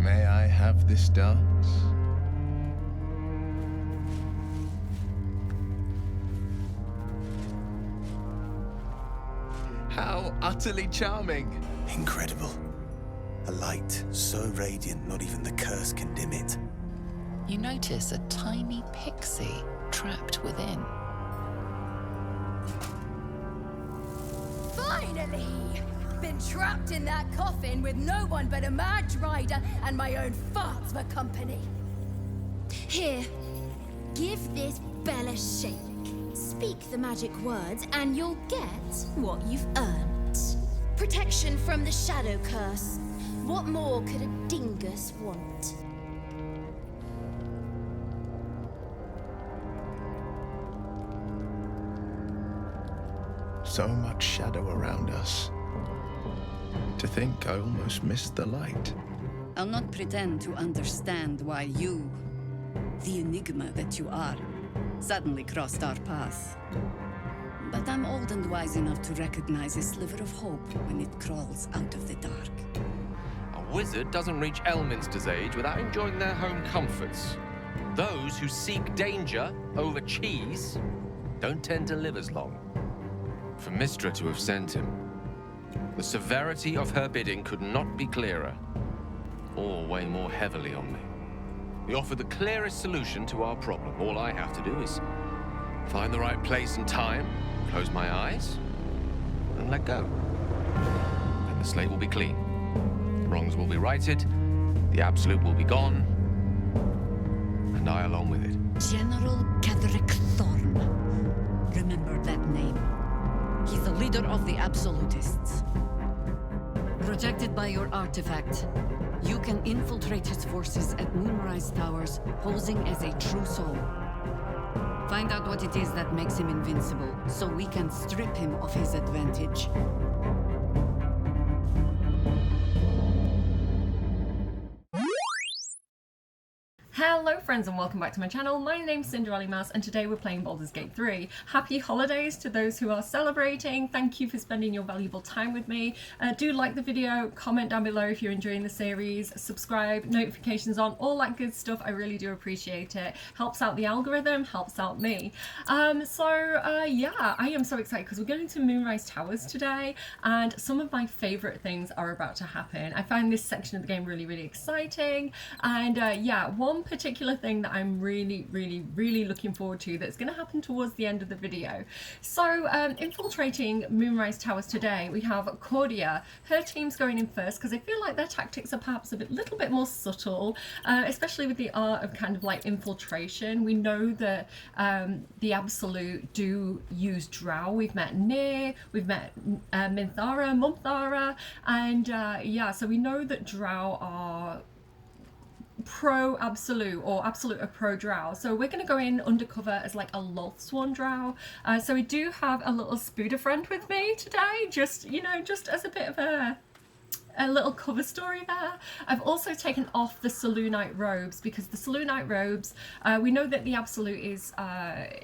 May I have this dance? How utterly charming! Incredible. A light so radiant not even the curse can dim it. You notice a tiny pixie trapped within. Finally! Been trapped in that coffin with no one but a mad rider and my own farts for company. Here, give this bell a shake. Speak the magic words and you'll get what you've earned. Protection from the shadow curse. What more could a dingus want? So much shadow around us. To think I almost missed the light. I'll not pretend to understand why you, the enigma that you are, suddenly crossed our path. But I'm old and wise enough to recognize a sliver of hope when it crawls out of the dark. A wizard doesn't reach Elminster's age without enjoying their home comforts. Those who seek danger over cheese don't tend to live as long. For Mystra to have sent him, the severity of her bidding could not be clearer, or weigh more heavily on me. We offer the clearest solution to our problem. All I have to do is find the right place and time, close my eyes, and let go. Then the slate will be clean. Wrongs will be righted, the absolute will be gone, and I along with it. General Ketheric Thorm. Remember that name. He's the leader of the Absolutists. Protected by your artifact, you can infiltrate his forces at Moonrise Towers, posing as a true soul. Find out what it is that makes him invincible, so we can strip him of his advantage. Hello friends and welcome back to my channel. My name's Cinderellimouse and today we're playing Baldur's Gate 3. Happy holidays to those who are celebrating. Thank you for spending your valuable time with me. Do like the video, comment down below if you're enjoying the series, subscribe, notifications on, all that good stuff. I really do appreciate it. Helps out the algorithm, helps out me. Yeah, I am so excited because we're going to Moonrise Towers today and some of my favourite things are about to happen. I find this section of the game really, really exciting and yeah, one particular thing that I'm really looking forward to that's going to happen towards the end of the video. So infiltrating Moonrise Towers today, we have Cordia. Her team's going in first because I feel like their tactics are perhaps a little bit more subtle, especially with the art of kind of like infiltration. We know that the Absolute do use drow. We've met Nir, we've met Mumthara, and yeah, so we know that drow are pro Absolute or Absolute are pro drow. So we're going to go in undercover as like a Lothsworn drow. So we do have a little Spooder friend with me today, just, you know, just as a bit of a little cover story there. I've also taken off the Selûnite robes because the Selûnite robes, we know that the Absolute is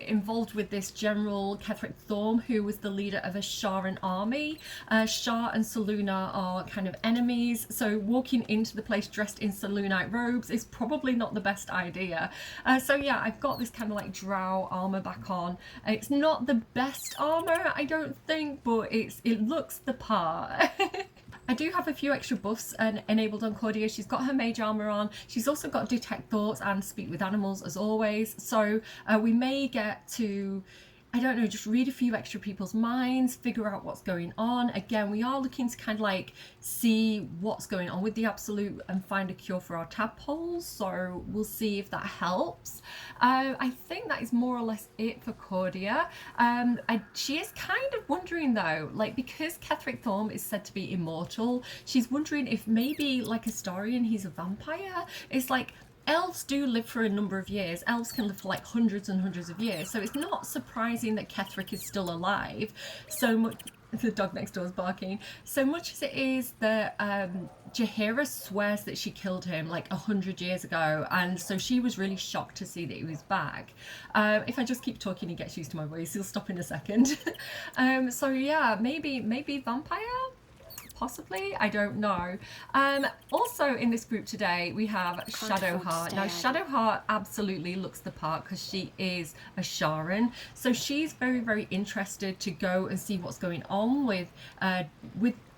involved with this General Ketheric Thorm, who was the leader of a Sharan army. Shar and Selûna are kind of enemies, so walking into the place dressed in Selûnite robes is probably not the best idea. So yeah, I've got this kind of like drow armor back on. It's not the best armor, I don't think, but it looks the part. I do have a few extra buffs enabled on Cordia. She's got her mage armor on. She's also got detect thoughts and speak with animals as always. So we may get to, I don't know, just read a few extra people's minds, figure out what's going on. Again, we are looking to kind of like see what's going on with the Absolute and find a cure for our tadpoles. So we'll see if that helps. I think that is more or less it for Cordia. She is kind of wondering though, like because Ketheric Thorm is said to be immortal, she's wondering if maybe like Astarion, he's a vampire. It's like, elves do live for a number of years. Elves can live for like hundreds and hundreds of years. So it's not surprising that Ketheric is still alive. So much, the dog next door is barking. So much as it is that Jaheira swears that she killed him like 100 years ago. And so she was really shocked to see that he was back. If I just keep talking, he gets used to my voice. He'll stop in a second. So yeah, maybe vampire? possibly, I don't know. Also in this group today we have Shadowheart. Now Shadowheart absolutely looks the part because she is a Sharan, so she's very, very interested to go and see what's going on with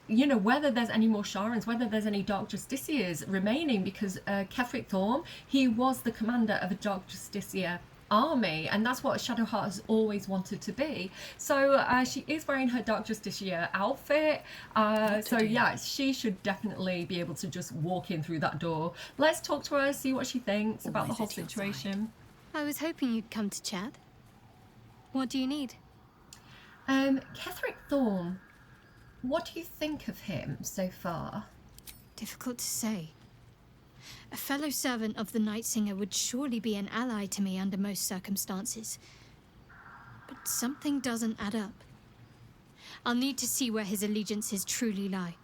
you know, whether there's any more Sharans, whether there's any Dark Justiciars remaining, because Ketheric Thorm, he was the commander of a Dark Justiciar army, and that's what Shadowheart has always wanted to be. So she is wearing her Dark Justiciar outfit, so yeah, she should definitely be able to just walk in through that door. Let's talk to her, see what she thinks about the whole situation. I was hoping you'd come to chat. What do you need? Ketheric Thorm, what do you think of him so far? Difficult to say. A fellow servant of the Night Singer would surely be an ally to me under most circumstances. But something doesn't add up. I'll need to see where his allegiances truly lie.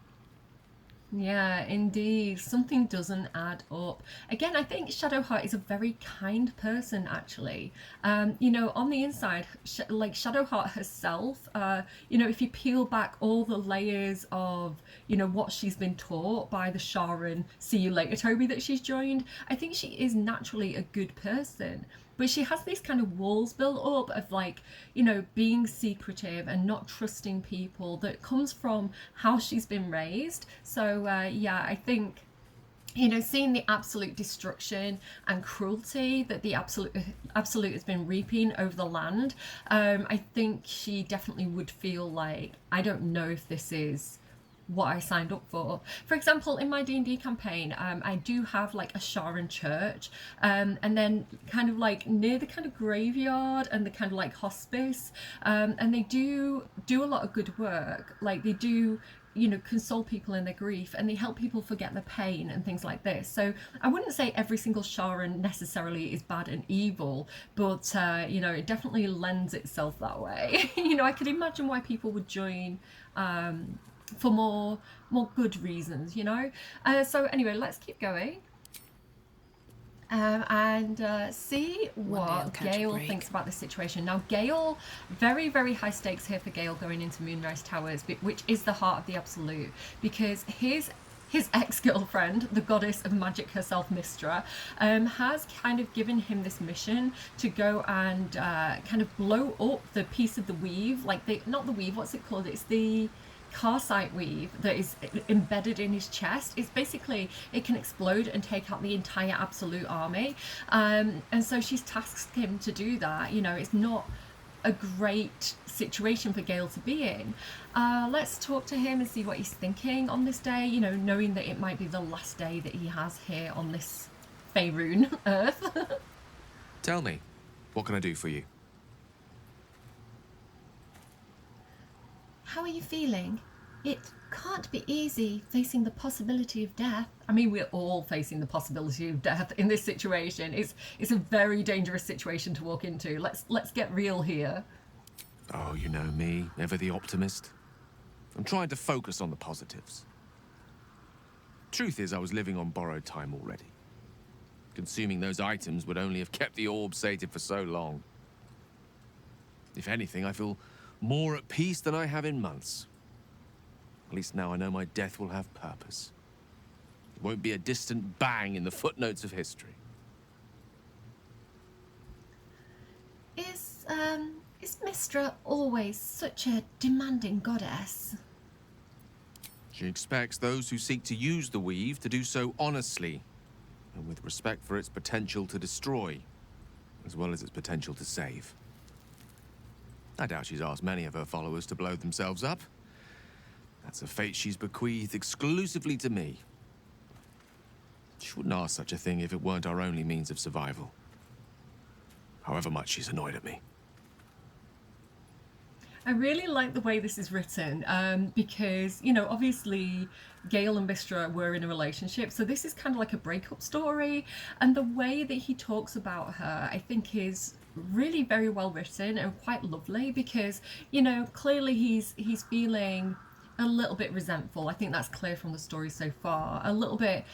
Yeah, indeed. Something doesn't add up. Again, I think Shadowheart is a very kind person, actually. You know, on the inside, like Shadowheart herself, you know, if you peel back all the layers of, you know, what she's been taught by the Sharan See You Later Toby that she's joined, I think she is naturally a good person. But she has these kind of walls built up of, like, you know, being secretive and not trusting people that comes from how she's been raised. So, yeah, I think, you know, seeing the absolute destruction and cruelty that the absolute has been reaping over the land, I think she definitely would feel like, I don't know if this is what I signed up for. For example, in my D&D campaign, I do have like a Sharan church, and then kind of like near the kind of graveyard and the kind of like hospice, and they do a lot of good work. Like they do, you know, console people in their grief, and they help people forget their pain and things like this. So I wouldn't say every single Sharan necessarily is bad and evil, but you know, it definitely lends itself that way. You know, I could imagine why people would join for more good reasons, you know. So anyway, let's keep going and see what Gale thinks about this situation. Now Gale, very, very high stakes here for Gale going into Moonrise Towers, which is the heart of the Absolute, because his ex-girlfriend, the goddess of magic herself, Mystra, has kind of given him this mission to go and kind of blow up the piece of the weave, like not the weave, what's it called? It's the Carsite weave that is embedded in his chest. It's basically, it can explode and take out the entire Absolute army, and so she's tasked him to do that. You know, it's not a great situation for Gale to be in. Let's talk to him and see what he's thinking on this day, you know, knowing that it might be the last day that he has here on this Faerun earth. Tell me, what can I do for you? How are you feeling? It can't be easy facing the possibility of death. I mean, we're all facing the possibility of death in this situation. It's a very dangerous situation to walk into. Let's get real here. Oh, you know me, ever the optimist. I'm trying to focus on the positives. Truth is, I was living on borrowed time already. Consuming those items would only have kept the orb sated for so long. If anything, I feel more at peace than I have in months. At least now I know my death will have purpose. It won't be a distant bang in the footnotes of history. Is Mystra always such a demanding goddess? She expects those who seek to use the weave to do so honestly, and with respect for its potential to destroy, as well as its potential to save. I doubt she's asked many of her followers to blow themselves up. That's a fate she's bequeathed exclusively to me. She wouldn't ask such a thing if it weren't our only means of survival. However much she's annoyed at me. I really like the way this is written, because, you know, obviously Gale and Mystra were in a relationship, so this is kind of like a breakup story, and the way that he talks about her, I think, is really very well written and quite lovely, because, you know, clearly he's feeling a little bit resentful. I think that's clear from the story so far. A little bit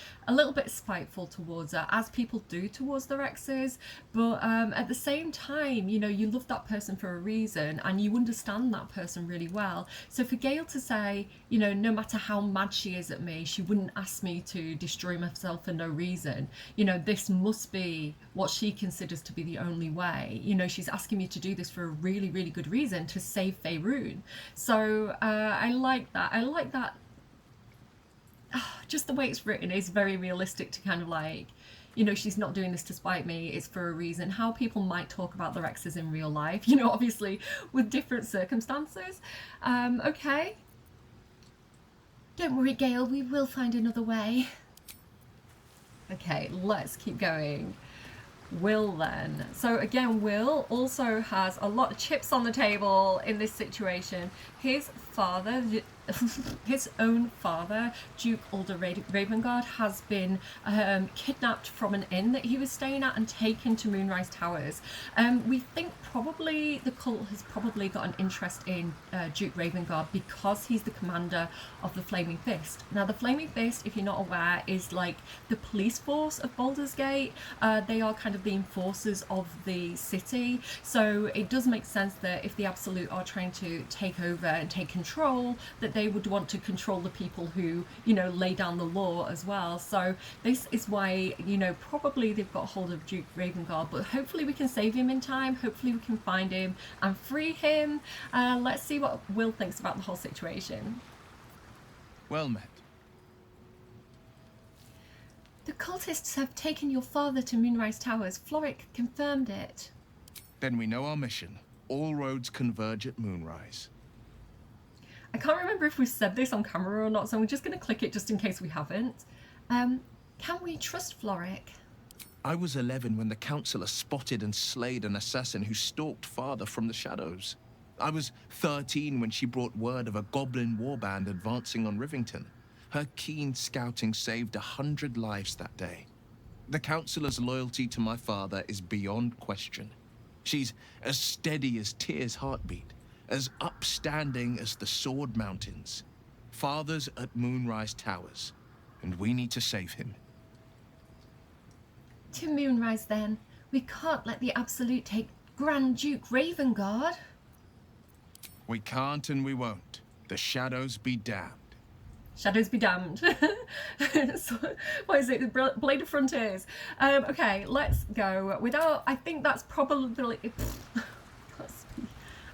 spiteful towards her, as people do towards their exes. But at the same time, you know, you love that person for a reason, and you understand that person really well. So for Gale to say, you know, no matter how mad she is at me, she wouldn't ask me to destroy myself for no reason. You know, this must be what she considers to be the only way. You know, she's asking me to do this for a really, really good reason, to save Faerun. So I like that. I like that. Just the way it's written is very realistic, to kind of like, you know, she's not doing this to spite me, it's for a reason. How people might talk about their exes in real life, you know, obviously with different circumstances. Okay. Don't worry, Gale, we will find another way. Okay, let's keep going. Will then. So again, Will also has a lot of chips on the table in this situation. His father, his own father, Duke Ulder Ravengard, has been kidnapped from an inn that he was staying at and taken to Moonrise Towers. We think probably the cult has probably got an interest in Duke Ravengard because he's the commander of the Flaming Fist. Now the Flaming Fist, if you're not aware, is like the police force of Baldur's Gate. They are kind of the enforcers of the city, so it does make sense that if the Absolute are trying to take over and take control, that they would want to control the people who, you know, lay down the law as well. So this is why, you know, probably they've got hold of Duke Ravengard, but hopefully we can save him in time. Hopefully we can find him and free him. Let's see what Will thinks about the whole situation. Well met. The cultists have taken your father to Moonrise Towers. Floric confirmed it. Then we know our mission. All roads converge at Moonrise. I can't remember if we said this on camera or not, so I'm just going to click it just in case we haven't. Can we trust Floric? I was 11 when the councillor spotted and slayed an assassin who stalked father from the shadows. I was 13 when she brought word of a goblin warband advancing on Rivington. Her keen scouting saved 100 lives that day. The councillor's loyalty to my father is beyond question. She's as steady as Tyr's heartbeat, as upstanding as the Sword Mountains. Father's at Moonrise Towers, and we need to save him. To Moonrise, then. We can't let the Absolute take Grand Duke Ravengard. We can't and we won't. The shadows be damned. Shadows be damned. So, what is it? The Blade of Frontiers. Okay, let's go. Without, I think that's probably...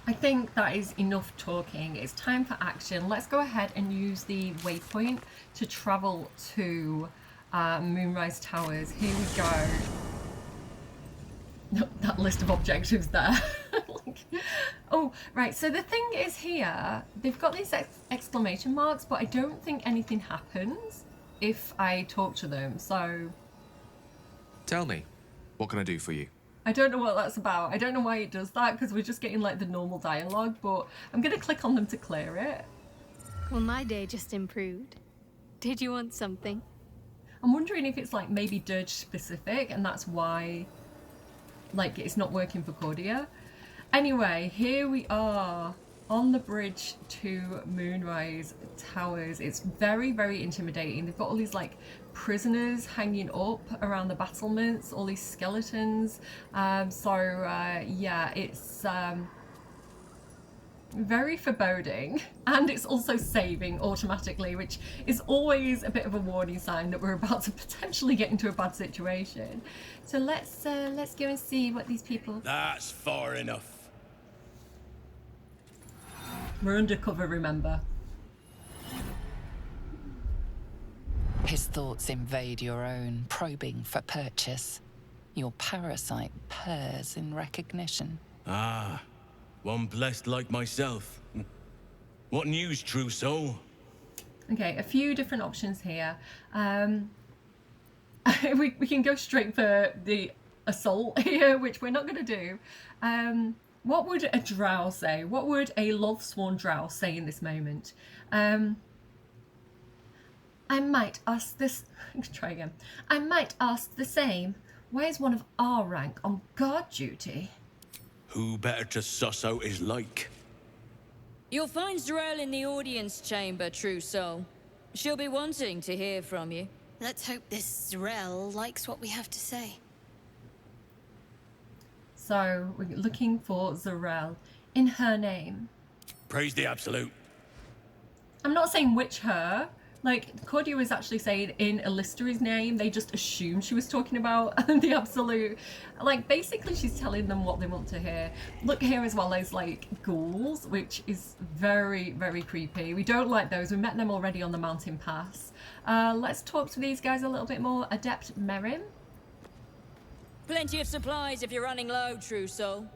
I think that is enough talking. It's time for action. Let's go ahead and use the waypoint to travel to Moonrise Towers. Here we go. That list of objectives there. Oh, right. So the thing is here, they've got these exclamation marks, but I don't think anything happens if I talk to them. So... Tell me, what can I do for you? I don't know what that's about. I don't know why it does that, because we're just getting like the normal dialogue, but I'm going to click on them to clear it. Well, my day just improved. Did you want something? I'm wondering if it's like maybe Dirge specific, and that's why like it's not working for Cordia. Anyway, here we are on the bridge to Moonrise Towers. It's very, very intimidating. They've got all these like prisoners hanging up around the battlements, all these skeletons. Yeah, it's very foreboding, and it's also saving automatically, which is always a bit of a warning sign that we're about to potentially get into a bad situation. So let's go and see what these people... That's far enough. We're undercover, remember. His thoughts invade your own, probing for purchase. Your parasite purrs in recognition. Ah, one blessed like myself. What news, true soul? Okay, a few different options here. We can go straight for the assault here, which we're not going to do. What would a drow say? What would a Lothsworn drow say in this moment? I might ask this... Try again. I might ask the same. Why is one of our rank on guard duty? Who better to suss out his like? You'll find Z'rell in the audience chamber, true soul. She'll be wanting to hear from you. Let's hope this Z'rell likes what we have to say. So we're looking for Z'rell in her name. Praise the Absolute. I'm not saying which her. Like, Cordia was actually saying in Illistri's name, they just assumed she was talking about the Absolute. Like, basically she's telling them what they want to hear. Look here as well, there's like ghouls, which is very, very creepy. We don't like those. We met them already on the mountain pass. Let's talk to these guys a little bit more. Adept Merim. Plenty of supplies if you're running low, true soul.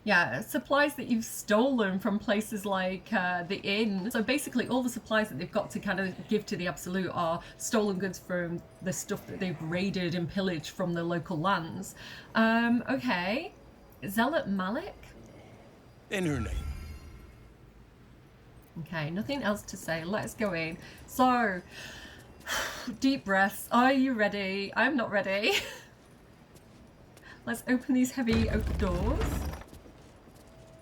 Yeah, supplies that you've stolen from places like the inn. So basically all the supplies that they've got to kind of give to the Absolute are stolen goods from the stuff that they've raided and pillaged from the local lands. Okay. Zealot Malik? In her name. Okay, nothing else to say. Let's go in. So, deep breaths. Are you ready? I'm not ready. Let's open these heavy oak doors.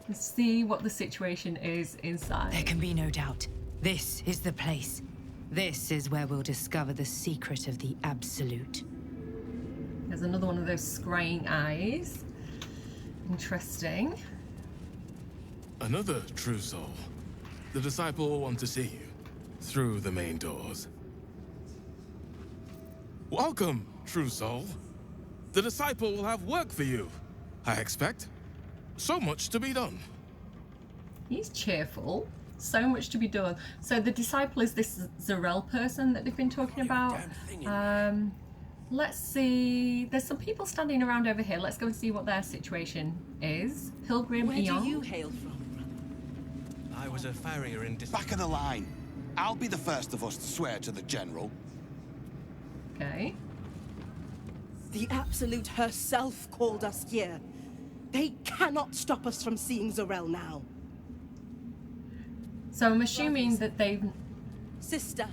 Let's see what the situation is inside. There can be no doubt. This is the place. This is where we'll discover the secret of the Absolute. There's another one of those scrying eyes. Interesting. Another true soul. The disciple will want to see you through the main doors. Welcome, true soul. The disciple will have work for you, I expect. So much to be done. He's cheerful. So much to be done. So the disciple is this Z'rell person that they've been talking about. Let's see. There's some people standing around over here. Let's go and see what their situation is. Pilgrim Where Eon. do you hail from, brother? I was a farrier in Back of the line. I'll be the first of us to swear to the general. Okay. The Absolute herself called us here. They cannot stop us from seeing Z'rell now. So I'm assuming that they've... Sister,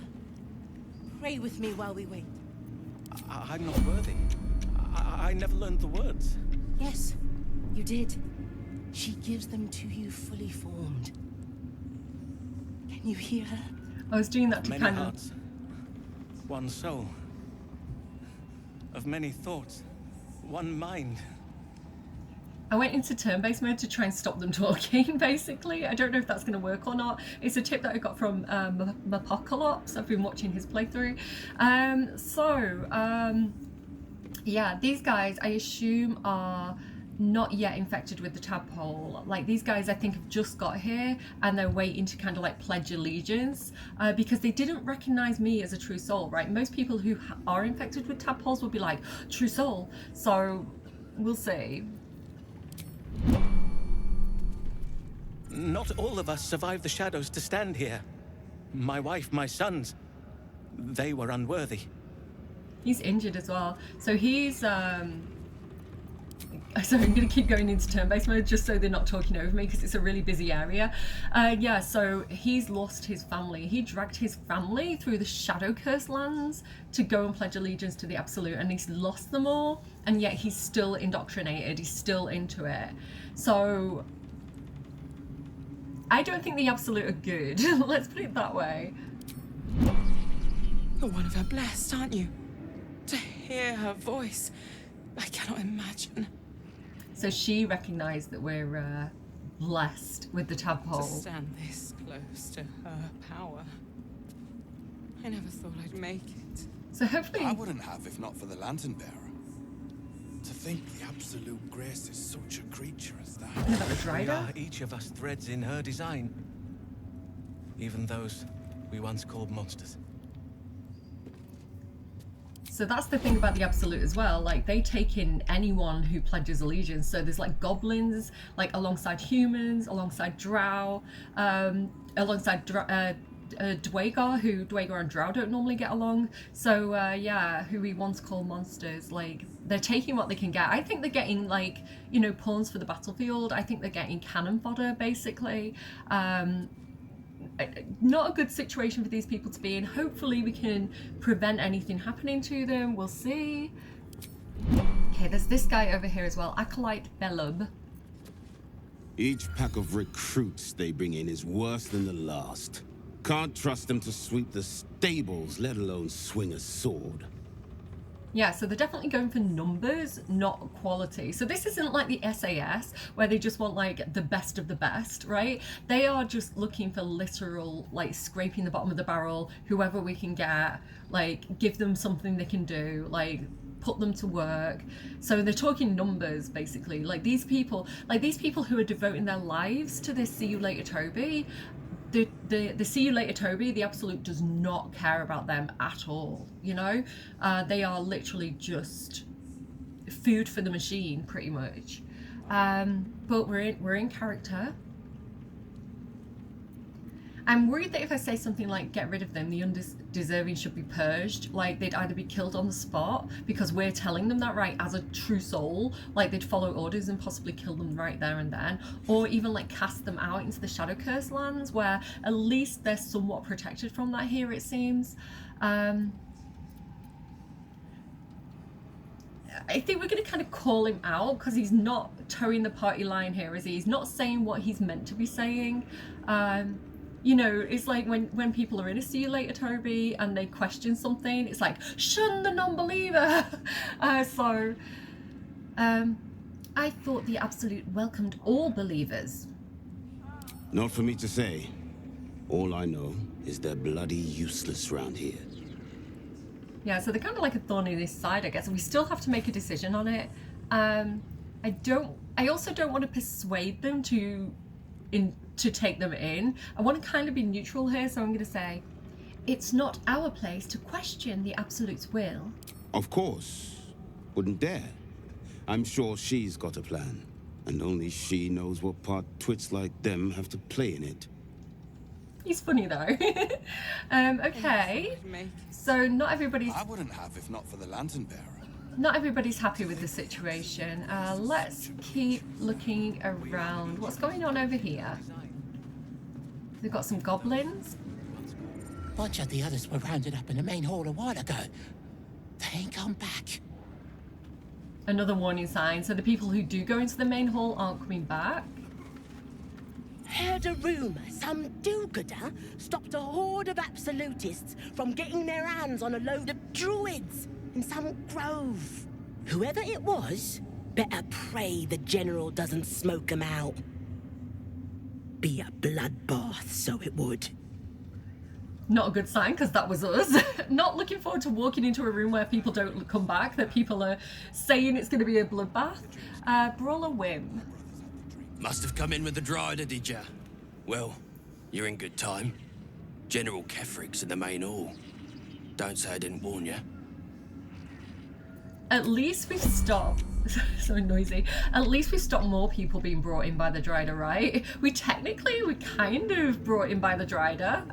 pray with me while we wait. I'm not worthy. I never learned the words. Yes, you did. She gives them to you fully formed. Can you hear her? I was doing that to Many kind hearts, one soul. Of many thoughts, one mind. I went into turn-based mode to try and stop them talking, basically. I don't know if that's going to work or not. It's a tip that I got from Mapokalops. I've been watching his playthrough. Yeah, these guys, I assume, are not yet infected with the tadpole. Like, these guys, I think, have just got here, and they're waiting to kind of, like, pledge allegiance, because they didn't recognize me as a true soul, right? Most people who are infected with tadpoles would be like, true soul. So, we'll see. Not all of us survived the shadows to stand here. My wife, my sons, they were unworthy. He's injured as well. So he's, so I'm going to keep going into turn-based mode just so they're not talking over me because it's a really busy area. Yeah, so he's lost his family. He dragged his family through the Shadow Curse lands to go and pledge allegiance to the Absolute, and he's lost them all, and yet he's still indoctrinated. He's still into it. So I don't think the Absolute are good. Let's put it that way. You're one of her blessed, aren't you? To hear her voice, I cannot imagine. So she recognised that we're blessed with the tadpole. To stand this close to her power. I never thought I'd make it. So hopefully... I wouldn't have if not for the lantern bearer. To think the Absolute graces such a creature as that. Yeah, that was We Ryder. are each of us threads in her design. Even those we once called monsters. So that's the thing about the Absolute as well. Like, they take in anyone who pledges allegiance. So there's like goblins, like alongside humans, alongside drow, alongside Dwagar, who Dwagar and drow don't normally get along. So yeah, who we once called monsters. Like, they're taking what they can get. I think they're getting, like, you know, pawns for the battlefield. I think they're getting cannon fodder, basically. Not a good situation for these people to be in. Hopefully we can prevent anything happening to them. We'll see. Okay, there's this guy over here as well, Acolyte Belub. Each pack of recruits they bring in is worse than the last. Can't trust them to sweep the stables, let alone swing a sword. Yeah, so they're definitely going for numbers, not quality. So this isn't like the SAS, where they just want like the best of the best, right? They are just looking for literal, like scraping the bottom of the barrel, whoever we can get, like give them something they can do, like put them to work. So they're talking numbers, basically. Like these people who are devoting their lives to this See You Later Toby, the See You Later Toby, the Absolute does not care about them at all, you know? They are literally just food for the machine, pretty much. But we're in character. I'm worried that if I say something like get rid of them, the undeserving should be purged, like they'd either be killed on the spot because we're telling them that, right, as a true soul, like they'd follow orders and possibly kill them right there and then, or even like cast them out into the Shadow Curse lands, where at least they're somewhat protected from that here, it seems. I think we're going to kind of call him out because he's not towing the party line here, is he? He's not saying what he's meant to be saying. You know, it's like when people are in a See You Later Toby and they question something, it's like, shun the non-believer. I thought the Absolute welcomed all believers. Not for me to say. All I know is they're bloody useless round here. Yeah, so they're kind of like a thorn in his side, I guess. We still have to make a decision on it. I also don't want to persuade them to take them in. I want to kind of be neutral here, so I'm going to say it's not our place to question the Absolute's will. Of course. Wouldn't dare. I'm sure she's got a plan, and only she knows what part twits like them have to play in it. He's funny though. Okay, so not everybody's... I wouldn't have if not for the Lantern Bearer. Not everybody's happy with the situation. Let's keep looking around. What's going on over here? We've got some goblins. A bunch of the others were rounded up in the main hall a while ago. They ain't come back. Another warning sign. So the people who do go into the main hall aren't coming back. Heard a rumour some do-gooder stopped a horde of absolutists from getting their hands on a load of druids in some grove. Whoever it was, better pray the general doesn't smoke 'em out. Be a bloodbath, so it would. Not a good sign, because that was us. Not looking forward to walking into a room where people don't come back, that people are saying it's going to be a bloodbath. Brawler Whim. Must have come in with the Drider, did ya? Well, you're in good time. General Ketheric's in the main hall. Don't say I didn't warn you. At least we've stopped... so noisy. At least we've stopped more people being brought in by the Drider, right? We kind of brought in by the Drider.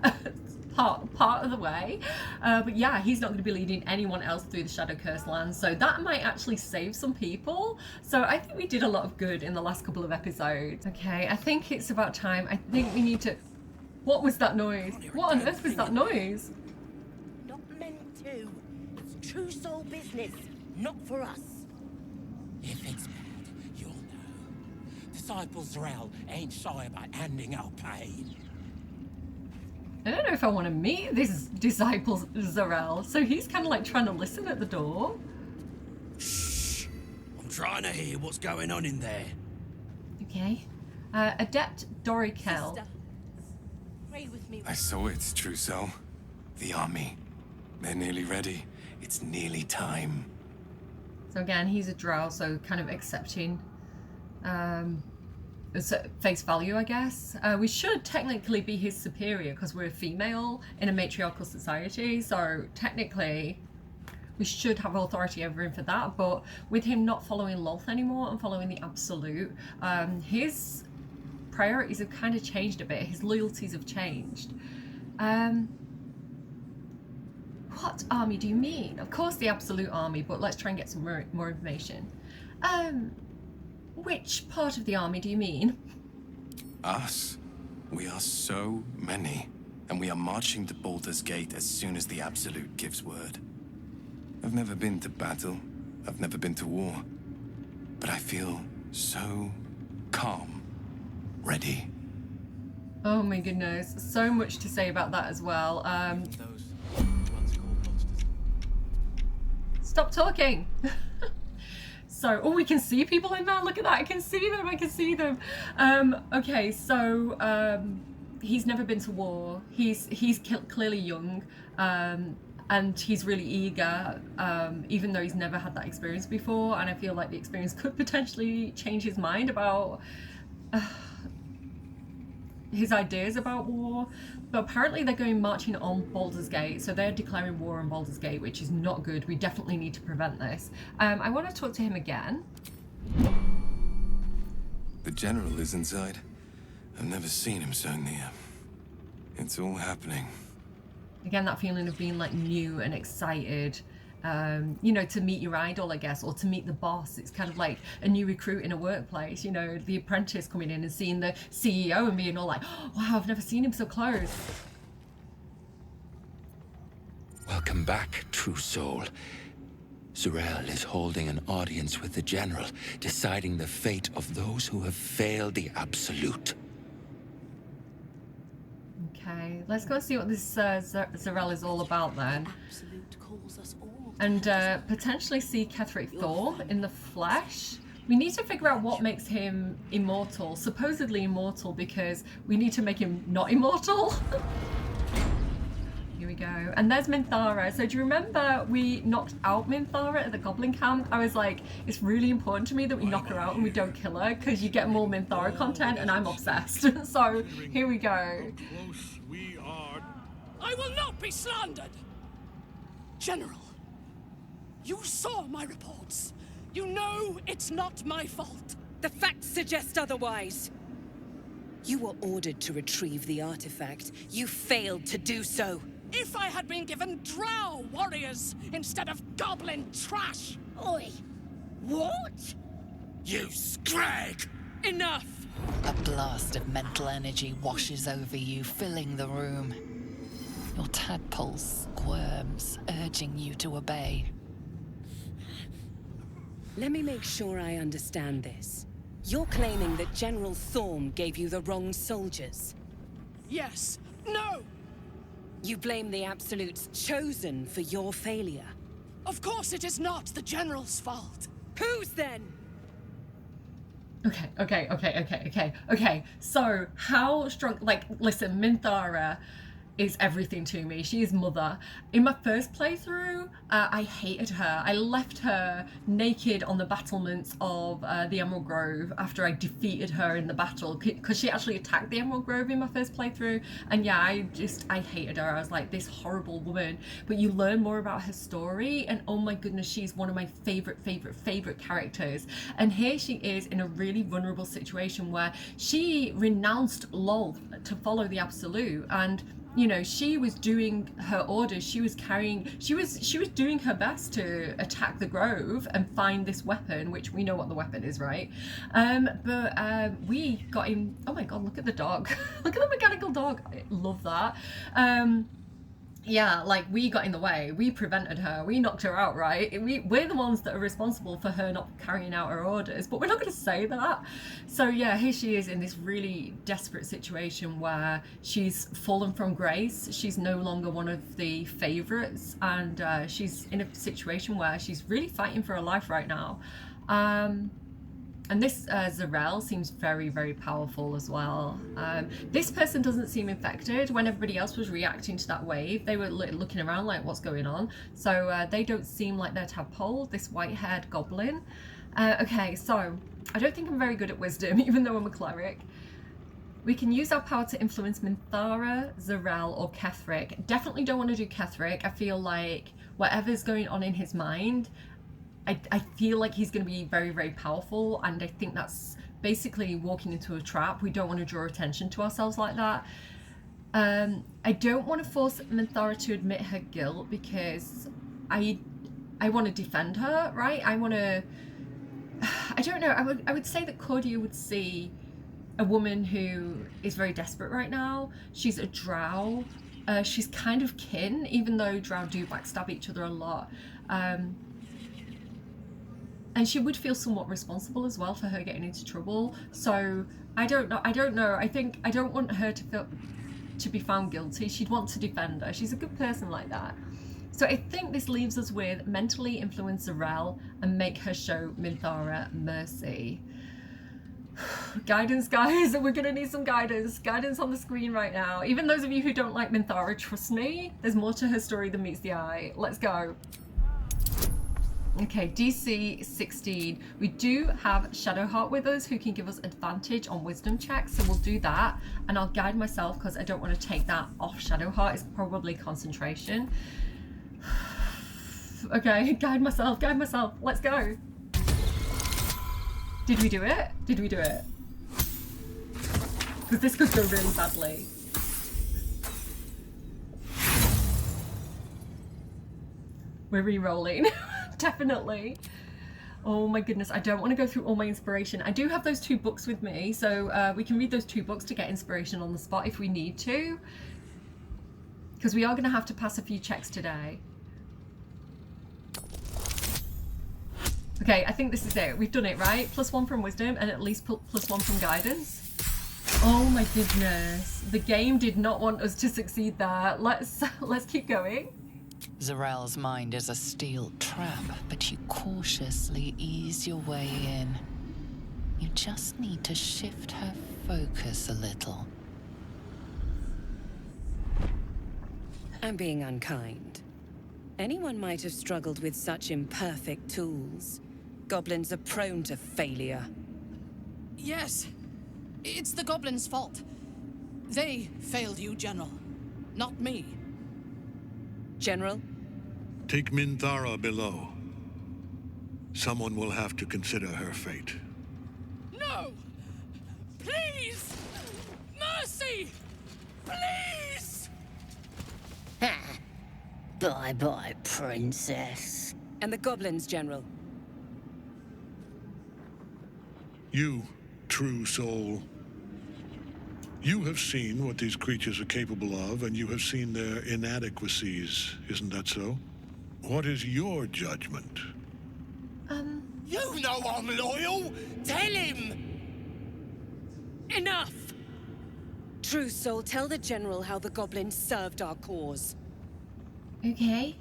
part of the way. But yeah, he's not going to be leading anyone else through the Shadow Curse lands, so that might actually save some people. So I think we did a lot of good in the last couple of episodes. Okay, I think it's about time. I think we need to... What was that noise? What on earth was that noise? Not meant to. It's true soul business, not for us. If it's bad, you'll know. Disciple Zerel ain't shy about handing out pain. I don't know if I want to meet this disciple Zerel, so he's kind of like trying to listen at the door. Shh! I'm trying to hear what's going on in there. Okay. Adept Dorikel. Pray with me. I saw it, True Soul. The army. They're nearly ready. It's nearly time. So again, he's a drow, so kind of accepting face value, I guess. We should technically be his superior because we're a female in a matriarchal society, so technically we should have authority over him for that. But with him not following Lolth anymore and following the Absolute, his priorities have kind of changed a bit. His loyalties have changed. What army do you mean? Of course the Absolute army, but let's try and get some more information. Which part of the army do you mean? Us? We are so many, and we are marching to Baldur's Gate as soon as the Absolute gives word. I've never been to battle, I've never been to war, but I feel so calm ready. Oh my goodness, so much to say about that as well. Stop talking. So, oh, we can see people in there. Look at that. I can see them. I can see them. Okay, so he's never been to war. He's clearly young, and he's really eager, even though he's never had that experience before. And I feel like the experience could potentially change his mind about his ideas about war. But apparently they're going marching on Baldur's Gate, so they're declaring war on Baldur's Gate, which is not good. We definitely need to prevent this. I want to talk to him again. The general is inside. I've never seen him so near. It's all happening. Again, that feeling of being like new and excited, you know, to meet your idol, I guess, or to meet the boss. It's kind of like a new recruit in a workplace, you know, the apprentice coming in and seeing the CEO and being all like, oh, wow, I've never seen him so close. Welcome back, true soul. Z'rell is holding an audience with the general, deciding the fate of those who have failed the Absolute. Okay, let's go see what this Z'rell is all about then. Absolute calls us all. And potentially see Ketheric Thorm in the flesh. We need to figure out what makes him immortal, supposedly immortal, because we need to make him not immortal. Here we go. And there's Minthara. So do you remember we knocked out Minthara at the Goblin Camp? I was like, it's really important to me that we knock her out and we don't kill her, because you get more Minthara content and I'm obsessed. So here we go. I will not be slandered! General, you saw my reports. You know it's not my fault. The facts suggest otherwise. You were ordered to retrieve the artifact. You failed to do so. If I had been given drow warriors instead of goblin trash! Oi! What? You scrag! Enough! A blast of mental energy washes over you, filling the room. Your tadpole squirms, urging you to obey. Let me make sure I understand this. You're claiming that General Thorm gave you the wrong soldiers? Yes. No! You blame the Absolute's chosen for your failure? Of course it is not the General's fault. Whose then? Okay. So, how strong... Like, listen, Minthara is everything to me. She is mother. In my first playthrough, I hated her. I left her naked on the battlements of the Emerald Grove after I defeated her in the battle, because she actually attacked the Emerald Grove in my first playthrough. And yeah, I hated her. I was like, this horrible woman. But you learn more about her story, and oh my goodness, she's one of my favorite characters. And here she is in a really vulnerable situation where she renounced Lolth to follow the Absolute, and you know, she was doing her orders. She was doing her best to attack the Grove and find this weapon, which we know what the weapon is, right? But we got him. Oh my God, look at the dog. Look at the mechanical dog. I love that. Yeah, like, we got in the way. We prevented her. We knocked her out, right? We're the ones that are responsible for her not carrying out her orders, but we're not going to say that. So yeah, here she is in this really desperate situation where she's fallen from grace. She's no longer one of the favorites, and she's in a situation where she's really fighting for her life right now. And this Z'rell seems very powerful as well. This person doesn't seem infected. When everybody else was reacting to that wave, they were looking around like, what's going on? So they don't seem like they're tadpole, this white-haired goblin. Okay, so I don't think I'm very good at wisdom, even though I'm a cleric. We can use our power to influence Minthara, Z'rell, or Ketheric. Definitely don't want to do Ketheric. I feel like whatever's going on in his mind, I feel like he's going to be very powerful, and I think that's basically walking into a trap. We don't want to draw attention to ourselves like that. I don't want to force Minthara to admit her guilt, because I want to defend her, right? I want to... I don't know. I would say that Cordia would see a woman who is very desperate right now. She's a drow. She's kind of kin, even though drow do backstab each other a lot. And she would feel somewhat responsible as well for her getting into trouble. So I don't know. I think I don't want her to be found guilty. She'd want to defend her. She's a good person like that. So I think this leaves us with mentally influence Z'rell and make her show Minthara mercy. Guidance, guys. We're gonna need some guidance. Guidance on the screen right now. Even those of you who don't like Minthara, trust me, there's more to her story than meets the eye. Let's go. Okay, DC 16. We do have Shadowheart with us who can give us advantage on wisdom checks, so we'll do that. And I'll guide myself because I don't want to take that off Shadowheart. It's probably concentration. Okay, guide myself, let's go. Did we do it? Did we do it? Because this could go really badly. We're re-rolling. Definitely. Oh my goodness, I don't want to go through all my inspiration. I do have those 2 books with me, so we can read those 2 books to get inspiration on the spot if we need to. Because we are going to have to pass a few checks today. Okay, I think this is it. We've done it, right? +1 from wisdom and at least +1 from guidance. Oh my goodness. The game did not want us to succeed there. Let's keep going. Z'rell's mind is a steel trap, but you cautiously ease your way in. You just need to shift her focus a little. I'm being unkind. Anyone might have struggled with such imperfect tools. Goblins are prone to failure. Yes, it's the goblins' fault. They failed you, General, not me. General? Take Minthara below. Someone will have to consider her fate. No! Please! Mercy! Please! Bye-bye, princess. And the goblins, General? You, true soul. You have seen what these creatures are capable of, and you have seen their inadequacies, isn't that so? What is your judgment? You know I'm loyal! Tell him! Enough! True soul, tell the General how the goblins served our cause. Okay,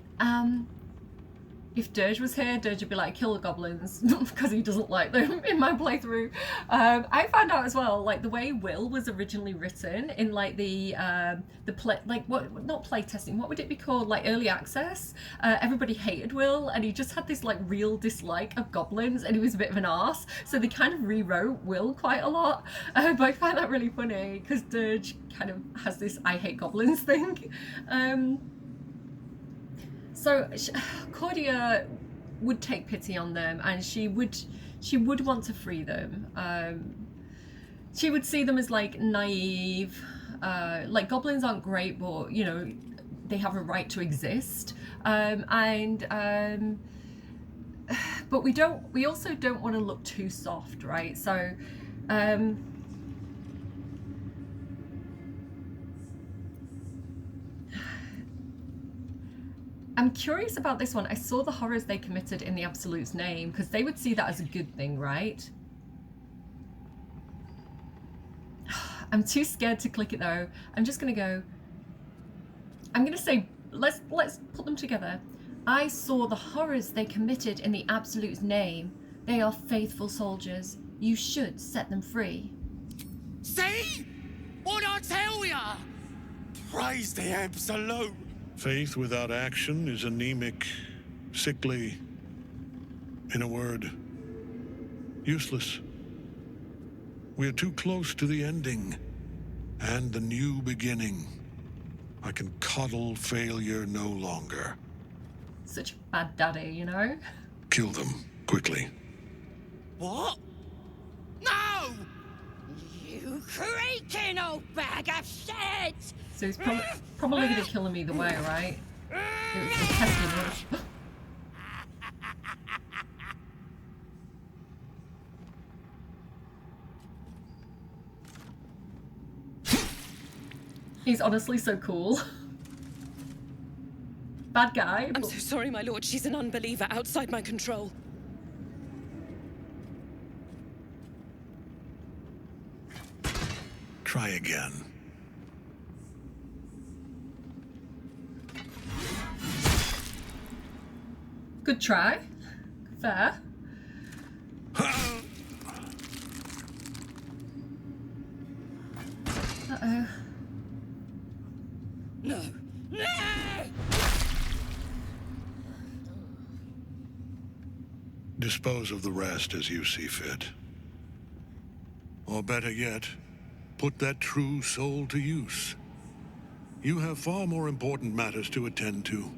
if Dirge was here, Dirge would be like, kill the goblins, because he doesn't like them in my playthrough. I found out as well, like, the way Will was originally written in, like, the play, like, what, not play testing, what would it be called, like, early access? Everybody hated Will, and he just had this, like, real dislike of goblins, and he was a bit of an arse, so they kind of rewrote Will quite a lot, but I find that really funny, because Dirge kind of has this I hate goblins thing. So Cordia would take pity on them, and she would want to free them. She would see them as like naive, like goblins aren't great, but you know they have a right to exist. But we also don't want to look too soft, right? So. I'm curious about this one. I saw the horrors they committed in the Absolute's name, because they would see that as a good thing, right? I'm too scared to click it though. I'm just gonna go. I'm gonna say let's put them together. I saw the horrors they committed in the Absolute's name. They are faithful soldiers. You should set them free. See? What'd I tell ya? Praise the Absolute. Faith without action is anemic, sickly, in a word, useless. We are too close to the ending and the new beginning. I can coddle failure no longer. Such a bad daddy, you know? Kill them, quickly. What? No! You creaking old bag of shit! So he's probably going to kill him either way, right? It's testing us. He's honestly so cool. Bad guy. I'm so sorry, my lord. She's an unbeliever outside my control. Try again. Good try. Fair. Uh-oh. No. No! Dispose of the rest as you see fit. Or better yet, put that true soul to use. You have far more important matters to attend to.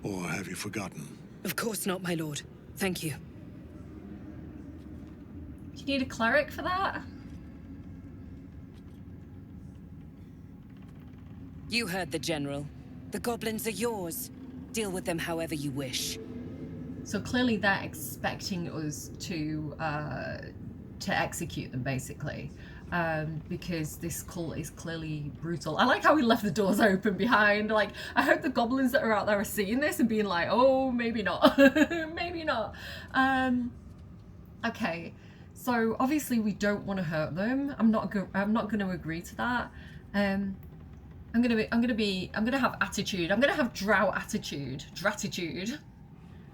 Or have you forgotten? Of course not, my lord. Thank you. Do you need a cleric for that? You heard the general. The goblins are yours. Deal with them however you wish. So clearly they're expecting us to execute them, basically. Because this cult is clearly brutal. I like how we left the doors open behind. Like, I hope the goblins that are out there are seeing this and being like, oh, maybe not. Maybe not. Okay, so obviously we don't want to hurt them. I'm not going to agree to that. I'm gonna have attitude. I'm gonna have drow attitude. Dratitude.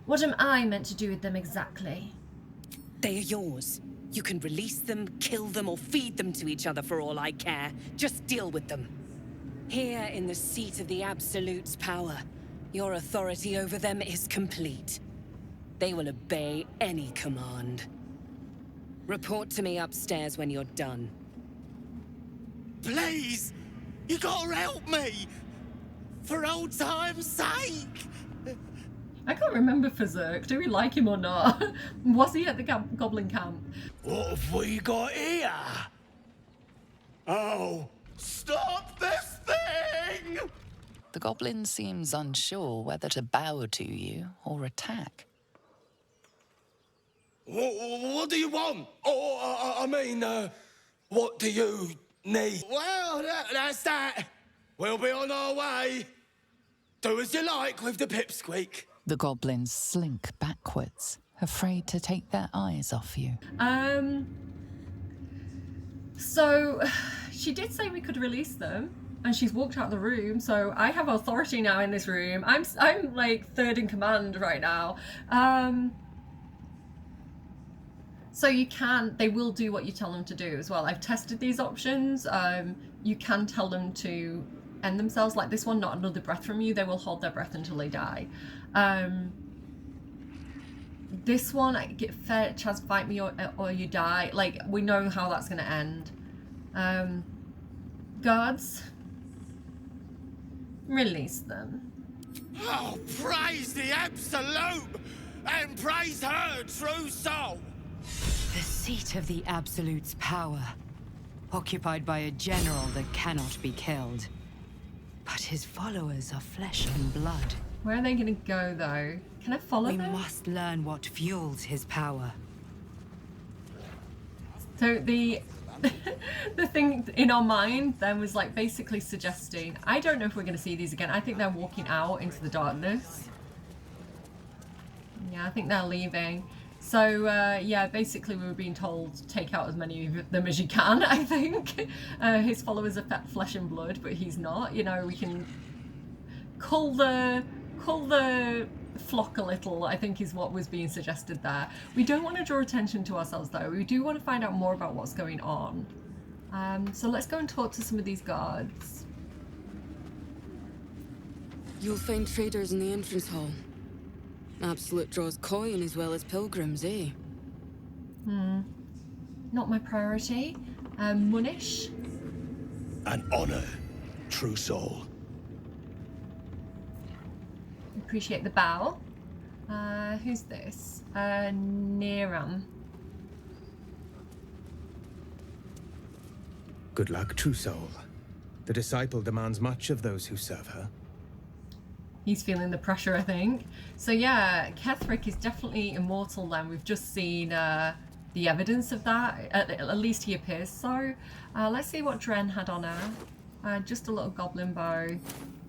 What am I meant to do with them exactly? They are yours. You can release them, kill them, or feed them to each other for all I care. Just deal with them. Here in the seat of the Absolute's power, your authority over them is complete. They will obey any command. Report to me upstairs when you're done. Please! You gotta help me! For old time's sake! I can't remember Fazurk. Do we like him or not? Was he at the goblin camp? What have we got here? Oh, stop this thing! The goblin seems unsure whether to bow to you or attack. What do you want? What do you need? Well, that's that. We'll be on our way. Do as you like with the pipsqueak. The goblins slink backwards, afraid to take their eyes off you. So she did say we could release them, and she's walked out the room, so I have authority now in this room. I'm like third in command right now. So they will do what you tell them to do as well. I've tested these options. You can tell them to end themselves, like this one, not another breath from you. They will hold their breath until they die. This one, I get fair chance, fight me or you die. Like, we know how that's going to end. Guards, release them. Oh, praise the Absolute! And praise her true soul! The seat of the Absolute's power, occupied by a general that cannot be killed. But his followers are flesh and blood. Where are they going to go, though? Can I follow them? We must learn what fuels his power. So the thing in our mind then was like basically suggesting, I don't know if we're going to see these again. I think they're walking out into the darkness. Yeah, I think they're leaving. So yeah, basically we were being told take out as many of them as you can, I think. His followers are flesh and blood, but he's not. You know, we can cull the flock a little, I think is what was being suggested there. We don't want to draw attention to ourselves though. We do want to find out more about what's going on. So let's go and talk to some of these guards. You'll find traders in the entrance hall. Absolute draws coin as well as pilgrims, eh? Not my priority. Munish? An honor, true soul. Appreciate the bow. Who's this? Niram. Good luck, true soul. The disciple demands much of those who serve her. He's feeling the pressure, I think. So yeah, Ketheric is definitely immortal then. We've just seen the evidence of that. At least he appears so. Let's see what Dren had on her. Just a little goblin bow.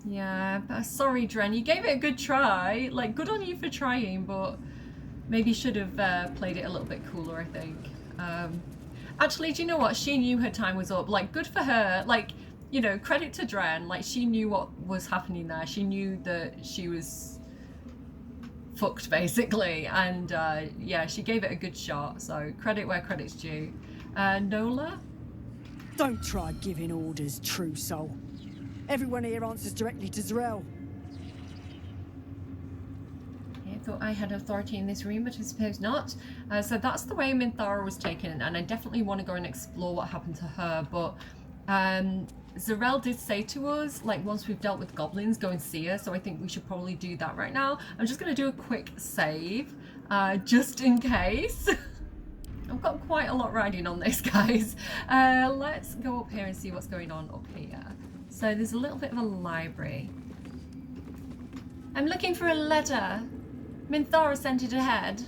Yeah, sorry Dren, you gave it a good try. Like, good on you for trying, but maybe should have played it a little bit cooler, I think. Actually, do you know what? She knew her time was up. Like, good for her. Like, you know, credit to Dren. Like, she knew what was happening there. She knew that she was fucked, basically. And, yeah, she gave it a good shot. So, credit where credit's due. Nola? Don't try giving orders, true soul. Everyone here answers directly to Z'rell. I thought I had authority in this room, but I suppose not. So that's the way Minthara was taken, and I definitely want to go and explore what happened to her, but Z'rell did say to us, like, once we've dealt with goblins, go and see her, so I think we should probably do that right now. I'm just going to do a quick save, just in case. I've got quite a lot riding on this, guys. Let's go up here and see what's going on up here. So there's a little bit of a library. I'm looking for a letter. Minthara sent it ahead.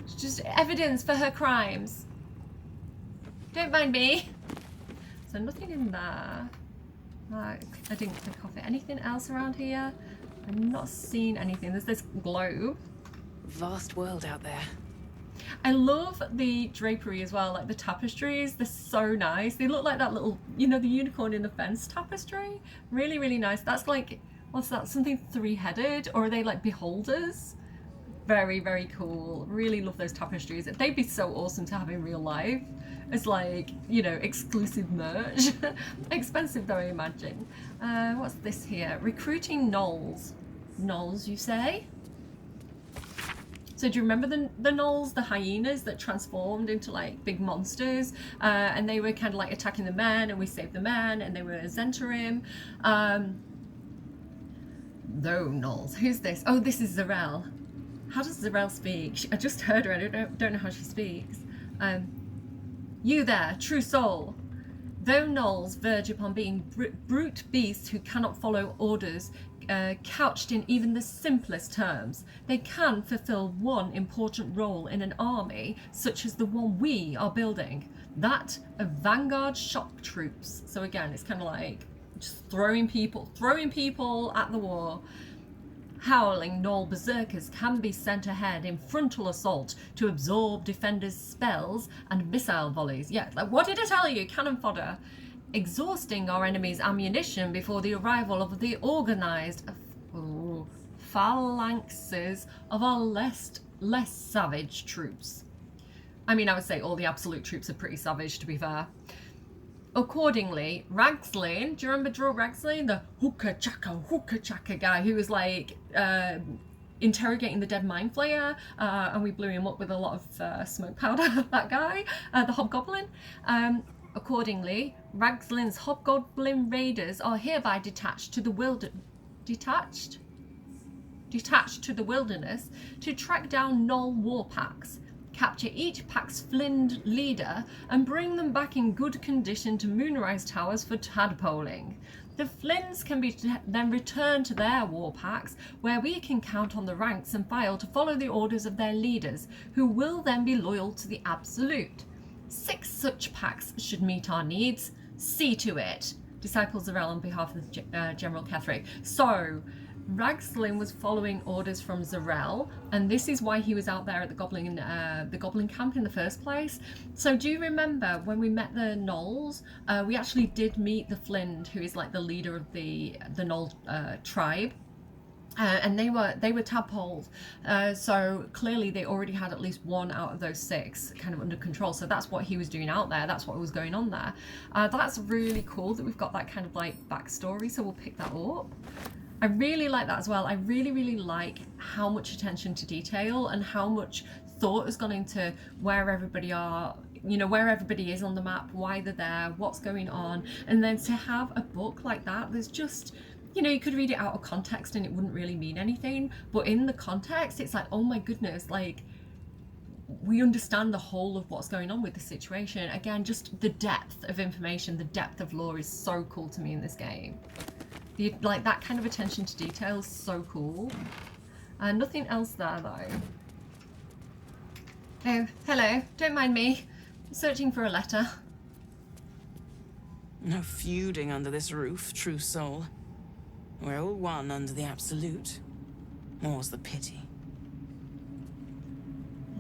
It's just evidence for her crimes. Don't mind me. So nothing in there. I didn't click off it. Anything else around here? I'm not seeing anything. There's this globe. Vast world out there. I love the drapery as well, like the tapestries. They're so nice. They look like that little, you know, the unicorn in the fence tapestry. Really, really nice. That's like, what's that? Something three-headed? Or are they like beholders? Very, very cool. Really love those tapestries. They'd be so awesome to have in real life. It's like, you know, exclusive merch. Expensive though, I imagine. What's this here? Recruiting gnolls. Gnolls, you say? So do you remember the gnolls, the hyenas that transformed into like big monsters? And they were kind of like attacking the men, and we saved the men, and they were Zentarim. Though gnolls. Who's this? Oh, this is Z'rell. How does Z'rell speak? I just heard her. I don't know how she speaks. You there, true soul. Though gnolls verge upon being brute beasts who cannot follow orders, couched in even the simplest terms, they can fulfill one important role in an army, such as the one we are building, that of vanguard shock troops. So again, it's kind of like just throwing people at the war. Howling gnoll berserkers can be sent ahead in frontal assault to absorb defenders' spells and missile volleys. Yeah, like what did I tell you? Cannon fodder. Exhausting our enemy's ammunition before the arrival of the organised phalanxes of our less savage troops. I mean, I would say all the absolute troops are pretty savage, to be fair. Accordingly, Ragslane, do you remember Draw Ragslane? The hookah chaka guy who was like interrogating the dead mind flayer, and we blew him up with a lot of smoke powder, that guy, the hobgoblin. Accordingly, Ragslane's hobgoblin raiders are hereby detached to the wilderness to track down gnoll war packs, capture each pack's flinned leader, and bring them back in good condition to Moonrise Towers for tadpoling. The Flins can be then returned to their war packs, where we can count on the ranks and file to follow the orders of their leaders, who will then be loyal to the Absolute. 6 such packs should meet our needs. See to it. Disciple Z'rell on behalf of General Ketheric. So, Ragslane was following orders from Z'rell, and this is why he was out there at the Goblin camp in the first place. So do you remember when we met the gnolls, we actually did meet the Flind, who is like the leader of the gnoll tribe. And they were tadpoles, so clearly they already had at least 1 out of those 6 kind of under control. So that's what he was doing out there. That's what was going on there. That's really cool that we've got that kind of like backstory. So we'll pick that up. I really like that as well. I really, really like how much attention to detail and how much thought has gone into where everybody are, you know, where everybody is on the map, why they're there, what's going on, and then to have a book like that, there's just. You know, you could read it out of context and it wouldn't really mean anything, but in the context, it's like, oh my goodness, like, we understand the whole of what's going on with the situation. Again, just the depth of information, the depth of lore is so cool to me in this game. Like, that kind of attention to detail is so cool. Nothing else there, though. Oh, hello, don't mind me. I'm searching for a letter. No feuding under this roof, true soul. We're all one under the Absolute. More's the pity.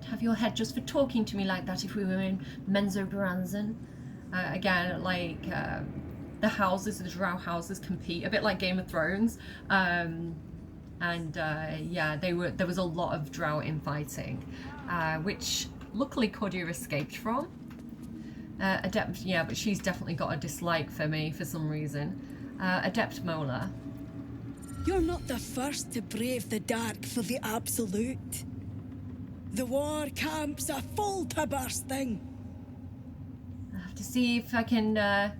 I have your head just for talking to me like that if we were in Menzoberranzan. Again, like the houses, the drow houses compete, a bit like Game of Thrones. Yeah, there was a lot of drow infighting, which luckily Cordia escaped from. Adept, yeah, but she's definitely got a dislike for me for some reason. Adept Mola. You're not the first to brave the dark for the Absolute. The war camps are full to bursting. I have to see if I can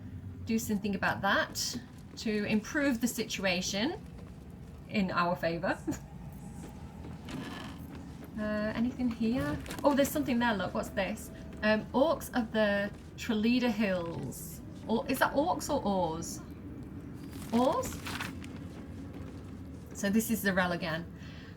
do something about that to improve the situation in our favour. Anything here? Oh, there's something there, look, what's this? Orcs of the Trelida Hills. Or, is that orcs or oars? Oars? So this is Zerel again.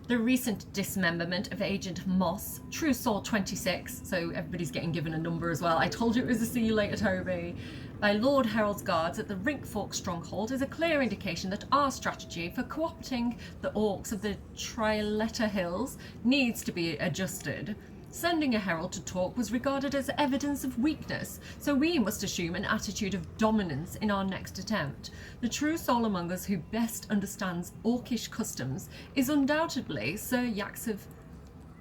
The recent dismemberment of Agent Moss, True Soul 26, so everybody's getting given a number as well. I told you it was a see you later, Toby. By Lord Harold's guards at the Rinkfork stronghold is a clear indication that our strategy for co-opting the orcs of the Triletta Hills needs to be adjusted. Sending a herald to talk was regarded as evidence of weakness, so we must assume an attitude of dominance in our next attempt. The true soul among us who best understands orcish customs is undoubtedly Sir Yax of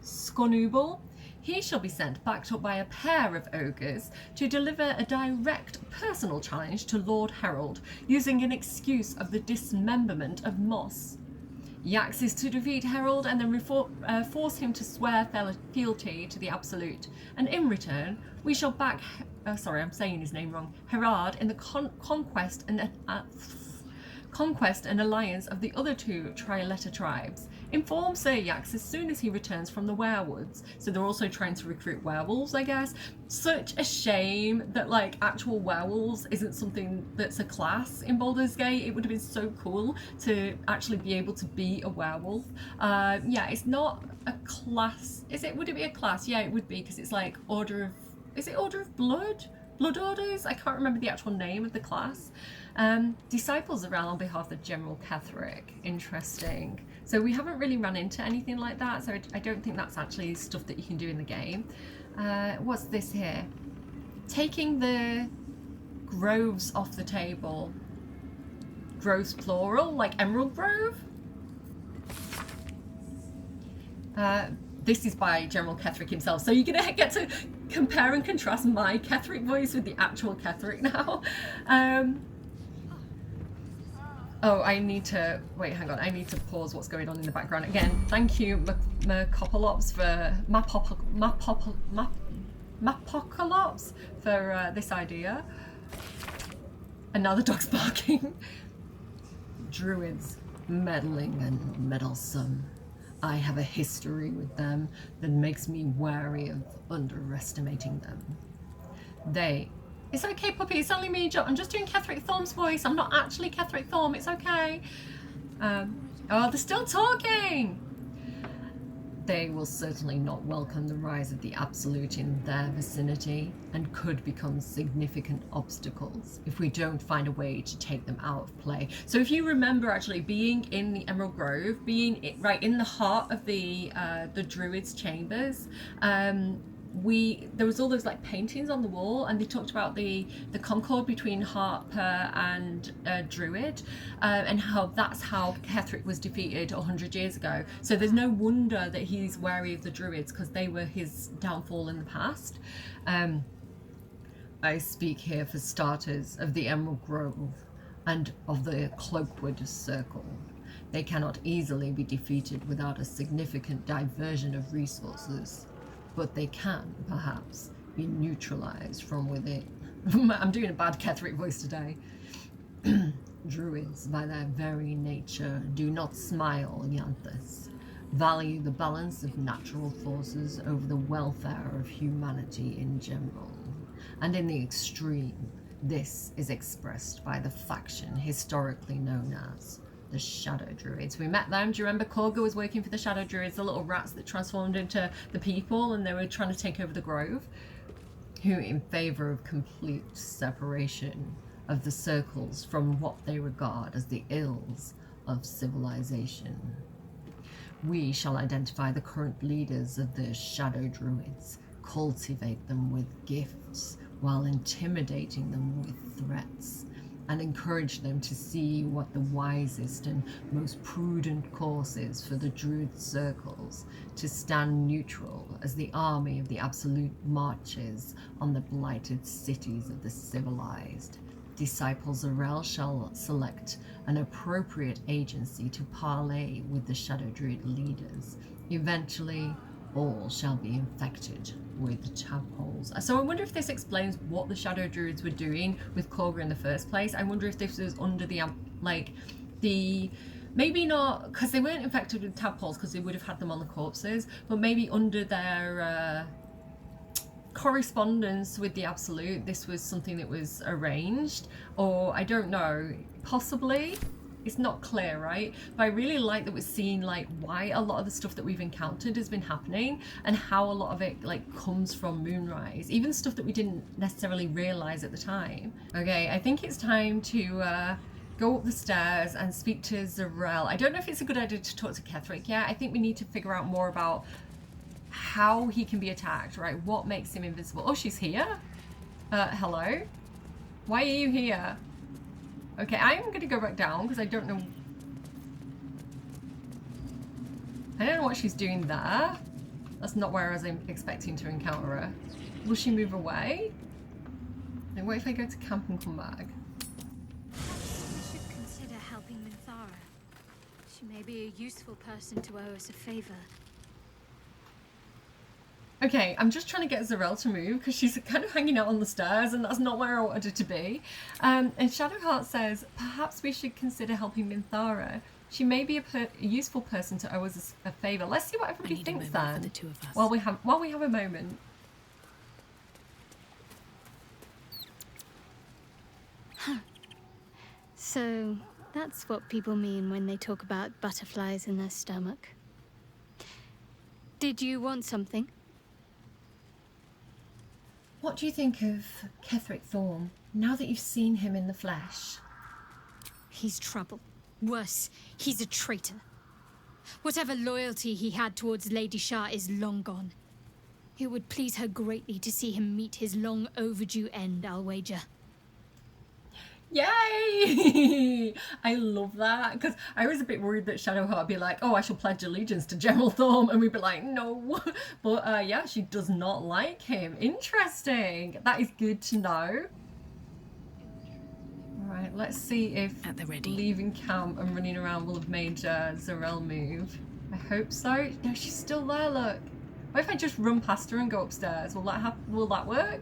Sconubal. He shall be sent backed up by a pair of ogres to deliver a direct personal challenge to Lord Harold, using an excuse of the dismemberment of Moss. Yax is to defeat Harold and then force him to swear fealty to the Absolute, and in return we shall back, sorry I'm saying his name wrong, Herard in the conquest and alliance of the other two Triletta tribes. Inform Sir Yax as soon as he returns from the werewoods. So they're also trying to recruit werewolves, I guess. Such a shame that like actual werewolves isn't something that's a class in Baldur's Gate. It would have been so cool to actually be able to be a werewolf. Yeah, it's not a class. Is it? Would it be a class? Yeah, it would be, because it's like Order of... Is it Order of Blood? Blood Orders? I can't remember the actual name of the class. Disciples around on behalf of General Ketheric. Interesting. So we haven't really run into anything like that, so I don't think that's actually stuff that you can do in the game. What's this here? Taking the groves off the table. Groves plural, like Emerald Grove? This is by General Ketheric himself, so you're gonna get to compare and contrast my Ketheric voice with the actual Ketheric now. Oh, I need to, wait, hang on, I need to pause what's going on in the background. Again, thank you, Macopolops, for, Mapocolops, for this idea. And now the dog's barking. Druids, meddling and meddlesome. I have a history with them that makes me wary of underestimating them. They... It's okay, puppy, it's only me, I'm just doing Ketheric Thorm's voice. I'm not actually Ketheric Thorm, it's okay. Oh, they're still talking! They will certainly not welcome the rise of the Absolute in their vicinity, and could become significant obstacles if we don't find a way to take them out of play. So if you remember actually being in the Emerald Grove, being right in the heart of the Druids' chambers, there was all those like paintings on the wall, and they talked about the concord between Harper and Druid, and how that's how Ketheric was defeated 100 years ago. So there's no wonder that he's wary of the Druids, because they were his downfall in the past. I speak here for starters of the Emerald Grove and of the Cloakwood Circle. They cannot easily be defeated without a significant diversion of resources. But they can, perhaps, be neutralized from within. I'm doing a bad Ketheric voice today. Druids, by their very nature, do not smile, Ianthus. Value the balance of natural forces over the welfare of humanity in general. And in the extreme, this is expressed by the faction historically known as the Shadow Druids. We met them. Do you remember Korga was working for the Shadow Druids, the little rats that transformed into the people, and they were trying to take over the Grove? Who, in favor of complete separation of the circles from what they regard as the ills of civilization. We shall identify the current leaders of the Shadow Druids, cultivate them with gifts while intimidating them with threats, and encourage them to see what the wisest and most prudent course is for the Druid circles, to stand neutral as the army of the Absolute marches on the blighted cities of the civilized. Disciples Arel shall select an appropriate agency to parley with the Shadow Druid leaders. Eventually, all shall be infected with tadpoles. So I wonder if this explains what the Shadow Druids were doing with Clover in the first place. I wonder if this was under the, maybe not, because they weren't infected with tadpoles because they would have had them on the corpses, but maybe under their correspondence with the Absolute, this was something that was arranged, or I don't know, possibly. It's not clear, right? But I really like that we're seeing like why a lot of the stuff that we've encountered has been happening and how a lot of it like comes from Moonrise, even stuff that we didn't necessarily realize at the time. Okay, I think it's time to go up the stairs and speak to Zarel. I don't know if it's a good idea to talk to Ketheric yet. I think we need to figure out more about how he can be attacked, right? What makes him invincible? Oh, she's here. Hello? Why are you here? Okay, I'm going to go back down because I don't know. I don't know what she's doing there. That's not where I was expecting to encounter her. Will she move away? And what if I go to camp and come back? We should consider helping Minthara. She may be a useful person to owe us a favor. Okay, I'm just trying to get Zarel to move because she's kind of hanging out on the stairs and that's not where I wanted her to be. And Shadowheart says, perhaps we should consider helping Minthara. She may be a useful person to owe us a favour. Let's see what everybody thinks then. The two of us. While we have a moment. Huh. So that's what people mean when they talk about butterflies in their stomach. Did you want something? What do you think of Ketheric Thorm, now that you've seen him in the flesh? He's trouble. Worse, he's a traitor. Whatever loyalty he had towards Lady Shah is long gone. It would please her greatly to see him meet his long overdue end, I'll wager. Yay! I love that, because I was a bit worried that Shadowheart would be like, oh, I shall pledge allegiance to General Thorm, and we'd be like, no. But yeah, she does not like him. Interesting. That is good to know. Alright, let's see if leaving camp and running around will have made Zarel move. I hope so. No, she's still there, look. What if I just run past her and go upstairs? Will that work?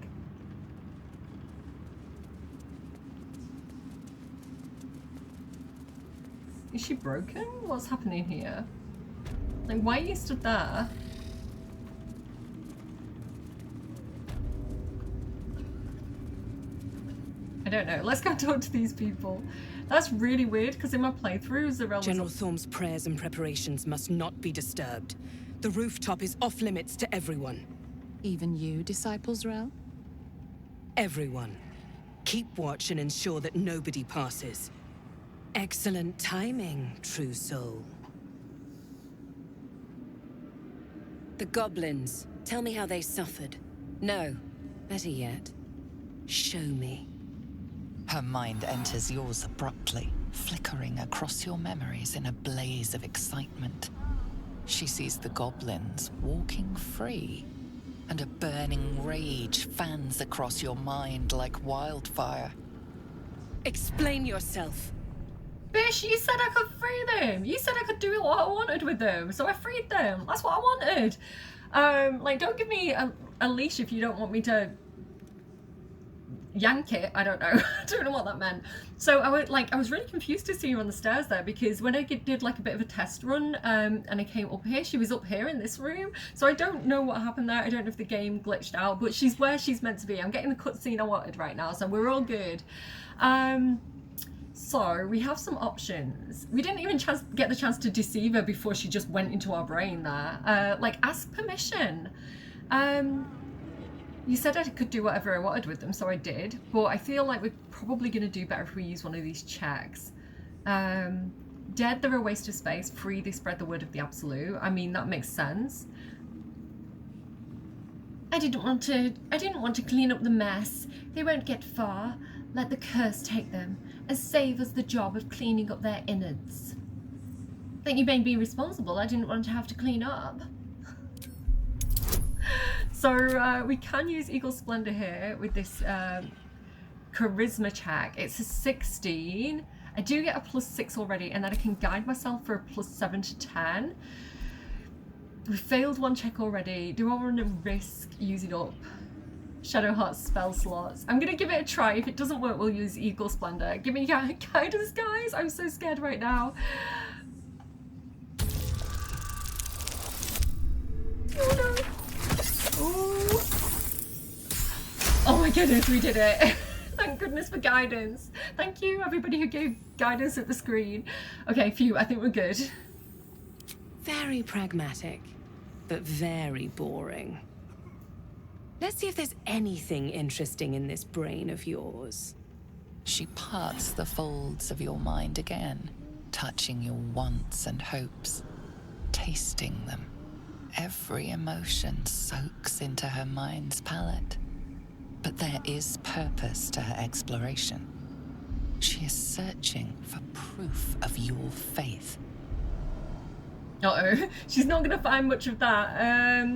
Is she broken? What's happening here? Like, why are you stood there? I don't know. Let's go talk to these people. That's really weird, because in my playthrough, Zarel was... General Thorm's prayers and preparations must not be disturbed. The rooftop is off limits to everyone. Even you, Disciple Zarel? Everyone. Keep watch and ensure that nobody passes. Excellent timing, true soul. The goblins. Tell me how they suffered. No, better yet, show me. Her mind enters yours abruptly, flickering across your memories in a blaze of excitement. She sees the goblins walking free, and a burning rage fans across your mind like wildfire. Explain yourself. Bish, you said I could free them. You said I could do what I wanted with them, so I freed them. That's what I wanted. Like, don't give me a leash if you don't want me to yank it. I don't know. I don't know what that meant. So I was really confused to see her on the stairs there, because when I did like a bit of a test run and I came up here, she was up here in this room. So I don't know what happened there. I don't know if the game glitched out, but she's where she's meant to be. I'm getting the cutscene I wanted right now, so we're all good. So we have some options. We didn't even get the chance to deceive her before she just went into our brain there. Like, ask permission. You said I could do whatever I wanted with them, so I did. But I feel like we're probably going to do better if we use one of these checks. dead, they're a waste of space. Free, they spread the word of the Absolute. I mean, that makes sense. I didn't want to clean up the mess. They won't get far. Let the curse take them, and save us the job of cleaning up their innards. Think you made me responsible. I didn't want to have to clean up. So we can use Eagle Splendor here with this charisma check. It's a 16. I do get a +6 already, and then I can guide myself for a +7 to 10. We failed one check already. Do I want to risk using up Shadowheart's spell slots? I'm gonna give it a try. If it doesn't work, we'll use Eagle Splendor. Give me guidance, guys. I'm so scared right now. Oh no. Ooh. Oh my goodness, we did it. Thank goodness for guidance. Thank you, everybody who gave guidance at the screen. Okay, phew, I think we're good. Very pragmatic, but very boring. Let's see if there's anything interesting in this brain of yours. She parts the folds of your mind again, touching your wants and hopes, tasting them. Every emotion soaks into her mind's palette. But there is purpose to her exploration. She is searching for proof of your faith. Uh-oh, she's not gonna find much of that.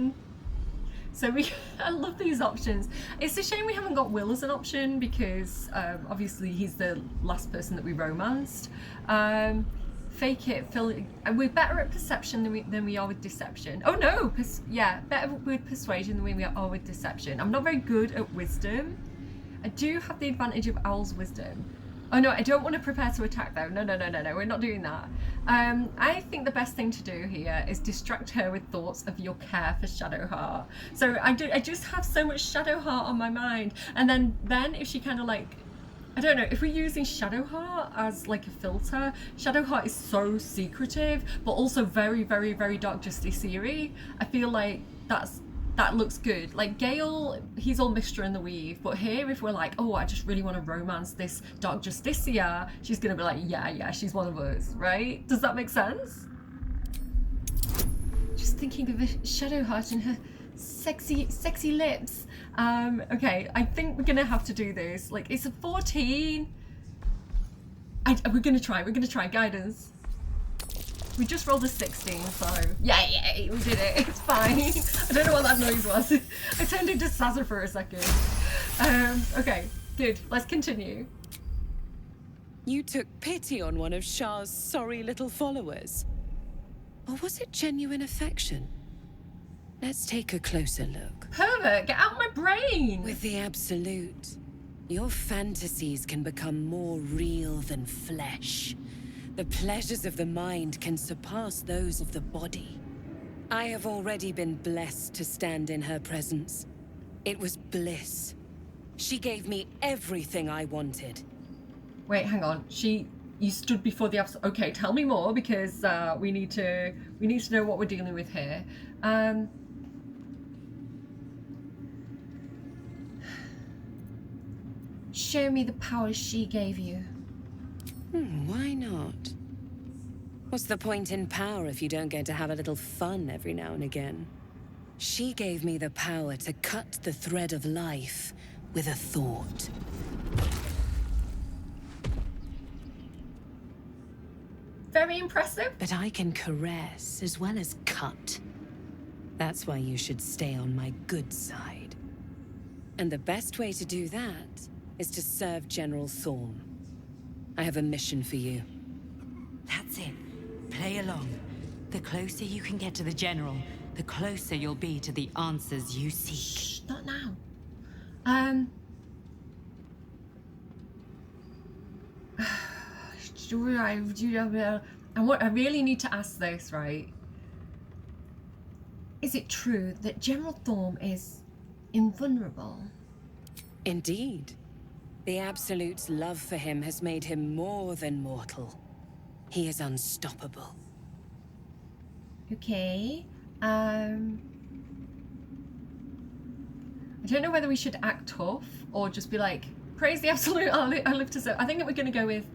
So I love these options. It's a shame we haven't got Will as an option because obviously he's the last person that we romanced. Fake it, we're better at perception than we are with deception. Oh no, yeah, better with persuasion than we are with deception. I'm not very good at wisdom. I do have the advantage of Owl's wisdom. Oh no, I don't want to prepare to attack though. No, we're not doing that. I think the best thing to do here is distract her with thoughts of your care for Shadowheart. So I just have so much Shadowheart on my mind, and then if she kind of like, I don't know, if we're using Shadowheart as like a filter, Shadowheart is so secretive, but also very, very, very Dark Justice-y. I feel like that looks good. Like Gale, he's all Mr. in the Weave, but here if we're like, oh, I just really want to romance this Dark Justicia, she's gonna be like, yeah, she's one of us, right? Does that make sense? Just thinking of Shadowheart and her sexy lips. Okay, I think we're gonna have to do this. Like, it's a 14. We're gonna try guidance. We just rolled a 16, so yeah, we did it. It's fine. I don't know what that noise was. I turned into Sazza for a second. Okay, good. Let's continue. You took pity on one of Shah's sorry little followers. Or was it genuine affection? Let's take a closer look. Pervert, get out of my brain! With the Absolute, your fantasies can become more real than flesh. The pleasures of the mind can surpass those of the body. I have already been blessed to stand in her presence. It was bliss. She gave me everything I wanted. Wait, hang on. You stood before the Absolute. Okay, tell me more because we need to know what we're dealing with here. Show me the power she gave you. Why not? What's the point in power if you don't get to have a little fun every now and again? She gave me the power to cut the thread of life with a thought. Very impressive. But I can caress as well as cut. That's why you should stay on my good side. And the best way to do that is to serve General Thorm. I have a mission for you. That's it. Play along. The closer you can get to the General, the closer you'll be to the answers you seek. Shh, not now. I really need to ask this, right? Is it true that General Thorm is invulnerable? Indeed. The Absolute's love for him has made him more than mortal. He is unstoppable. Okay. I don't know whether we should act tough or just be like, praise the Absolute, I live to serve. I think that we're going to go with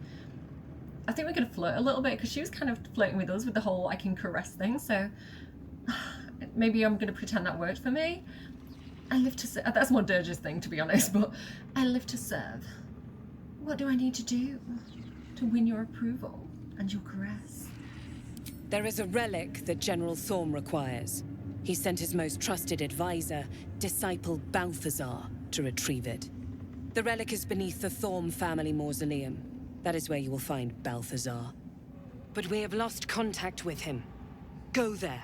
I think we're going to flirt a little bit, because she was kind of flirting with us with the whole I can caress thing, so maybe I'm going to pretend that worked for me. I live to serve. That's more Dirge's thing, to be honest, but I live to serve. What do I need to do to win your approval and your caress? There is a relic that General Thorm requires. He sent his most trusted advisor, disciple Balthazar, to retrieve it. The relic is beneath the Thorm family mausoleum. That is where you will find Balthazar. But we have lost contact with him. Go there,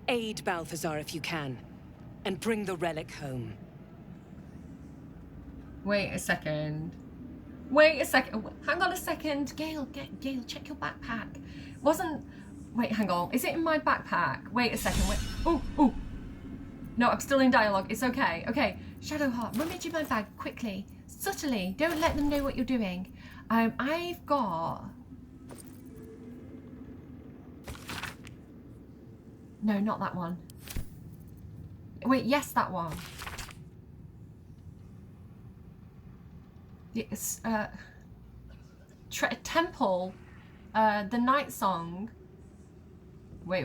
aid Balthazar if you can, and bring the relic home. Wait a second. Wait a second. Hang on a second. Gale, Gale, check your backpack. Wait, hang on. Is it in my backpack? Wait a second. Wait. Ooh. No, I'm still in dialogue. It's okay. Okay. Shadowheart, rummage in my bag quickly. Subtly. Don't let them know what you're doing. I've got... No, not that one. Wait, yes, that one. It's, Temple, the Night Song. Wait.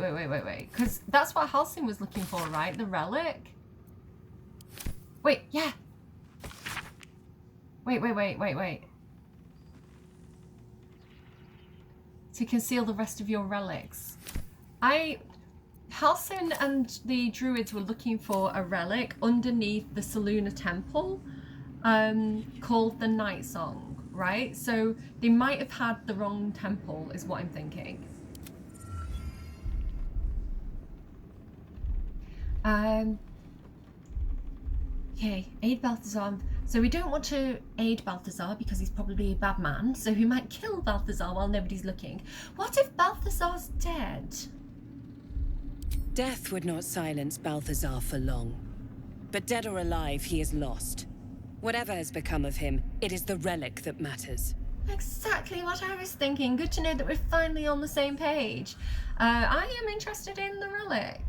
Because that's what Halsin was looking for, right? The relic? Wait, yeah. Wait. To conceal the rest of your relics. Halsin and the druids were looking for a relic underneath the Selûne temple, called the Night Song, right? So they might have had the wrong temple, is what I'm thinking. Okay, aid Balthazar. So we don't want to aid Balthazar because he's probably a bad man, so we might kill Balthazar while nobody's looking. What if Balthazar's dead? Death would not silence Balthazar for long. But dead or alive, he is lost. Whatever has become of him, it is the relic that matters. Exactly what I was thinking. Good to know that we're finally on the same page. I am interested in the relic.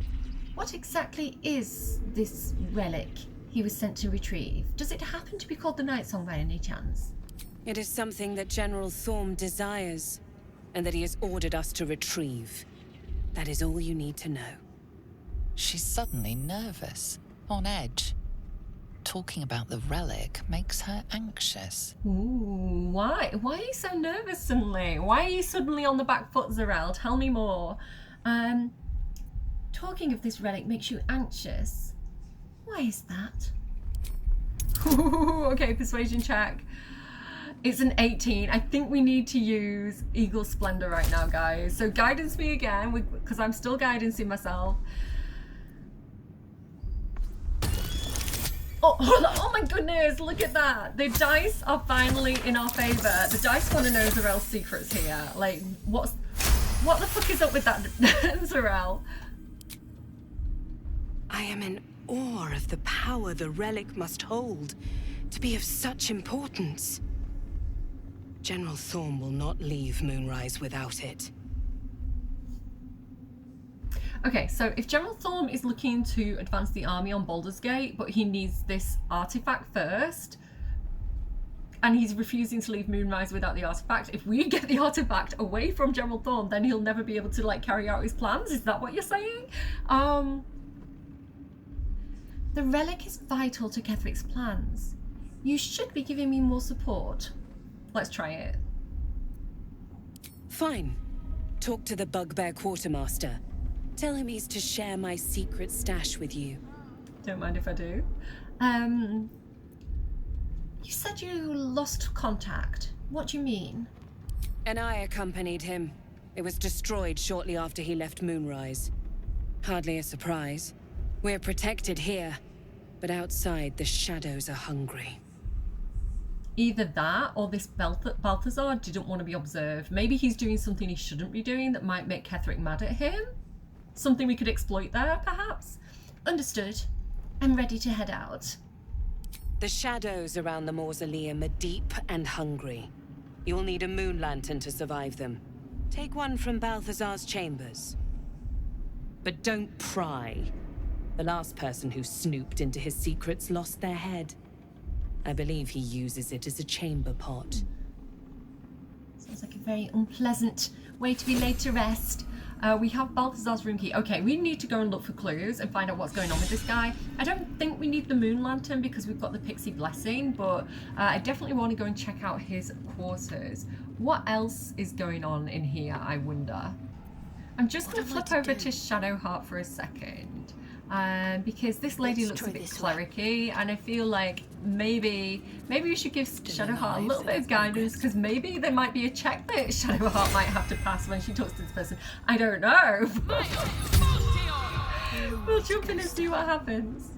What exactly is this relic he was sent to retrieve? Does it happen to be called the Night Song by any chance? It is something that General Thorm desires, and that he has ordered us to retrieve. That is all you need to know. She's suddenly nervous, on edge. Talking about the relic makes her anxious. Ooh, why? Why are you so nervous suddenly? Why are you suddenly on the back foot, Zarel? Tell me more. Talking of this relic makes you anxious. Why is that? Okay, persuasion check. It's an 18. I think we need to use Eagle Splendor right now, guys. So guidance me again, because I'm still guidancing myself. Oh my goodness, look at that. The dice are finally in our favor. The dice want to know Zarel's secrets here. Like, what the fuck is up with that, Zarel? I am in awe of the power the relic must hold to be of such importance. General Thorm will not leave Moonrise without it. Okay, so if General Thorm is looking to advance the army on Baldur's Gate, but he needs this artifact first, and he's refusing to leave Moonrise without the artifact, if we get the artifact away from General Thorm, then he'll never be able to, like, carry out his plans? Is that what you're saying? The relic is vital to Ketheric's plans. You should be giving me more support. Let's try it. Fine. Talk to the Bugbear Quartermaster. Tell him he's to share my secret stash with you. Don't mind if I do. You said you lost contact. What do you mean? And I accompanied him. It was destroyed shortly after he left Moonrise. Hardly a surprise. We're protected here, but outside the shadows are hungry. Either that, or this Balthazar didn't want to be observed. Maybe he's doing something he shouldn't be doing that might make Ketheric mad at him? Something we could exploit there, perhaps? Understood. I'm ready to head out. The shadows around the mausoleum are deep and hungry. You'll need a moon lantern to survive them. Take one from Balthazar's chambers. But don't pry. The last person who snooped into his secrets lost their head. I believe he uses it as a chamber pot. So It's like a very unpleasant way to be laid to rest. We have Balthazar's room key. Okay, we need to go and look for clues and find out what's going on with this guy. I don't think we need the moon lantern because we've got the pixie blessing, but I definitely want to go and check out his quarters. What else is going on in here, I wonder? I'm just going to flip over to Shadowheart for a second. Because this lady looks a bit clericy, and I feel like maybe we should give Shadowheart a little bit of guidance, because maybe there might be a check that Shadowheart might have to pass when she talks to this person. I don't know. We'll jump in and see what happens.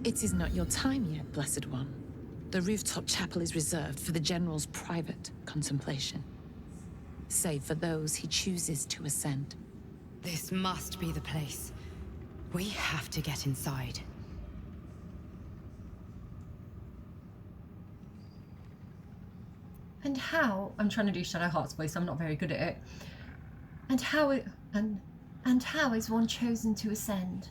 It is not your time yet, Blessed One. The rooftop chapel is reserved for the General's private contemplation, save for those he chooses to ascend. This must be the place. We have to get inside. And how? I'm trying to do Shadowheart's voice. I'm not very good at it. And how is one chosen to ascend?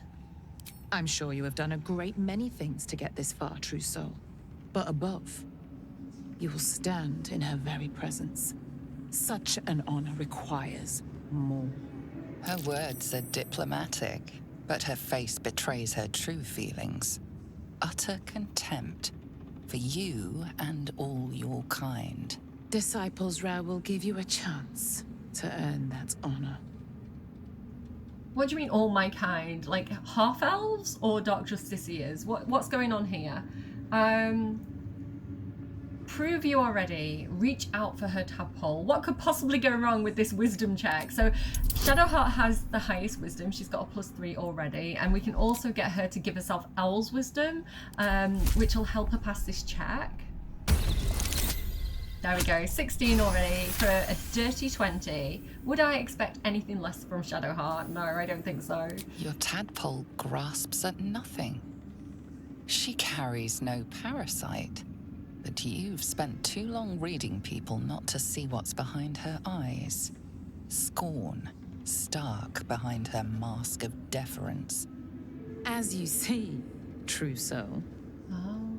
I'm sure you have done a great many things to get this far, true soul. But above, you will stand in her very presence. Such an honor requires more. Her words are diplomatic, but her face betrays her true feelings. Utter contempt for you and all your kind. Disciples Ra will give you a chance to earn that honor. What do you mean, all my kind? Like half-elves or Dark Justiciars? What's going on here? Prove you are ready. Reach out for her tadpole. What could possibly go wrong with this wisdom check? So Shadowheart has the highest wisdom. She's got a +3 already. And we can also get her to give herself Owl's wisdom, which will help her pass this check. There we go, 16 already for a dirty 20. Would I expect anything less from Shadowheart? No, I don't think so. Your tadpole grasps at nothing. She carries no parasite. But you've spent too long reading people not to see what's behind her eyes. Scorn, stark behind her mask of deference. As you see, true soul,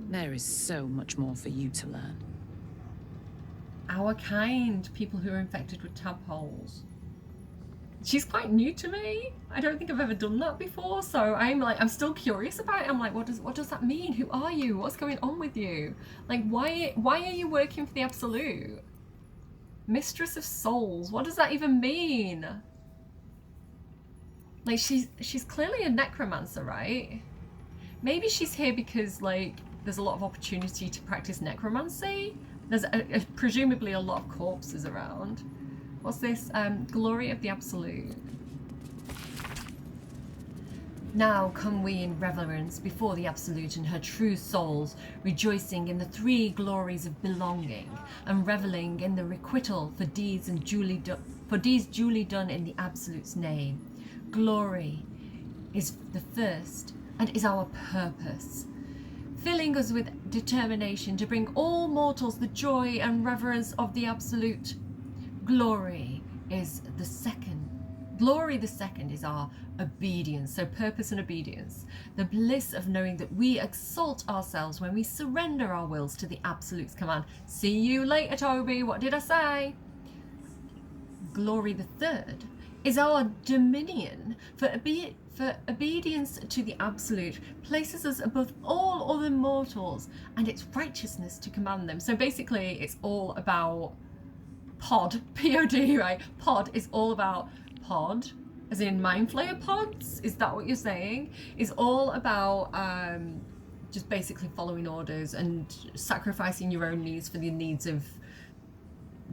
there is so much more for you to learn. Our kind, people who are infected with tadpoles. She's quite new to me. I don't think I've ever done that before, so I'm still curious about it. I'm like, what does that mean? Who are you? What's going on with you? Like, why are you working for the Absolute? Mistress of Souls, what does that even mean? Like, she's clearly a necromancer, right? Maybe she's here because, like, there's a lot of opportunity to practice necromancy. There's presumably a lot of corpses around. What's this? Glory of the Absolute. Now come we in reverence before the Absolute and her true souls, rejoicing in the 3 glories of belonging, and reveling in the requital for deeds duly done in the Absolute's name. Glory is the first and is our purpose, filling us with determination to bring all mortals the joy and reverence of the Absolute. Glory is the second. Glory the second is our obedience, so purpose and obedience. The bliss of knowing that we exalt ourselves when we surrender our wills to the Absolute's command. See you later, Toby. What did I say? Glory the third is our dominion, for obedience to the Absolute places us above all other mortals, and its righteousness to command them. So basically, it's all about pod, P-O-D, right? Pod is all about pod, as in Mind Flayer pods? Is that what you're saying? Is all about just basically following orders and sacrificing your own needs for the needs of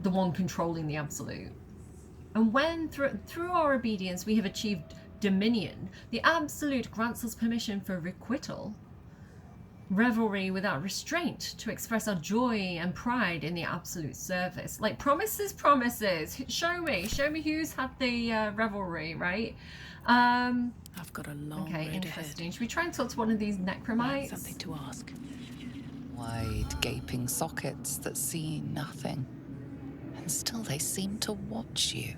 the one controlling the Absolute. And when through our obedience we have achieved dominion, the Absolute grants us permission for requital, revelry without restraint, to express our joy and pride in the Absolute service. Like, promises. Show me who's had the revelry, right? I've got a long road interesting. ahead. Should we try and talk to one of these necromites? Something to ask. Wide, gaping sockets that see nothing. And still they seem to watch you.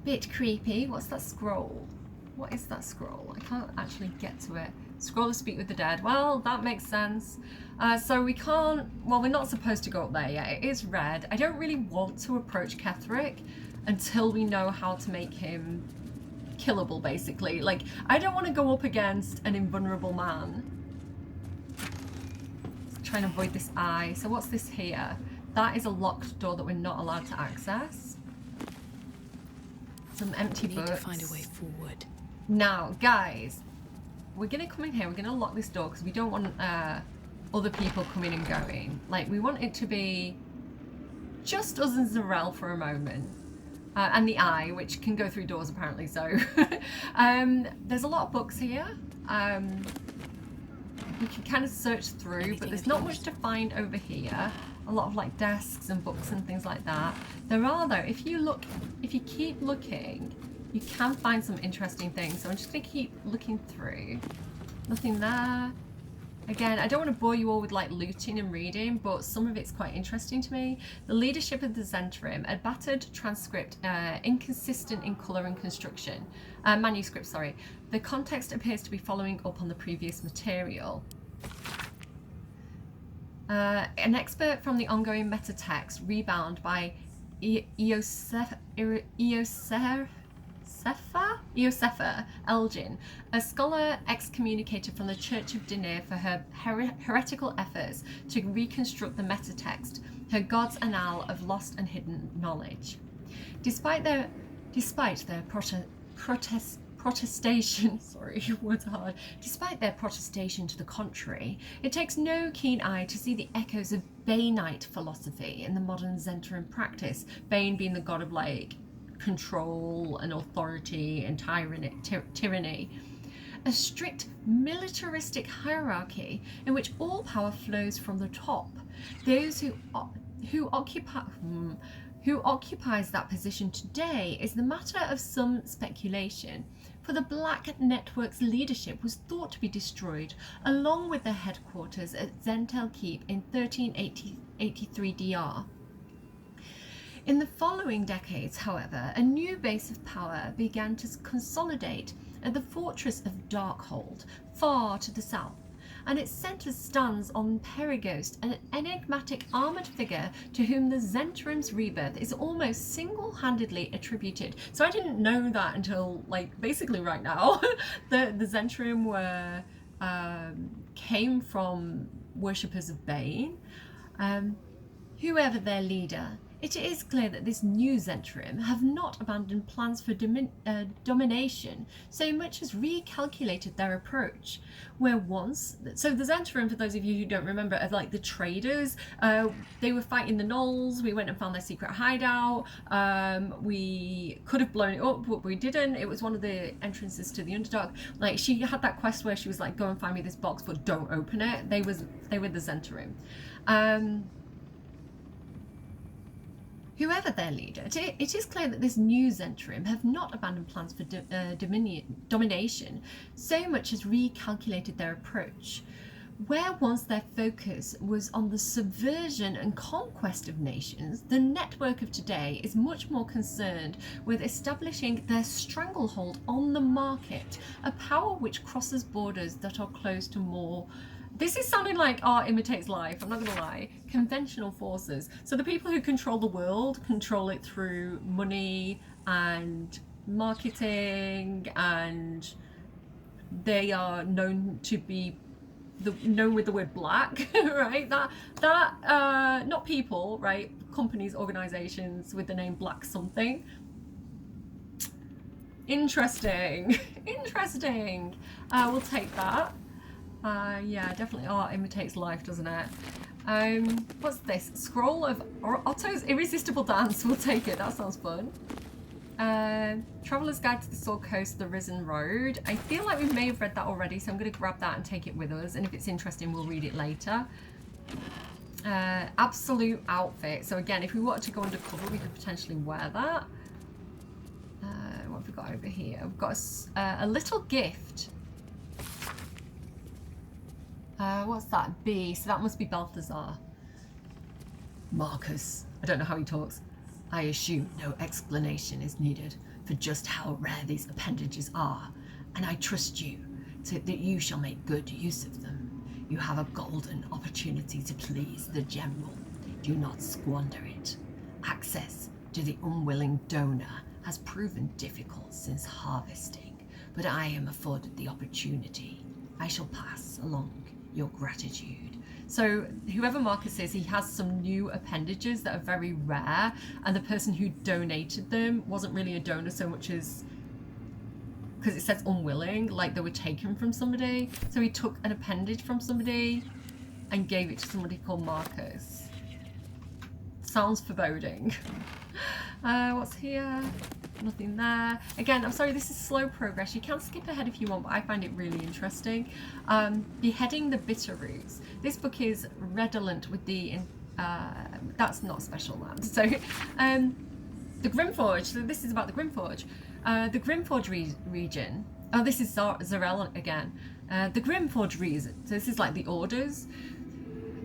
Bit creepy. What's that scroll? What is that scroll? I can't actually get to it. Scroll of Speak with the Dead. Well, that makes sense. So we can't... Well, we're not supposed to go up there yet. It is red. I don't really want to approach Ketheric until we know how to make him killable, basically. Like, I don't want to go up against an invulnerable man. Let's try and avoid this eye. So what's this here? That is a locked door that we're not allowed to access. Some empty books. Need to find a way forward. Now, guys, we're going to come in here. We're going to lock this door because we don't want other people coming and going. Like, we want it to be just us and Zarel for a moment. And the eye, which can go through doors apparently, so. There's a lot of books here. We can kind of search through, but there's not much to find over here. A lot of like desks and books and things like that. There are though, if you keep looking, you can find some interesting things. So I'm just gonna keep looking through. Nothing there. Again, I don't want to bore you all with like looting and reading, but some of it's quite interesting to me. The leadership of the Zentrim, a battered transcript, inconsistent in colour and construction. Manuscript, sorry. The context appears to be following up on the previous material. An expert from the ongoing meta-text, Rebound by Eosefa Elgin, a scholar excommunicated from the Church of Dinir for her heretical efforts to reconstruct the metatext, her God's Annal of lost and hidden knowledge. Despite their protestation, sorry, words are hard. Despite their protestation to the contrary, it takes no keen eye to see the echoes of Bainite philosophy in the modern Zentrim practice. Bain being the god of like control and authority and tyranny. A strict militaristic hierarchy in which all power flows from the top. Those who occupies that position today is the matter of some speculation, for the Black Network's leadership was thought to be destroyed along with their headquarters at Zentel Keep in 1383 DR. In the following decades, however, a new base of power began to consolidate at the fortress of Darkhold, far to the south, and its centre stands on Perigost, an enigmatic armoured figure to whom the Zentrim's rebirth is almost single-handedly attributed. So I didn't know that until, like, basically right now. the Zentrim were came from worshippers of Bane. Whoever their leader, it is clear that this new Zentrim have not abandoned plans for domination so much as recalculated their approach. Where once, so the Zentrim, for those of you who don't remember, are like the traders. They were fighting the gnolls. We went and found their secret hideout. We could have blown it up, but we didn't. It was one of the entrances to the Underdark. Like, she had that quest where she was like, go and find me this box, but don't open it. They were the Zentrim. Whoever their leader, it is clear that this new Zentrim have not abandoned plans for domination so much as recalculated their approach. Where once their focus was on the subversion and conquest of nations, the network of today is much more concerned with establishing their stranglehold on the market, a power which crosses borders that are close to more... This is sounding like art imitates life, I'm not gonna lie. Conventional forces. So the people who control the world control it through money and marketing, and they are known to be known with the word black, right? Not people, right? Companies, organizations with the name black something. Interesting. Interesting. We'll take that. Yeah, definitely art imitates life, doesn't it? What's this? Scroll of Otto's Irresistible Dance. We'll take it. That sounds fun. Traveller's Guide to the Sword Coast, The Risen Road. I feel like we may have read that already, so I'm going to grab that and take it with us. And if it's interesting, we'll read it later. Absolute outfit. So again, if we wanted to go undercover, we could potentially wear that. What have we got over here? We've got a little gift. What's that? B, so that must be Balthazar. Marcus. I don't know how he talks. I assume no explanation is needed for just how rare these appendages are, and I trust you so that you shall make good use of them. You have a golden opportunity to please the General. Do not squander it. Access to the unwilling donor has proven difficult since harvesting, but I am afforded the opportunity. I shall pass along your gratitude. So whoever Marcus is, he has some new appendages that are very rare, and the person who donated them wasn't really a donor so much as, because it says unwilling, like they were taken from somebody. So he took an appendage from somebody and gave it to somebody called Marcus. Sounds foreboding. What's here? Nothing there. Again, I'm sorry, this is slow progress. You can skip ahead if you want, but I find it really interesting. Beheading the Bitterroots. This book is redolent with the... that's not special land. So, the Grimforge. So this is about the Grimforge. The Grimforge region. Oh, this is Zarel again. The Grimforge region. So this is like the orders.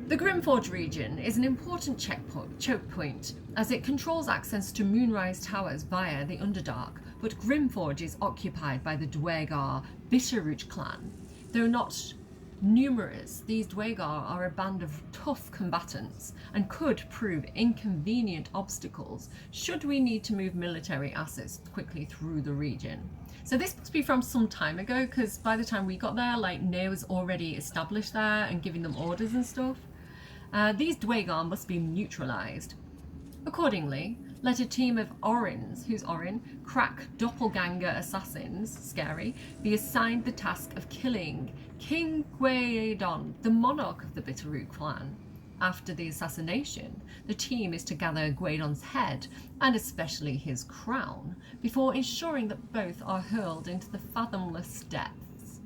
The Grimforge region is an important choke point as it controls access to Moonrise Towers via the Underdark, but Grimforge is occupied by the Dwegar Bitterroot clan. Though not numerous, these Dwegar are a band of tough combatants and could prove inconvenient obstacles should we need to move military assets quickly through the region. So this must be from some time ago, because by the time we got there, like, Nair was already established there and giving them orders and stuff. These Dwegar must be neutralized. Accordingly, let a team of Orins, who's Orin, crack doppelganger assassins, scary, be assigned the task of killing King Gwaedon, the monarch of the Bitterroot clan. After the assassination, the team is to gather Gwaedon's head, and especially his crown, before ensuring that both are hurled into the fathomless depths.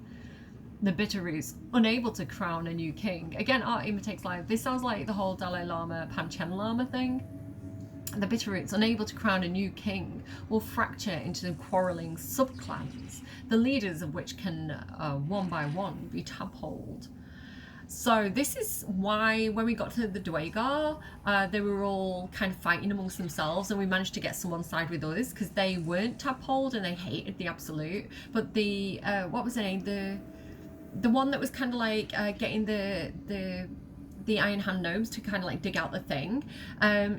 The Bitterroots, unable to crown a new king. Again, art imitates life. This sounds like the whole Dalai Lama, Panchen Lama thing. The Bitterroots, unable to crown a new king, will fracture into quarrelling subclans, the leaders of which can, one by one, be tabholed. So this is why when we got to the Dwegar, they were all kind of fighting amongst themselves, and we managed to get someone side with us because they weren't tabholed and they hated the Absolute. But the, what was her name? The one that was kind of like getting the Iron Hand gnomes to kind of like dig out the thing,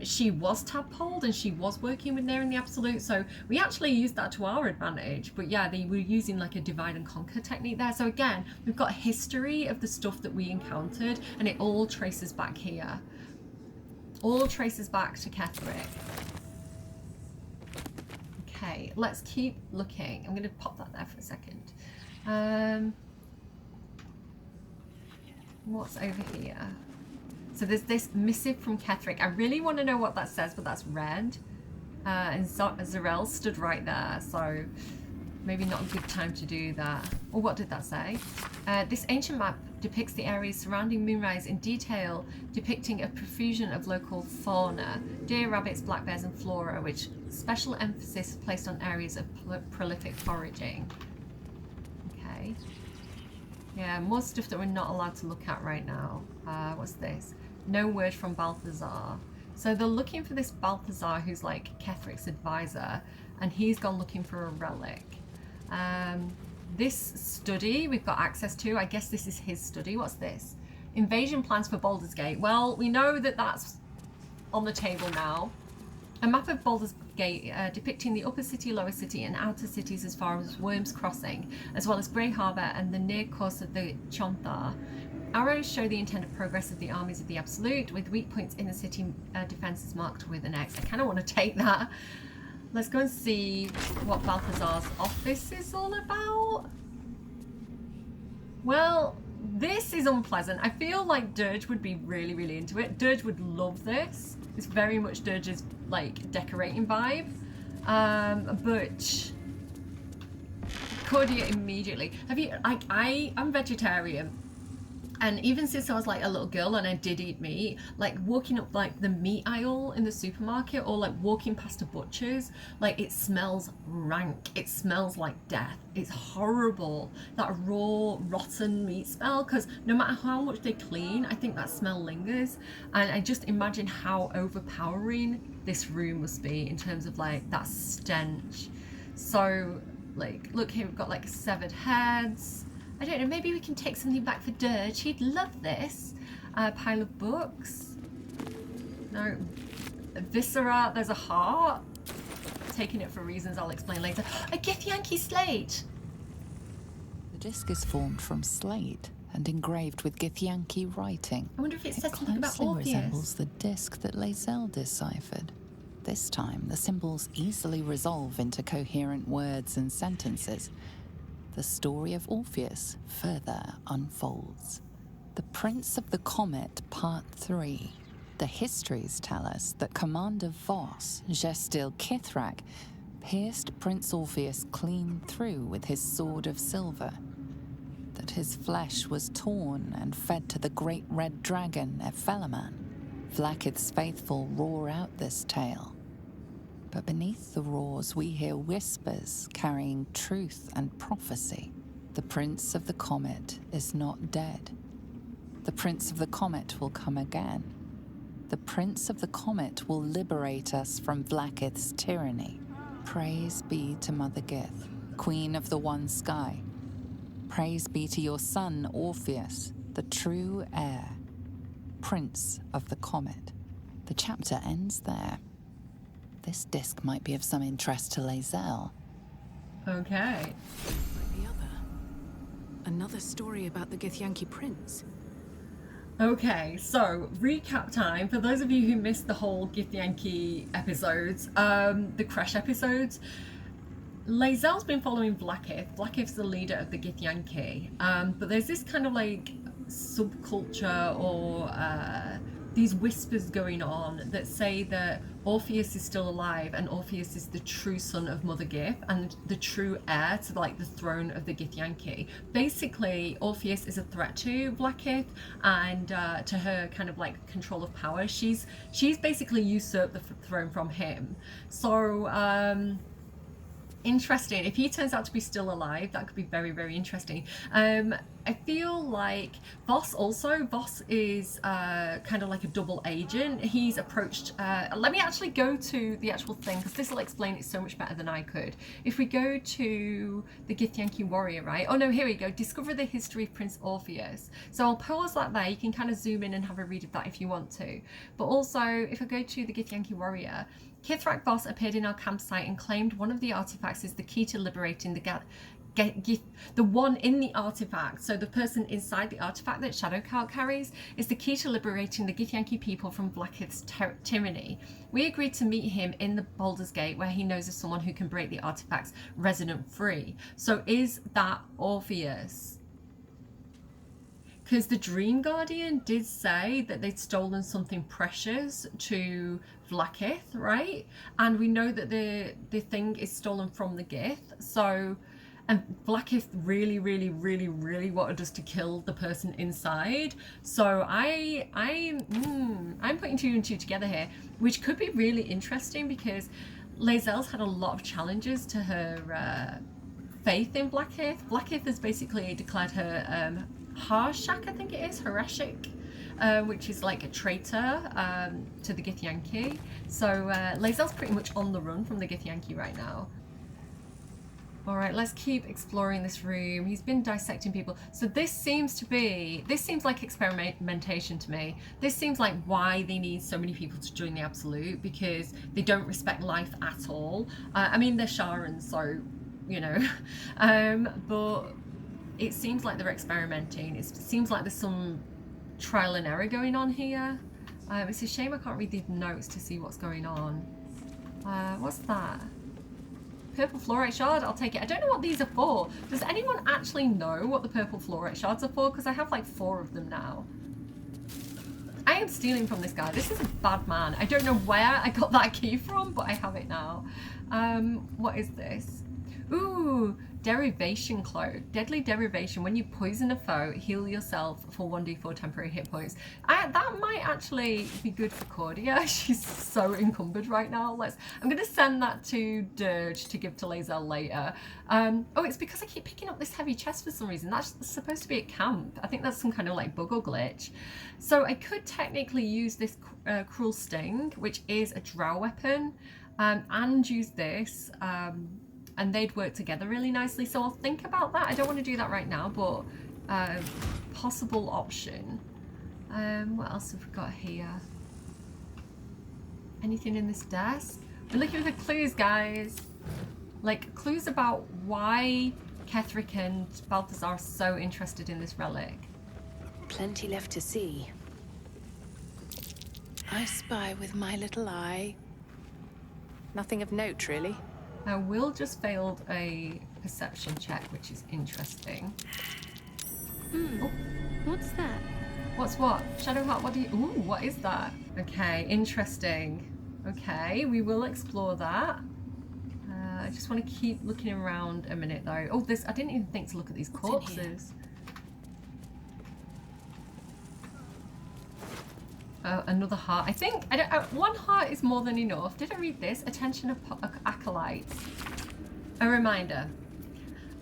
she was tabholed and she was working with Nair in the Absolute, so we actually used that to our advantage. But yeah, they were using like a divide and conquer technique there. So again, we've got history of the stuff that we encountered, and it all traces back here. All traces back to Ketheric. Okay, let's keep looking. I'm going to pop that there for a second. What's over here? So there's this missive from Ketheric. I really want to know what that says, but that's red. And Zarel stood right there, so maybe not a good time to do that. Or what did that say? This ancient map depicts the areas surrounding Moonrise in detail, depicting a profusion of local fauna, deer, rabbits, black bears, and flora, which special emphasis placed on areas of prolific foraging. Okay. Yeah, more stuff that we're not allowed to look at right now. What's this? No word from Balthazar. So they're looking for this Balthazar who's like Ketheric's advisor, and he's gone looking for a relic. This study we've got access to, I guess this is his study. What's this? Invasion plans for Baldur's Gate. Well, we know that that's on the table now. A map of Baldur's Gate depicting the upper city, lower city, and outer cities as far as Worm's Crossing, as well as Grey Harbour and the near course of the Chonthar. Arrows show the intended progress of the armies of the Absolute, with weak points in the city defences marked with an X. I kind of want to take that. Let's go and see what Balthazar's office is all about. Well, this is unpleasant. I feel like Dirge would be really, really into it. Dirge would love this. It's very much Dirge's like decorating vibe. But Cordia immediately. Have you like I'm vegetarian. And even since I was like a little girl and I did eat meat, like walking up like the meat aisle in the supermarket or like walking past a butcher's, like it smells rank. It smells like death. It's horrible. That raw, rotten meat smell, because no matter how much they clean, I think that smell lingers. And I just imagine how overpowering this room must be in terms of like that stench. So like, look here, we've got like severed heads. I don't know, maybe we can take something back for Dirge. He'd love this. Pile of books. No. Viscera, there's a heart. Taking it for reasons I'll explain later. A Githyanki slate! The disc is formed from slate and engraved with Githyanki writing. I wonder if it says something about closely Orpheus. resembles the disc that Lae'zel deciphered. This time, the symbols easily resolve into coherent words and sentences. The story of Orpheus further unfolds. The Prince of the Comet, Part 3. The histories tell us that Commander Voss, Gestil Kithrak, pierced Prince Orpheus clean through with his sword of silver. That his flesh was torn and fed to the great red dragon, Ephelaman. Vlaakith's faithful roar out this tale. But beneath the roars we hear whispers carrying truth and prophecy. The Prince of the Comet is not dead. The Prince of the Comet will come again. The Prince of the Comet will liberate us from Vlaakith's tyranny. Praise be to Mother Gith, Queen of the One Sky. Praise be to your son, Orpheus, the true heir, Prince of the Comet. The chapter ends there. This disc might be of some interest to Lae'zel. Okay. Like the other. Another story about the Githyanki prince. Okay, so recap time. For those of you who missed the whole Githyanki episodes, the Crash episodes, Lae'zel's been following Vlaakith. Vlaakith's the leader of the Githyanki, but there's this kind of like subculture or these whispers going on that say that Orpheus is still alive and Orpheus is the true son of Mother Gith and the true heir to like the throne of the Githyanki. Basically, Orpheus is a threat to Vlaakith and to her kind of like control of power. She's basically usurped the throne from him. So interesting. If he turns out to be still alive, that could be very, very interesting. I feel like Voss is kind of like a double agent. He's approached, let me actually go to the actual thing because this will explain it so much better than I could. If we go to the Githyanki warrior, right? Oh no, here we go. Discover the history of Prince Orpheus. So I'll pause that there. You can kind of zoom in and have a read of that if you want to. But also, if I go to the Githyanki warrior, Kithrak Voss appeared in our campsite and claimed one of the artifacts is the key to liberating the one in the artifact. So the person inside the artifact that Shadowcart carries is the key to liberating the Githyanki people from Vlaakith's tyranny. We agreed to meet him in the Baldur's Gate where he knows of someone who can break the artifact's resonant free. So is that Orpheus? Because the Dream Guardian did say that they'd stolen something precious to Vlaakith, right? And we know that the thing is stolen from the Gith. So, and Vlaakith really, really, really, really wanted us to kill the person inside. So I'm putting two and two together here, which could be really interesting because Lae'zel's had a lot of challenges to her faith in Vlaakith. Vlaakith has basically declared her Hairpack, I think it is, Hairpack, which is like a traitor to the Githyanki. So Lae'zel's pretty much on the run from the Githyanki right now. Alright, let's keep exploring this room. He's been dissecting people. So this seems like experimentation to me. This seems like why they need so many people to join the Absolute, because they don't respect life at all. I mean, they're Sharans, so, you know. But it seems like they're experimenting. It seems like there's some trial and error going on here. It's a shame I can't read these notes to see what's going on. What's that? Purple fluorite shard, I'll take it. I don't know what these are for. Does anyone actually know what the purple fluorite shards are for? Because I have like 4 of them now. I am stealing from this guy. This is a bad man. I don't know where I got that key from, but I have it now. What is this? Ooh, derivation cloak. Deadly derivation. When you poison a foe, heal yourself for 1d4 temporary hit points. That might actually be good for Cordia. She's so encumbered right now. I'm going to send that to Dirge to give to Lae'zel later. Oh, it's because I keep picking up this heavy chest for some reason. That's supposed to be at camp. I think that's some kind of like bug or glitch. So I could technically use this Cruel Sting, which is a drow weapon, and use this. and they'd work together really nicely. So I'll think about that. I don't want to do that right now, but possible option. What else have we got here? Anything in this desk? We're looking for clues, guys. Like clues about why Ketheric and Balthazar are so interested in this relic. Plenty left to see. I spy with my little eye. Nothing of note, really. Will just failed a perception check, which is interesting. Oh, what's that? What's what? Shadowheart, what do you... Ooh, what is that? Okay, interesting. Okay, we will explore that. I just want to keep looking around a minute, though. Oh, this... I didn't even think to look at these corpses. Another heart. I think one heart is more than enough. Did I read this? Attention of acolytes. A reminder.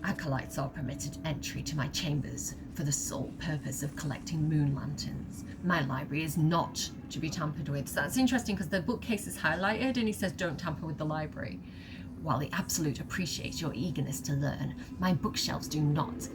Acolytes are permitted entry to my chambers for the sole purpose of collecting moon lanterns. My library is not to be tampered with. So that's interesting because the bookcase is highlighted and he says don't tamper with the library. While the Absolute appreciates your eagerness to learn, my bookshelves do not.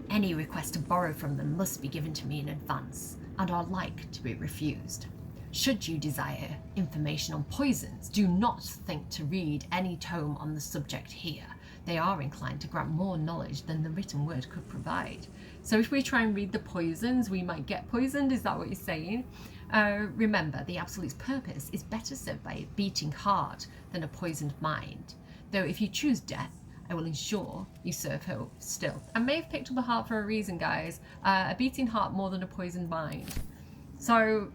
Any request to borrow from them must be given to me in advance and are like to be refused. Should you desire information on poisons, do not think to read any tome on the subject here. They are inclined to grant more knowledge than the written word could provide. So if we try and read the poisons, we might get poisoned, is that what you're saying? Remember, the Absolute's purpose is better served by a beating heart than a poisoned mind. Though if you choose death, I will ensure you serve her still. I may have picked up the heart for a reason, guys. A beating heart more than a poisoned mind. So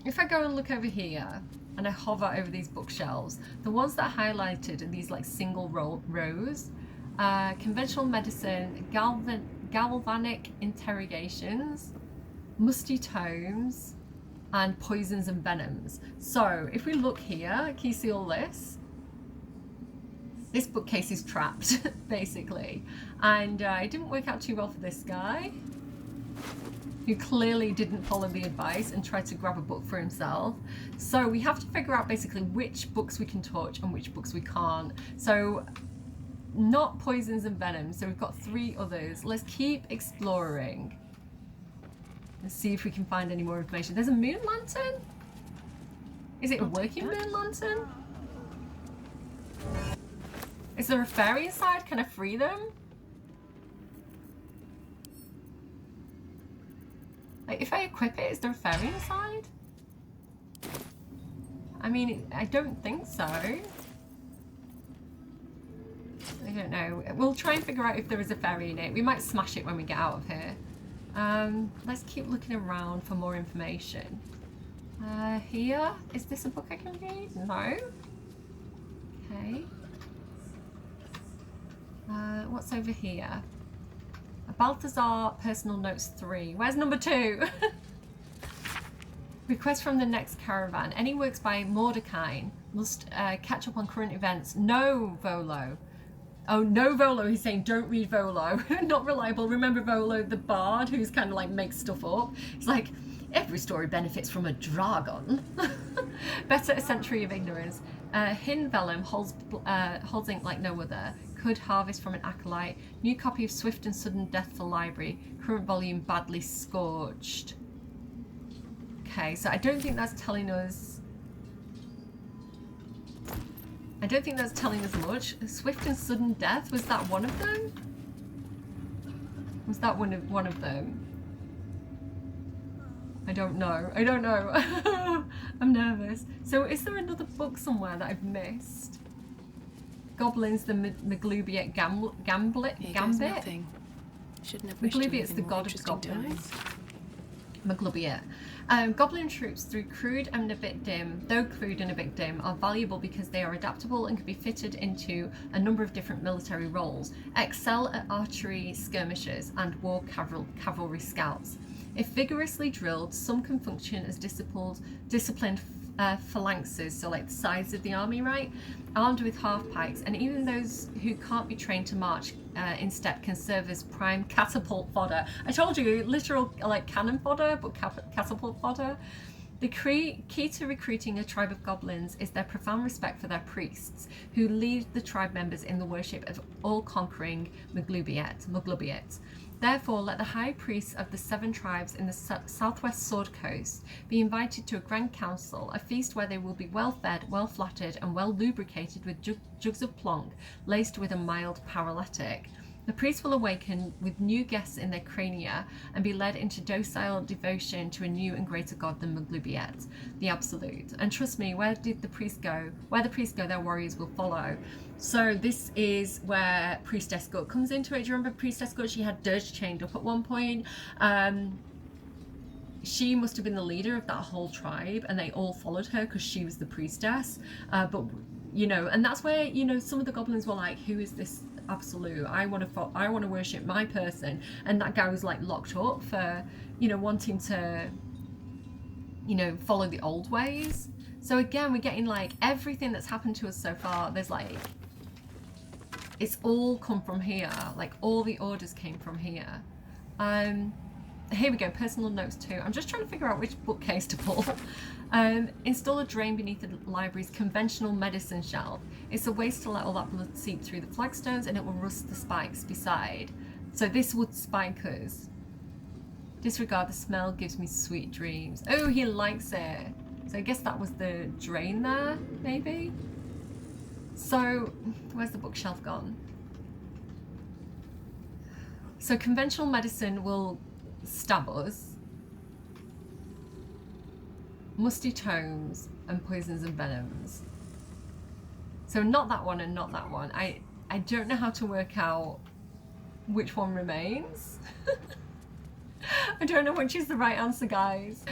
if I go and look over here and I hover over these bookshelves, the ones that are highlighted are these like single rows. Conventional medicine, galvanic interrogations, musty tomes, and poisons and venoms. So if we look here, can you see all this? This bookcase is trapped, basically. And it didn't work out too well for this guy, who clearly didn't follow the advice and tried to grab a book for himself. So we have to figure out basically which books we can touch and which books we can't. So not poisons and venoms, so we've got 3 others. Let's keep exploring. Let's see if we can find any more information. There's a moon lantern? Is it a working moon lantern? Is there a fairy inside? Can I free them? Like, if I equip it, is there a fairy inside? I mean, I don't think so. I don't know. We'll try and figure out if there is a fairy in it. We might smash it when we get out of here. Let's keep looking around for more information. Here, is this a book I can read? No. Okay. What's over here? Balthazar Personal Notes 3. Where's number 2? Request from the next caravan. Any works by Mordecai must catch up on current events. No, Volo. Oh, no, Volo. He's saying don't read Volo. Not reliable. Remember Volo, the bard, who's kind of like makes stuff up? It's like, every story benefits from a dragon. Better a century of ignorance. Hin Vellum holds ink like no other. Could harvest from an acolyte. New copy of Swift and Sudden Death for library. Current volume badly scorched. Okay, so I don't think that's telling us... I don't think that's telling us much. Swift and Sudden Death, was that one of them? Was that one of them? I don't know. I don't know. I'm nervous. So is there another book somewhere that I've missed? Goblins, the Maglubiet Gambit? Shouldn't have wished Maglubiet's the god of goblins. Maglubiet. Goblin troops, though crude and a bit dim, are valuable because they are adaptable and can be fitted into a number of different military roles. Excel at archery skirmishers and war cavalry scouts. If vigorously drilled, some can function as disciplined phalanxes, so like the sides of the army, right? Armed with half pikes, and even those who can't be trained to march in step can serve as prime catapult fodder. I told you, literal like cannon fodder, but catapult fodder. The key to recruiting a tribe of goblins is their profound respect for their priests, who lead the tribe members in the worship of all-conquering Muglubiet. Therefore, let the high priests of the 7 tribes in the southwest Sword Coast be invited to a grand council, a feast where they will be well fed, well flattered, and well lubricated with jugs of plonk, laced with a mild paralytic. The priests will awaken with new guests in their crania and be led into docile devotion to a new and greater god than Muglubiet, the Absolute. And trust me, where the priests go, their warriors will follow. So this is where Priestess Gut comes into it. Do you remember Priestess Gut? She had Dirge chained up at one point. She must have been the leader of that whole tribe, and they all followed her because she was the priestess. But you know, and that's where, you know, some of the goblins were like, who is this Absolute? I want to worship my person. And that guy was like locked up for, you know, wanting to, you know, follow the old ways. So again, we're getting like everything that's happened to us so far. There's like, it's all come from here. Like all the orders came from here. Here we go, personal notes too. I'm just trying to figure out which bookcase to pull. Install a drain beneath the library's conventional medicine shelf. It's a waste to let all that blood seep through the flagstones, and it will rust the spikes beside. So this would spike us. Disregard the smell, gives me sweet dreams. Oh, he likes it. So I guess that was the drain there, maybe? So, where's the bookshelf gone? So conventional medicine will stab us. Musty tomes and poisons and venoms. So not that one and not that one. I don't know how to work out which one remains. I don't know which is the right answer, guys.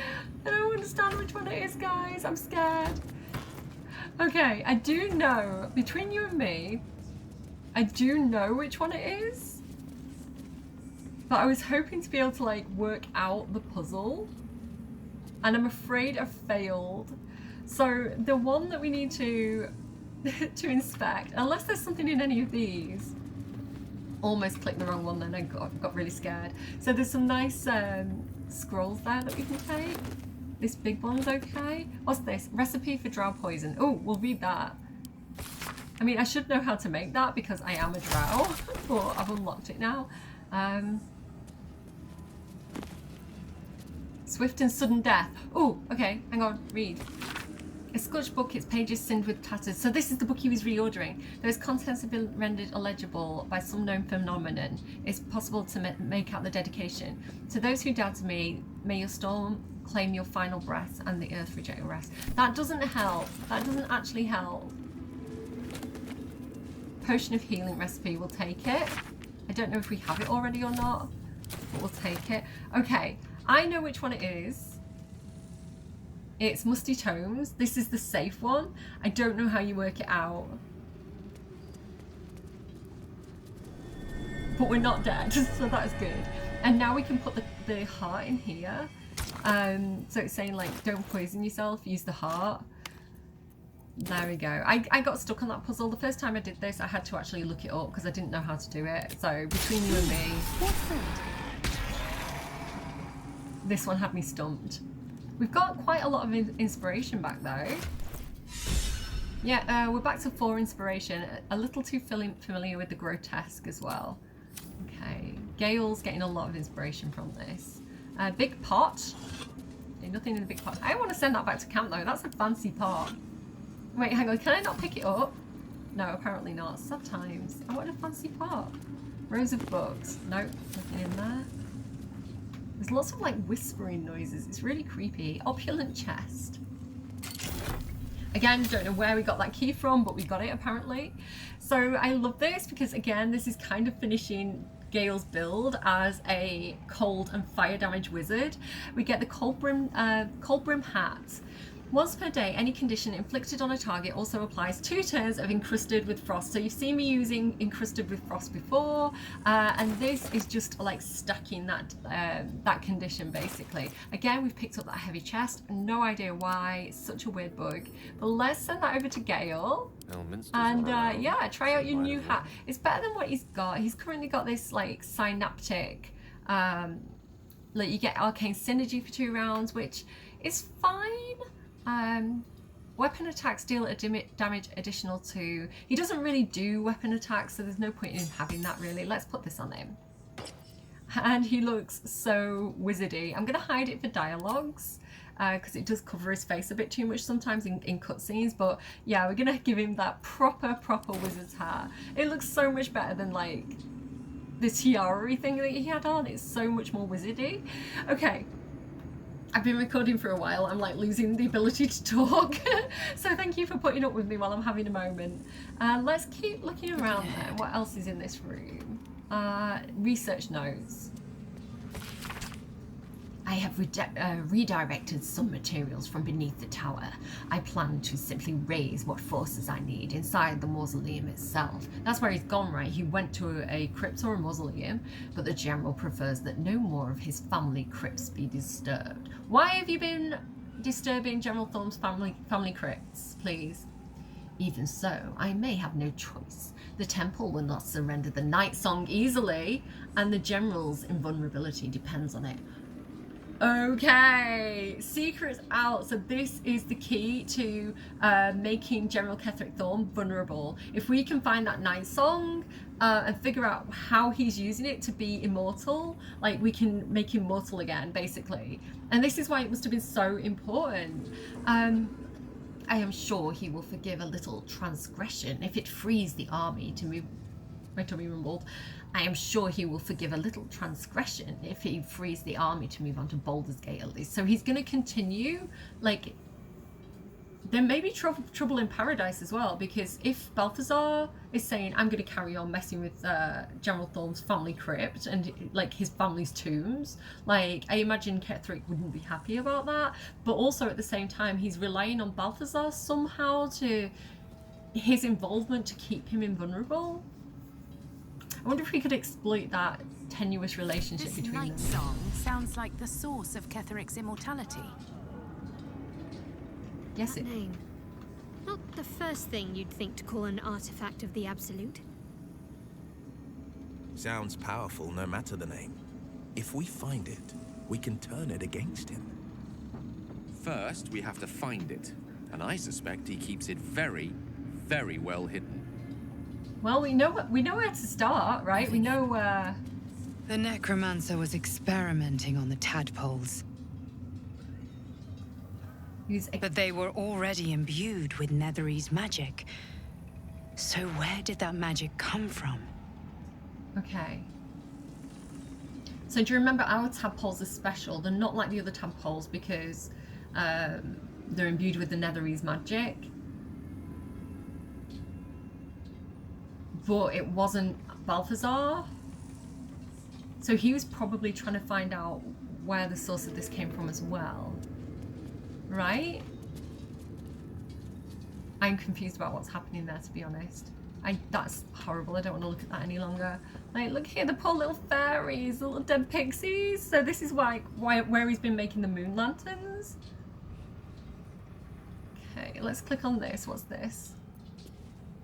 I don't understand which one it is, guys. I'm scared. Okay, I do know, between you and me, I do know which one it is. But I was hoping to be able to like work out the puzzle. And I'm afraid I've failed. So the one that we need to inspect, unless there's something in any of these. Almost clicked the wrong one then, I got really scared. So there's some nice scrolls there that we can take. This big one's okay. What's this? Recipe for drow poison. Oh, we'll read that. I mean, I should know how to make that because I am a drow, but I've unlocked it now. Swift and sudden death. Oh, okay, hang on, read. A Scotch book, its pages sinned with tatters. So this is the book he was reordering. Those contents have been rendered illegible by some known phenomenon. It's possible to make out the dedication. To those who doubted me, may your storm claim your final breath and the earth reject your rest. That doesn't help. That doesn't actually help. Potion of healing recipe, we'll take it. I don't know if we have it already or not, but we'll take it. Okay, I know which one it is. It's Musty Tomes. This is the safe one. I don't know how you work it out. But we're not dead, so that's good. And now we can put the heart in here. So it's saying like, don't poison yourself, use the heart. There we go. I got stuck on that puzzle. The first time I did this, I had to actually look it up because I didn't know how to do it. So between you and me, what's that? This one had me stumped. We've got quite a lot of inspiration back though. Yeah, we're back to 4 inspiration. A little too familiar with the grotesque as well. Okay, Gale's getting a lot of inspiration from this. Big pot. Okay, nothing in the big pot. I want to send that back to camp though. That's a fancy pot. Wait, hang on. Can I not pick it up? No, apparently not. Sometimes. I want a fancy pot. Rows of books. Nope, nothing in there. There's lots of like whispering noises. It's really creepy. Opulent chest. Again, don't know where we got that key from, but we got it apparently. So I love this because again, this is kind of finishing Gale's build as a cold and fire damage wizard. We get the cold brim hat. Once per day, any condition inflicted on a target also applies 2 turns of encrusted with frost. So you've seen me using encrusted with frost before, and this is just like stacking that condition basically. Again, we've picked up that heavy chest. No idea why. It's such a weird bug. But let's send that over to Gale. And yeah, try out your new hat. It's better than what he's got. He's currently got this like synaptic, like you get arcane synergy for 2 rounds, which is fine. Weapon attacks deal a damage additional to... He doesn't really do weapon attacks, so there's no point in him having that really. Let's put this on him. And he looks so wizardy. I'm going to hide it for dialogues because it does cover his face a bit too much sometimes in cutscenes. But yeah, we're going to give him that proper wizard's hat. It looks so much better than like the tiara thing that he had on. It's so much more wizardy. Okay. I've been recording for a while. I'm like losing the ability to talk. So thank you for putting up with me while I'm having a moment. Let's keep looking around there. What else is in this room? Research notes. I have redirected some materials from beneath the tower. I plan to simply raise what forces I need inside the mausoleum itself. That's where he's gone, right? He went to a crypt or a mausoleum, but the general prefers that no more of his family crypts be disturbed. Why have you been disturbing General Thorm's family crypts, please? Even so, I may have no choice. The temple will not surrender the night song easily, and the general's invulnerability depends on it. Okay, secrets out. So this is the key to making General Ketheric Thorm vulnerable. If we can find that night song and figure out how he's using it to be immortal, like we can make him mortal again, basically. And this is why it must have been so important. I am sure he will forgive a little transgression if it frees the army to move. My tummy rumbled. I am sure he will forgive a little transgression if he frees the army to move on to Baldur's Gate at least. So he's going to continue, like, there may be trouble in paradise as well, because if Balthazar is saying, I'm going to carry on messing with General Thorm's family crypt and, like, his family's tombs, like, I imagine Ketheric wouldn't be happy about that. But also at the same time, he's relying on Balthazar somehow to his involvement to keep him invulnerable. I wonder if we could exploit that tenuous relationship between them. This night song sounds like the source of Ketheric's immortality. Yes, that name. Not the first thing you'd think to call an artifact of the Absolute. Sounds powerful no matter the name. If we find it, we can turn it against him. First, we have to find it. And I suspect he keeps it very, very well hidden. Well, we know where to start, right? We know The necromancer was experimenting on the tadpoles. But they were already imbued with Nethery's magic. So where did that magic come from? Okay. So do you remember our tadpoles are special? They're not like the other tadpoles because they're imbued with the Nethery's magic. But it wasn't Balthazar. So he was probably trying to find out where the source of this came from as well. Right? I'm confused about what's happening there, to be honest. That's horrible. I don't want to look at that any longer. Like, look here, the poor little fairies, the little dead pixies. So this is where he's been making the moon lanterns. Okay, let's click on this. What's this?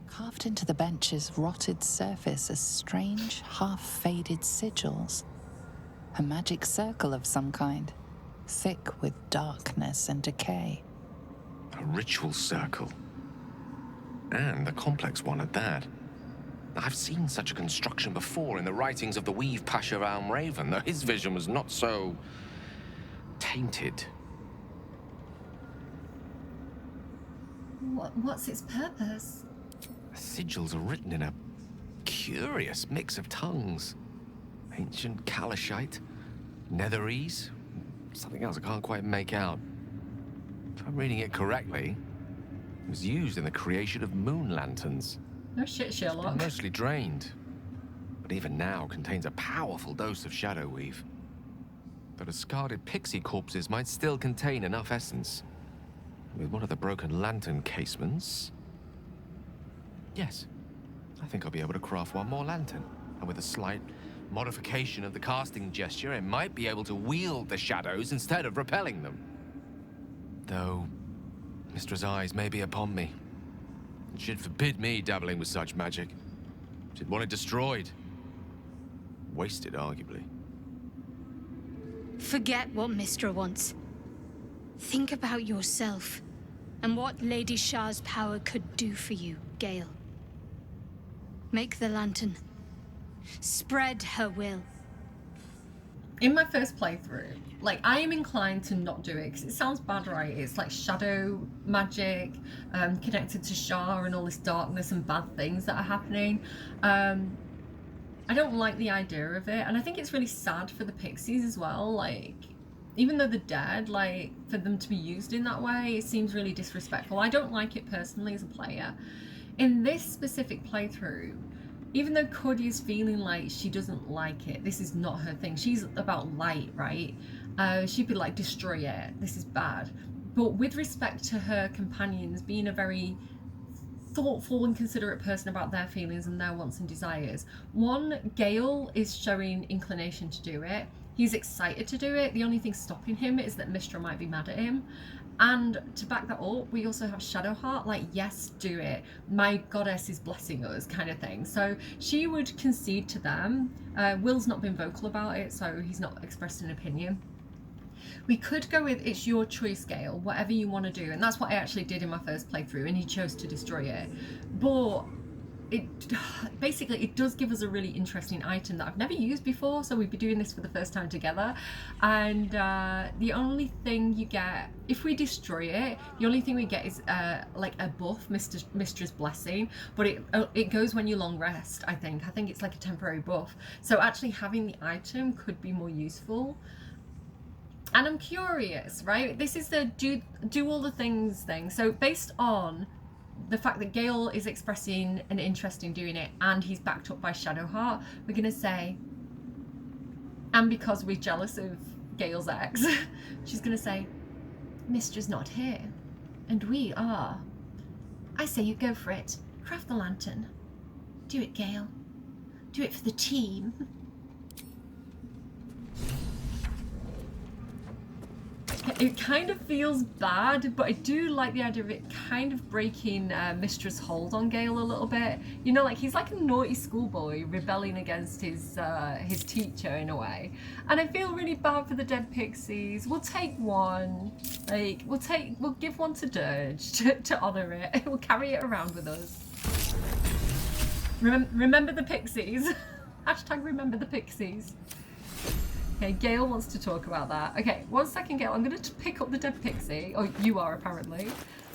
Carved into the bench's rotted surface are strange, half-faded sigils. A magic circle of some kind, thick with darkness and decay. A ritual circle. And a complex one at that. I've seen such a construction before in the writings of the Weave Pasha Raven, though his vision was not so tainted. What's its purpose? Sigils are written in a curious mix of tongues. Ancient Kalashite, Netherese, something else I can't quite make out. If I'm reading it correctly, it was used in the creation of moon lanterns. No shit, Sherlock. It's mostly drained, but even now contains a powerful dose of shadow weave. The discarded pixie corpses might still contain enough essence. With one of the broken lantern casements... Yes, I think I'll be able to craft one more lantern. And with a slight modification of the casting gesture, it might be able to wield the shadows instead of repelling them. Though, Mistress' eyes may be upon me. And she'd forbid me dabbling with such magic. She'd want it destroyed. Wasted, arguably. Forget what Mistra wants. Think about yourself and what Lady Shah's power could do for you, Gale. Make the lantern. Spread her will. In my first playthrough, like, I am inclined to not do it because it sounds bad, right? It's like shadow magic, connected to Shah and all this darkness and bad things that are happening. I don't like the idea of it, and I think it's really sad for the pixies as well. Like, even though they're dead, like, for them to be used in that way, it seems really disrespectful. I don't like it personally as a player. In this specific playthrough, even though Cody is feeling like she doesn't like it, this is not her thing. She's about light, right? She'd be like, destroy it, this is bad. But with respect to her companions, being a very thoughtful and considerate person about their feelings and their wants and desires. One, Gale is showing inclination to do it. He's excited to do it. The only thing stopping him is that Mystra might be mad at him. And to back that up, we also have Shadowheart, like, yes, do it. My goddess is blessing us, kind of thing. So she would concede to them. Will's not been vocal about it, so he's not expressed an opinion. We could go with it's your choice, Gale, whatever you want to do. And that's what I actually did in my first playthrough, and he chose to destroy it. But it does give us a really interesting item that I've never used before, so we'd be doing this for the first time together. And the only thing you get, if we destroy it, the only thing we get is like a buff, Mistra's Blessing, but it goes when you long rest. I think it's like a temporary buff, so actually having the item could be more useful. And I'm curious, right? This is the do all the things thing. So based on the fact that Gale is expressing an interest in doing it and he's backed up by Shadowheart, we're going to say, and because we're jealous of Gale's ex, she's going to say, Mistra's not here, and we are. I say you go for it. Craft the lantern. Do it, Gale. Do it for the team. It kind of feels bad, but I do like the idea of it kind of breaking Mistra's hold on Gale a little bit. You know, like, he's like a naughty schoolboy rebelling against his teacher in a way. And I feel really bad for the dead pixies. We'll take one. Like, we'll give one to Dirge to honour it. We'll carry it around with us. Remember the pixies. Hashtag remember the pixies. Okay, Gale wants to talk about that. Okay, 1 second, Gale. I'm going to pick up the dead pixie. Oh, you are, apparently.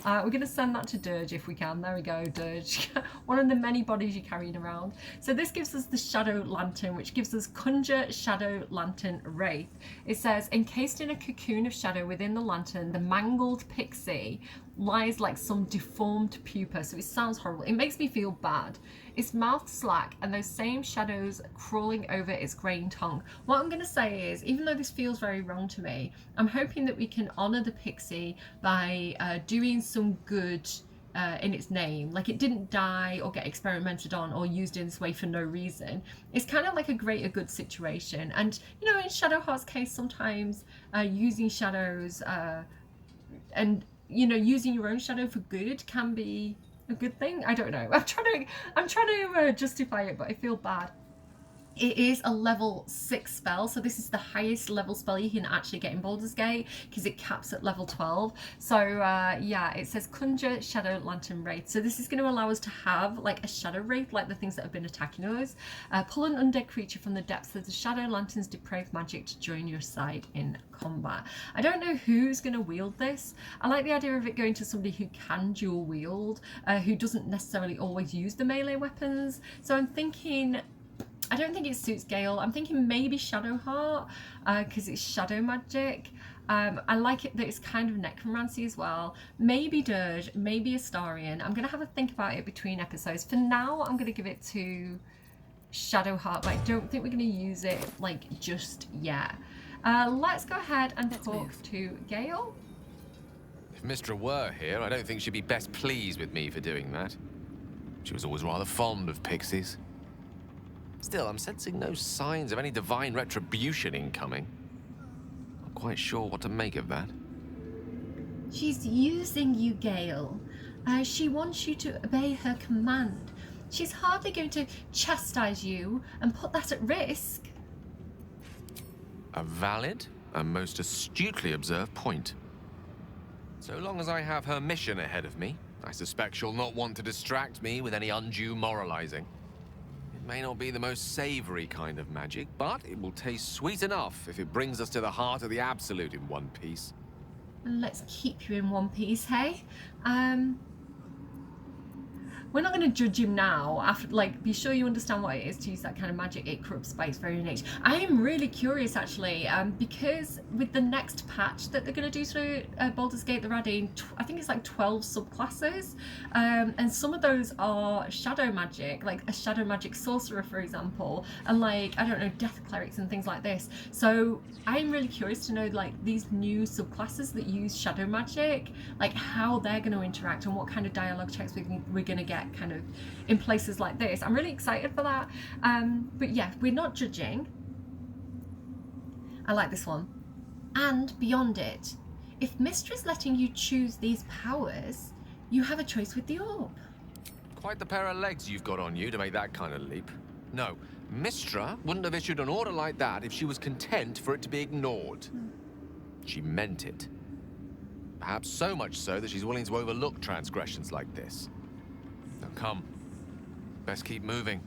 We're going to send that to Dirge if we can. There we go, Dirge. One of the many bodies you're carrying around. So this gives us the Shadow Lantern, which gives us Conjure Shadow Lantern Wraith. It says, encased in a cocoon of shadow within the lantern, the mangled pixie lies like some deformed pupa. So it sounds horrible. It makes me feel bad. Its mouth slack and those same shadows crawling over its greying tongue. What I'm going to say is, even though this feels very wrong to me, I'm hoping that we can honour the pixie by doing some good in its name. Like, it didn't die or get experimented on or used in this way for no reason. It's kind of like a greater good situation. And, you know, in Shadowheart's case, sometimes using shadows and, you know, using your own shadow for good can be a good thing. I don't know. I'm trying to justify it, but I feel bad. It is a level 6 spell, so this is the highest level spell you can actually get in Baldur's Gate because it caps at level 12. So yeah, it says Conjure Shadow Lantern Wraith. So this is going to allow us to have like a Shadow Wraith, like the things that have been attacking us. Pull an undead creature from the depths of the Shadow Lantern's depraved magic to join your side in combat. I don't know who's going to wield this. I like the idea of it going to somebody who can dual wield, who doesn't necessarily always use the melee weapons. So I'm thinking, I don't think it suits Gale. I'm thinking maybe Shadowheart, because it's shadow magic. I like it that it's kind of necromancy as well. Maybe Dirge, maybe Astarion. I'm going to have a think about it between episodes. For now, I'm going to give it to Shadowheart, but I don't think we're going to use it, like, just yet. Let's go ahead and talk to Gale. If Mystra were here, I don't think she'd be best pleased with me for doing that. She was always rather fond of pixies. Still, I'm sensing no signs of any divine retribution incoming. Not quite sure what to make of that. She's using you, Gale. She wants you to obey her command. She's hardly going to chastise you and put that at risk. A valid and most astutely observed point. So long as I have her mission ahead of me, I suspect she'll not want to distract me with any undue moralizing. It may not be the most savory kind of magic, but it will taste sweet enough if it brings us to the heart of the Absolute in one piece. And let's keep you in one piece, hey? We're not going to judge him now. After, like, be sure you understand what it is to use that kind of magic. It corrupts by its very nature. I am really curious, actually, because with the next patch that they're going to do to Baldur's Gate, they're adding, I think it's like 12 subclasses, and some of those are shadow magic, like a shadow magic sorcerer, for example, and like, I don't know, death clerics and things like this. So I'm really curious to know, like, these new subclasses that use shadow magic, like how they're going to interact and what kind of dialogue checks we're going to get kind of in places like this. I'm really excited for that. But yeah, we're not judging. I like this one. And beyond it, if Mystra is letting you choose these powers, you have a choice with the orb. Quite the pair of legs you've got on you to make that kind of leap. No, Mystra wouldn't have issued an order like that if she was content for it to be ignored. She meant it. Perhaps so much so that she's willing to overlook transgressions like this. Now come, best keep moving.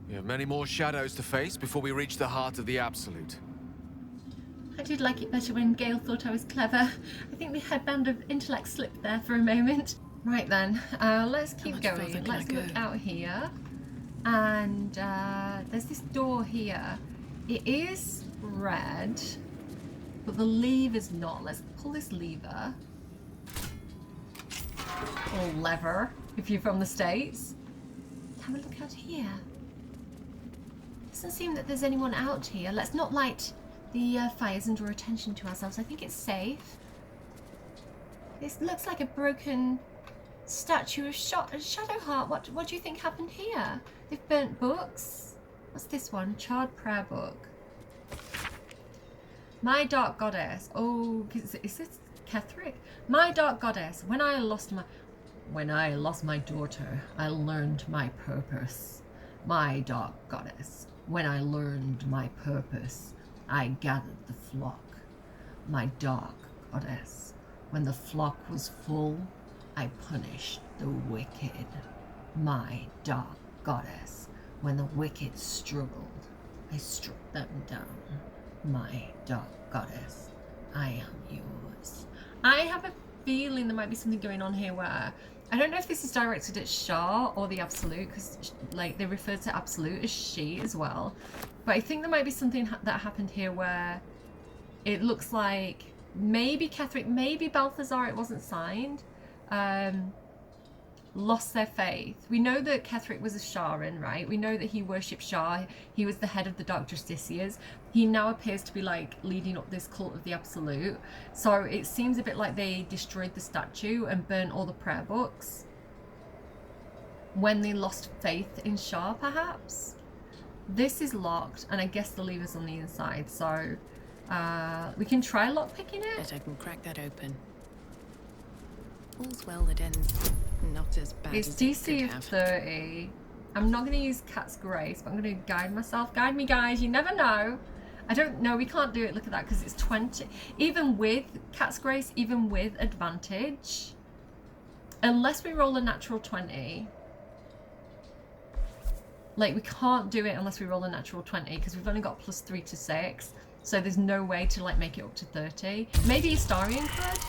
We have many more shadows to face before we reach the heart of the Absolute. I did like it better when Gale thought I was clever. I think the headband of intellect slipped there for a moment. Right then, let's keep going. Let's look out here. And there's this door here. It is red, but the lever's not. Let's pull this lever. Or lever, if you're from the States. Have a look out here. Doesn't seem that there's anyone out here. Let's not light the fires and draw attention to ourselves. I think it's safe. This looks like a broken statue of Shadowheart. What do you think happened here? They've burnt books. What's this one? Charred prayer book. My dark goddess. Oh, is this Ketheric? My dark goddess. When I lost my daughter, I learned my purpose. My dark goddess. When I learned my purpose, I gathered the flock. My dark goddess. When the flock was full, I punished the wicked. My dark goddess. When the wicked struggled, I struck them down. My dark goddess. I am yours. I have a feeling there might be something going on here where I don't know if this is directed at Shar or the Absolute, because like they refer to Absolute as she as well, but I think there might be something that happened here where it looks like maybe Ketheric, maybe Balthazar, it wasn't signed, lost their faith. We know that Ketheric was a Sharan, right? We know that he worshipped Shar. He was the head of the Dark Justiciars. He now appears to be like leading up this cult of the Absolute. So it seems a bit like they destroyed the statue and burnt all the prayer books when they lost faith in Shar, perhaps. This is locked, and I guess the lever's on the inside, so we can try lockpicking it. Bet I can crack that open. All's well that ends not as bad It's as it DC could of have. 30. I'm not going to use Cat's Grace, but I'm going to guide myself. Guide me, guys. You never know. I don't know. We can't do it. Look at that, because it's 20. Even with Cat's Grace, even with advantage, unless we roll a natural 20, like we can't do it unless we roll a natural 20, because we've only got +3 to 6. So there's no way to like make it up to 30. Maybe Astarion could.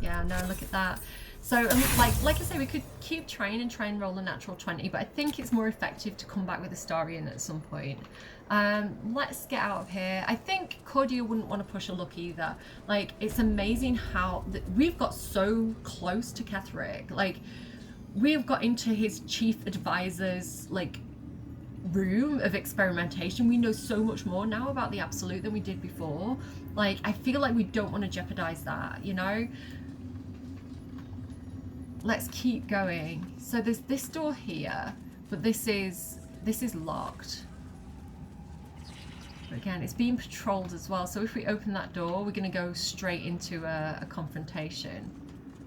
Yeah, no, look at that. So, like I say, we could keep trying and try and roll a natural 20, but I think it's more effective to come back with Astarion at some point. Let's get out of here. I think Cordia wouldn't want to push a luck either. Like, it's amazing how we've got so close to Ketheric. Like, we've got into his chief advisor's, like, room of experimentation. We know so much more now about the Absolute than we did before. Like, I feel like we don't want to jeopardize that, you know? Let's keep going. So there's this door here, but this is locked. But again, it's being patrolled as well. So if we open that door, we're going to go straight into a confrontation.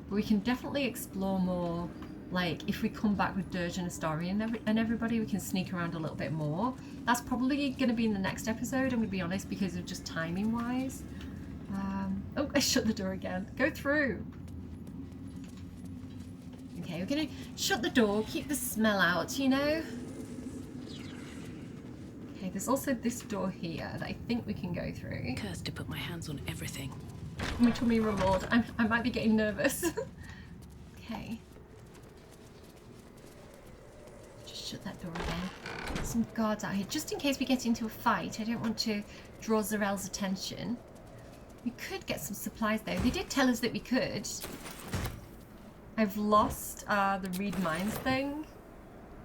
But we can definitely explore more. Like, if we come back with Dirge and Astarion and everybody, we can sneak around a little bit more. That's probably going to be in the next episode, I'm going to be honest, because of just timing-wise. Oh, I shut the door again. Go through. Okay, we're gonna shut the door, keep the smell out, you know? Okay, there's also this door here that I think we can go through. Cursed to put my hands on everything. Which will be reward. I might be getting nervous. Okay. Just shut that door again. Some guards out here, just in case we get into a fight. I don't want to draw Zarel's attention. We could get some supplies though. They did tell us that we could. I've lost the read minds thing.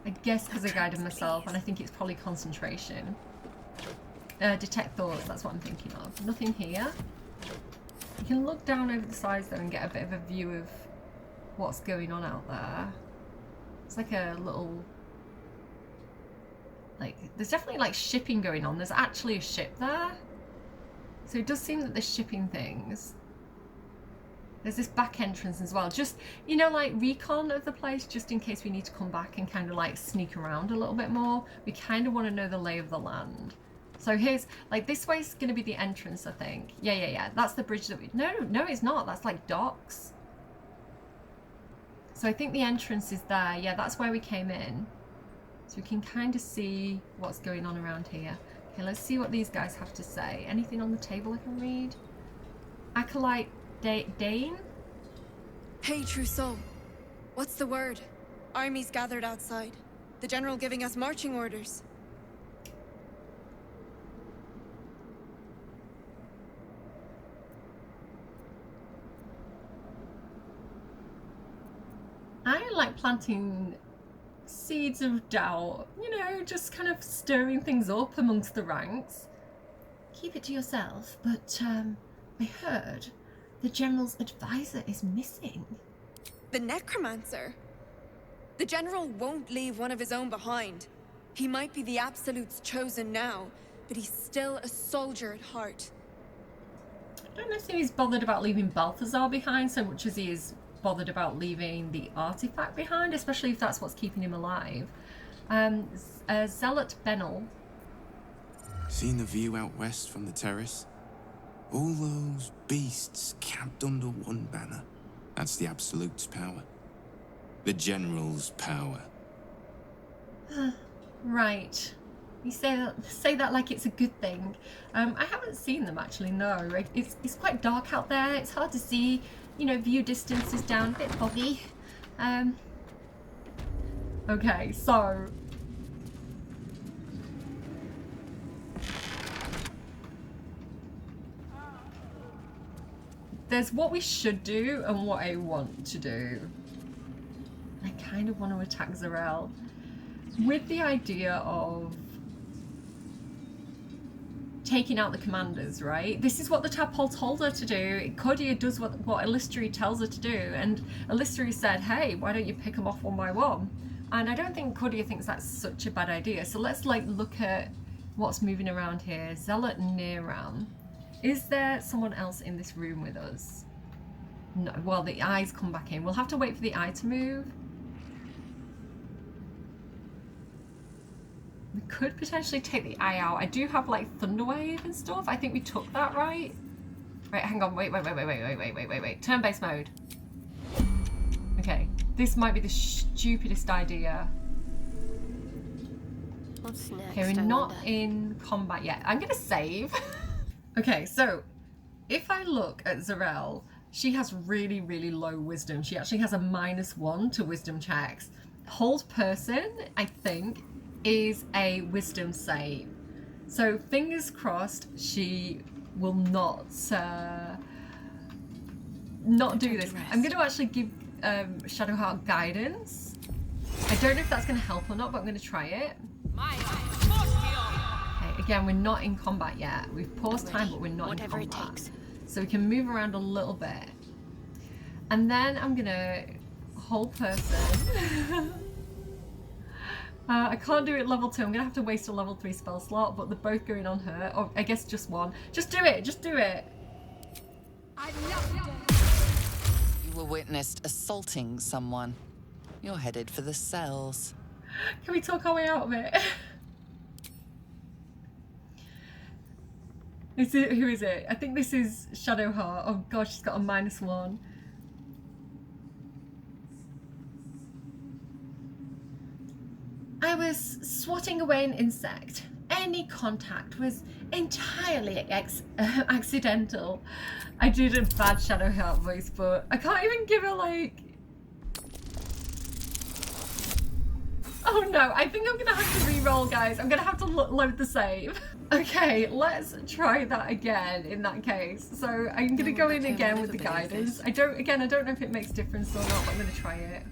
I guess because I guided myself, and I think it's probably concentration. Detect thoughts, that's what I'm thinking of. Nothing here. You can look down over the sides though and get a bit of a view of what's going on out there. It's like a little... like, there's definitely like shipping going on. There's actually a ship there. So it does seem that they're shipping things. There's this back entrance as well. Just, you know, like recon of the place, just in case we need to come back and kind of like sneak around a little bit more. We kind of want to know the lay of the land. So here's, like, this way's going to be the entrance, I think. Yeah. That's the bridge that we... No, it's not. That's like docks. So I think the entrance is there. Yeah, that's where we came in. So we can kind of see what's going on around here. Okay, let's see what these guys have to say. Anything on the table I can read? Acolyte Dane? Hey, true soul. What's the word? Armies gathered outside. The general giving us marching orders. I like planting seeds of doubt, you know, just kind of stirring things up amongst the ranks. Keep it to yourself, but I heard the general's advisor is missing. The necromancer? The general won't leave one of his own behind. He might be the Absolute's chosen now, but he's still a soldier at heart. I don't know if he's bothered about leaving Balthazar behind so much as he is bothered about leaving the artifact behind, especially if that's what's keeping him alive. Zealot Benel. Seen the view out west from the terrace? All those beasts camped under one banner. That's the Absolute's power. The General's power. Right. You say that like it's a good thing. I haven't seen them actually, no. It's quite dark out there. It's hard to see. You know, view distance is down, a bit foggy. Okay, so... there's what we should do and what I want to do. I kind of want to attack Zarel with the idea of taking out the commanders, right? This is what the tadpole told her to do. Cordia does what Ilistri tells her to do, and Ilistri said, hey, why don't you pick them off one by one? And I don't think Cordia thinks that's such a bad idea. So let's like look at what's moving around here. Zealot Niram. Is there someone else in this room with us? No, well, the eyes come back in. We'll have to wait for the eye to move. We could potentially take the eye out. I do have like Thunderwave and stuff. I think we took that, right? Right, hang on. Wait. Turn-based mode. Okay, this might be the stupidest idea. What's next? Okay, we're not in combat yet. I'm gonna save. Okay, so if I look at Zarel, she has really, really low wisdom. She actually has a -1 to wisdom checks. Hold person, I think, is a wisdom save. So fingers crossed she will not do this. I'm going to actually give Shadowheart guidance. I don't know if that's going to help or not, but I'm going to try it. Okay, again, we're not in combat yet. We've paused time, but we're not in combat. So we can move around a little bit. And then I'm going to hold person. I can't do it level 2. I'm going to have to waste a level 3 spell slot, but they're both going on her. Or I guess just one. Just do it! Just do it! You were witnessed assaulting someone. You're headed for the cells. Can we talk our way out of it? Is it, who is it? I think this is Shadowheart. Oh god, she's got a -1. I was swatting away an insect. Any contact was entirely accidental. I did a bad Shadowheart voice, but I can't even give her like... Oh no, I think I'm gonna have to re-roll, guys. I'm gonna have to load the save. Okay, let's try that again in that case. So I'm gonna go in again with the guidance. I don't know if it makes a difference or not, but I'm gonna try it.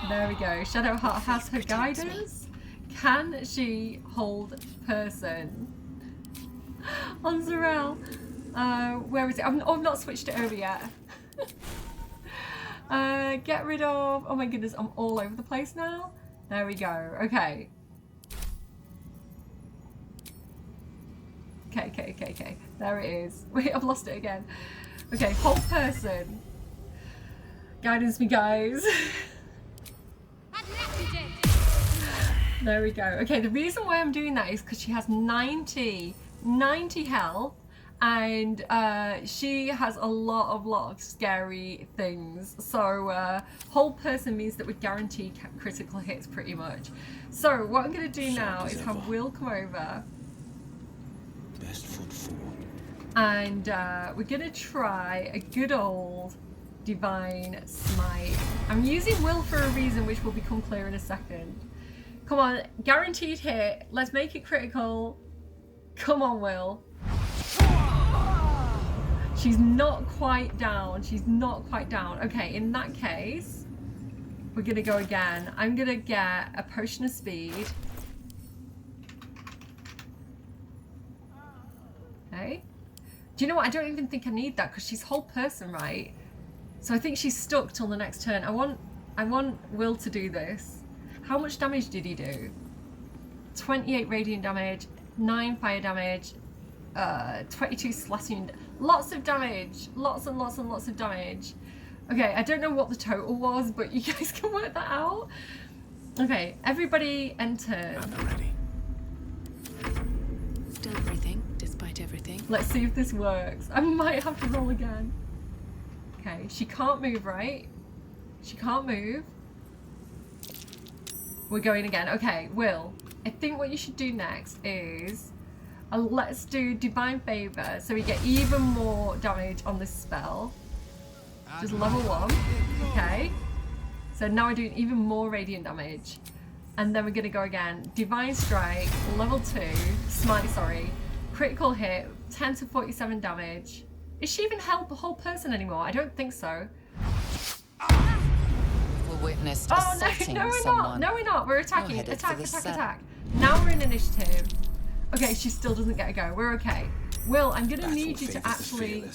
There we go. Shadowheart has her guidance. Can she hold person? On Zarel. Where is it? I've not switched it over yet. Get rid of... Oh my goodness, I'm all over the place now. There we go. Okay. Okay. There it is. Wait, I've lost it again. Okay, hold person. Guidance me, guys. There we go. Okay, the reason why I'm doing that is because she has 90 health, and she has a lot of scary things. So hold person means that we guarantee critical hits pretty much. So what I'm going to do now is have Will come over. Best foot forward. And we're going to try a good old Divine Smite. I'm using Will for a reason which will become clear in a second. Come on, guaranteed hit. Let's make it critical. Come on, Will. She's not quite down. She's not quite down. Okay, in that case, we're going to go again. I'm going to get a potion of speed. Okay. Do you know what? I don't even think I need that because she's whole person, right? So I think she's stuck till the next turn. I want Will to do this. How much damage did he do? 28 radiant damage, 9 fire damage, 22 slashing. Lots of damage. Lots and lots and lots of damage. Okay, I don't know what the total was, but you guys can work that out. Okay, everybody enter. I'm ready. Still everything, despite everything. Let's see if this works. I might have to roll again. Okay, she can't move, right? She can't move. We're going again. Okay, Will, I think what you should do next is let's do Divine Favor so we get even more damage on this spell. Just level 1. Okay. So now we're doing even more radiant damage. And then we're going to go again. Divine Strike, level 2. Smite, sorry. Critical hit, 10 to 47 damage. Is she even held the whole person anymore? I don't think so. Witnessed no, assaulting we're someone. not. No, we're not. We're attacking. You're headed for Attack. Now we're in initiative. Okay, she still doesn't get a go. We're okay. Will, I'm gonna need you to actually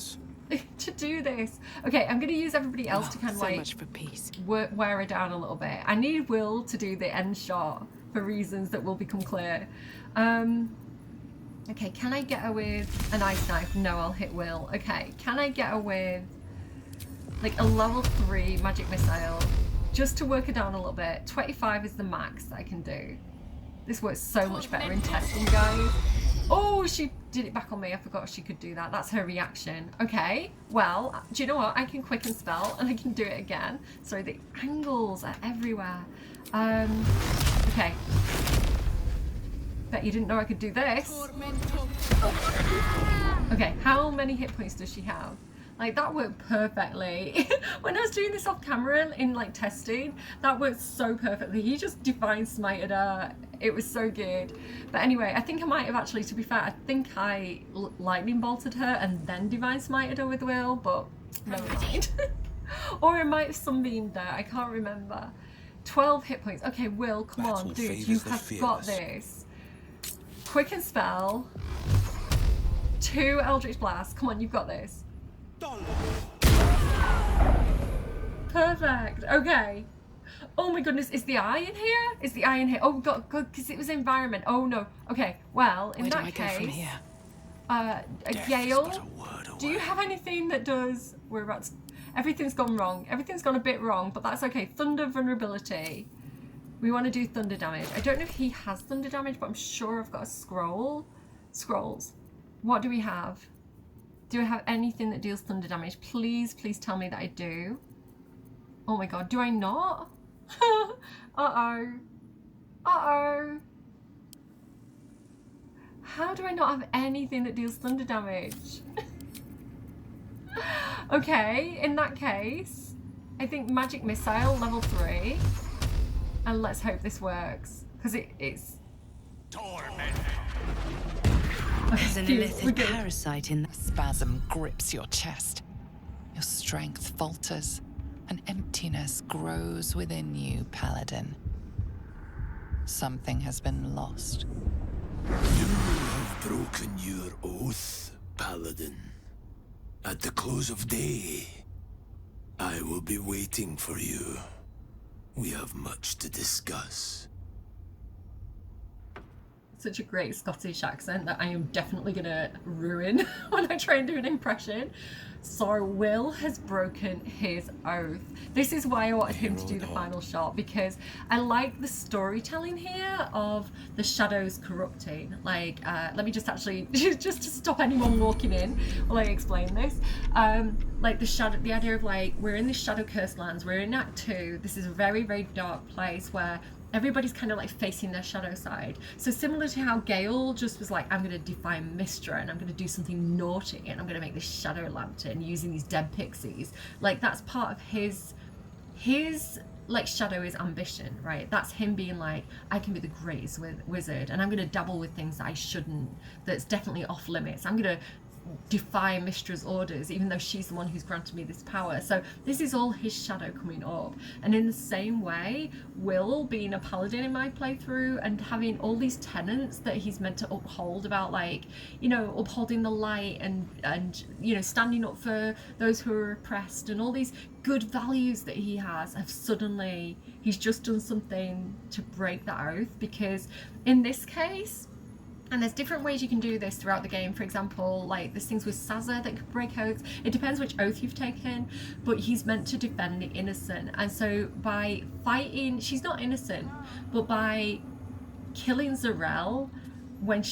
to do this. Okay, I'm gonna use everybody else to kind of like much for peace. wear her down a little bit. I need Will to do the end shot for reasons that will become clear. Okay, can I get her with an ice knife? No, I'll hit Will. Okay, can I get her with like a level 3 magic missile? Just to work it down a little bit. 25 is the max that I can do. This works so much better in testing, guys. Oh, she did it back on me. I forgot she could do that. That's her reaction. Okay, well, do you know what? I can quicken spell and I can do it again. Sorry, the angles are everywhere. Okay. Bet you didn't know I could do this. Okay, how many hit points does she have? Like, that worked perfectly. When I was doing this off camera in like testing, that worked so perfectly. He just Divine Smited her. It was so good. But anyway, I think I might have actually, to be fair, I think I lightning bolted her and then Divine Smited her with Will, but never mind. Or I might have sunbeamed her. I can't remember. 12 hit points. Okay, Will, come on, dude. You have got this. Quicken spell. 2 Eldritch Blast. Come on, you've got this. Perfect. Okay. Oh my goodness, is the eye in here? Is the eye in here? Oh god, because it was environment. Oh no. Okay, well, in that case, a gale. Do you have anything that does... We're about to... Everything's gone wrong. Everything's gone a bit wrong, but that's okay. Thunder vulnerability. We want to do thunder damage. I don't know if he has thunder damage, but I'm sure I've got a scroll scrolls. What do we have? Do I have anything that deals thunder damage? Please, please tell me that I do. Oh my god, do I not? Uh-oh. Uh-oh. How do I not have anything that deals thunder damage? Okay, in that case, I think Magic Missile, level 3. And let's hope this works. Because it's... There's an illithid parasite in... A spasm grips your chest. Your strength falters. An emptiness grows within you, Paladin. Something has been lost. You have broken your oath, Paladin. At the close of day, I will be waiting for you. We have much to discuss. Such a great Scottish accent that I am definitely gonna ruin when I try and do an impression. So Will has broken his oath. This is why I wanted him to do the final shot, because I like the storytelling here of the shadows corrupting. Like, let me just actually, just to stop anyone walking in while I explain this. Like the idea of like, we're in this shadow cursed lands, we're in Act 2, this is a very, very dark place where everybody's kind of like facing their shadow side. So similar to how Gale just was like, I'm going to defy Mistra and I'm going to do something naughty and I'm going to make this shadow lantern using these dead pixies. Like that's part of his like shadow is ambition, right? That's him being like, I can be the greatest wizard and I'm going to dabble with things that I shouldn't, that's definitely off limits. I'm going to defy Mistra's orders, even though she's the one who's granted me this power. So this is all his shadow coming up. And in the same way, Will being a paladin in my playthrough and having all these tenets that he's meant to uphold about, like, you know, upholding the light and you know, standing up for those who are oppressed and all these good values that he has, have suddenly, he's just done something to break that oath. Because in this case, and there's different ways you can do this throughout the game. For example, like there's things with Sazza that could break oaths. It depends which oath you've taken, but he's meant to defend the innocent. And so by fighting, she's not innocent, but by killing Zarel when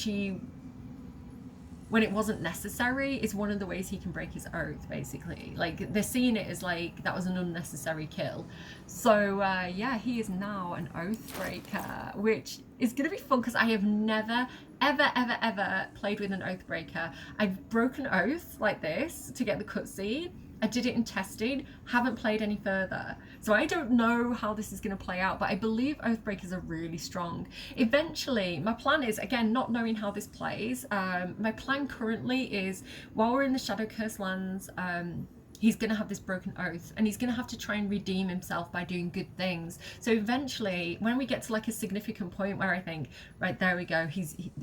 it wasn't necessary is one of the ways he can break his oath, basically. Like, they're seeing it as like, that was an unnecessary kill. So, yeah, he is now an Oathbreaker, which is going to be fun because I have never, ever played with an Oathbreaker. I've broken oath like this to get the cutscene. I did it in testing, haven't played any further. So I don't know how this is going to play out, but I believe Oathbreakers are really strong. Eventually, my plan is, again, not knowing how this plays, my plan currently is, while we're in the Shadow Curse lands, he's going to have this broken oath and he's going to have to try and redeem himself by doing good things. So eventually, when we get to like a significant point where I think, right, there we go,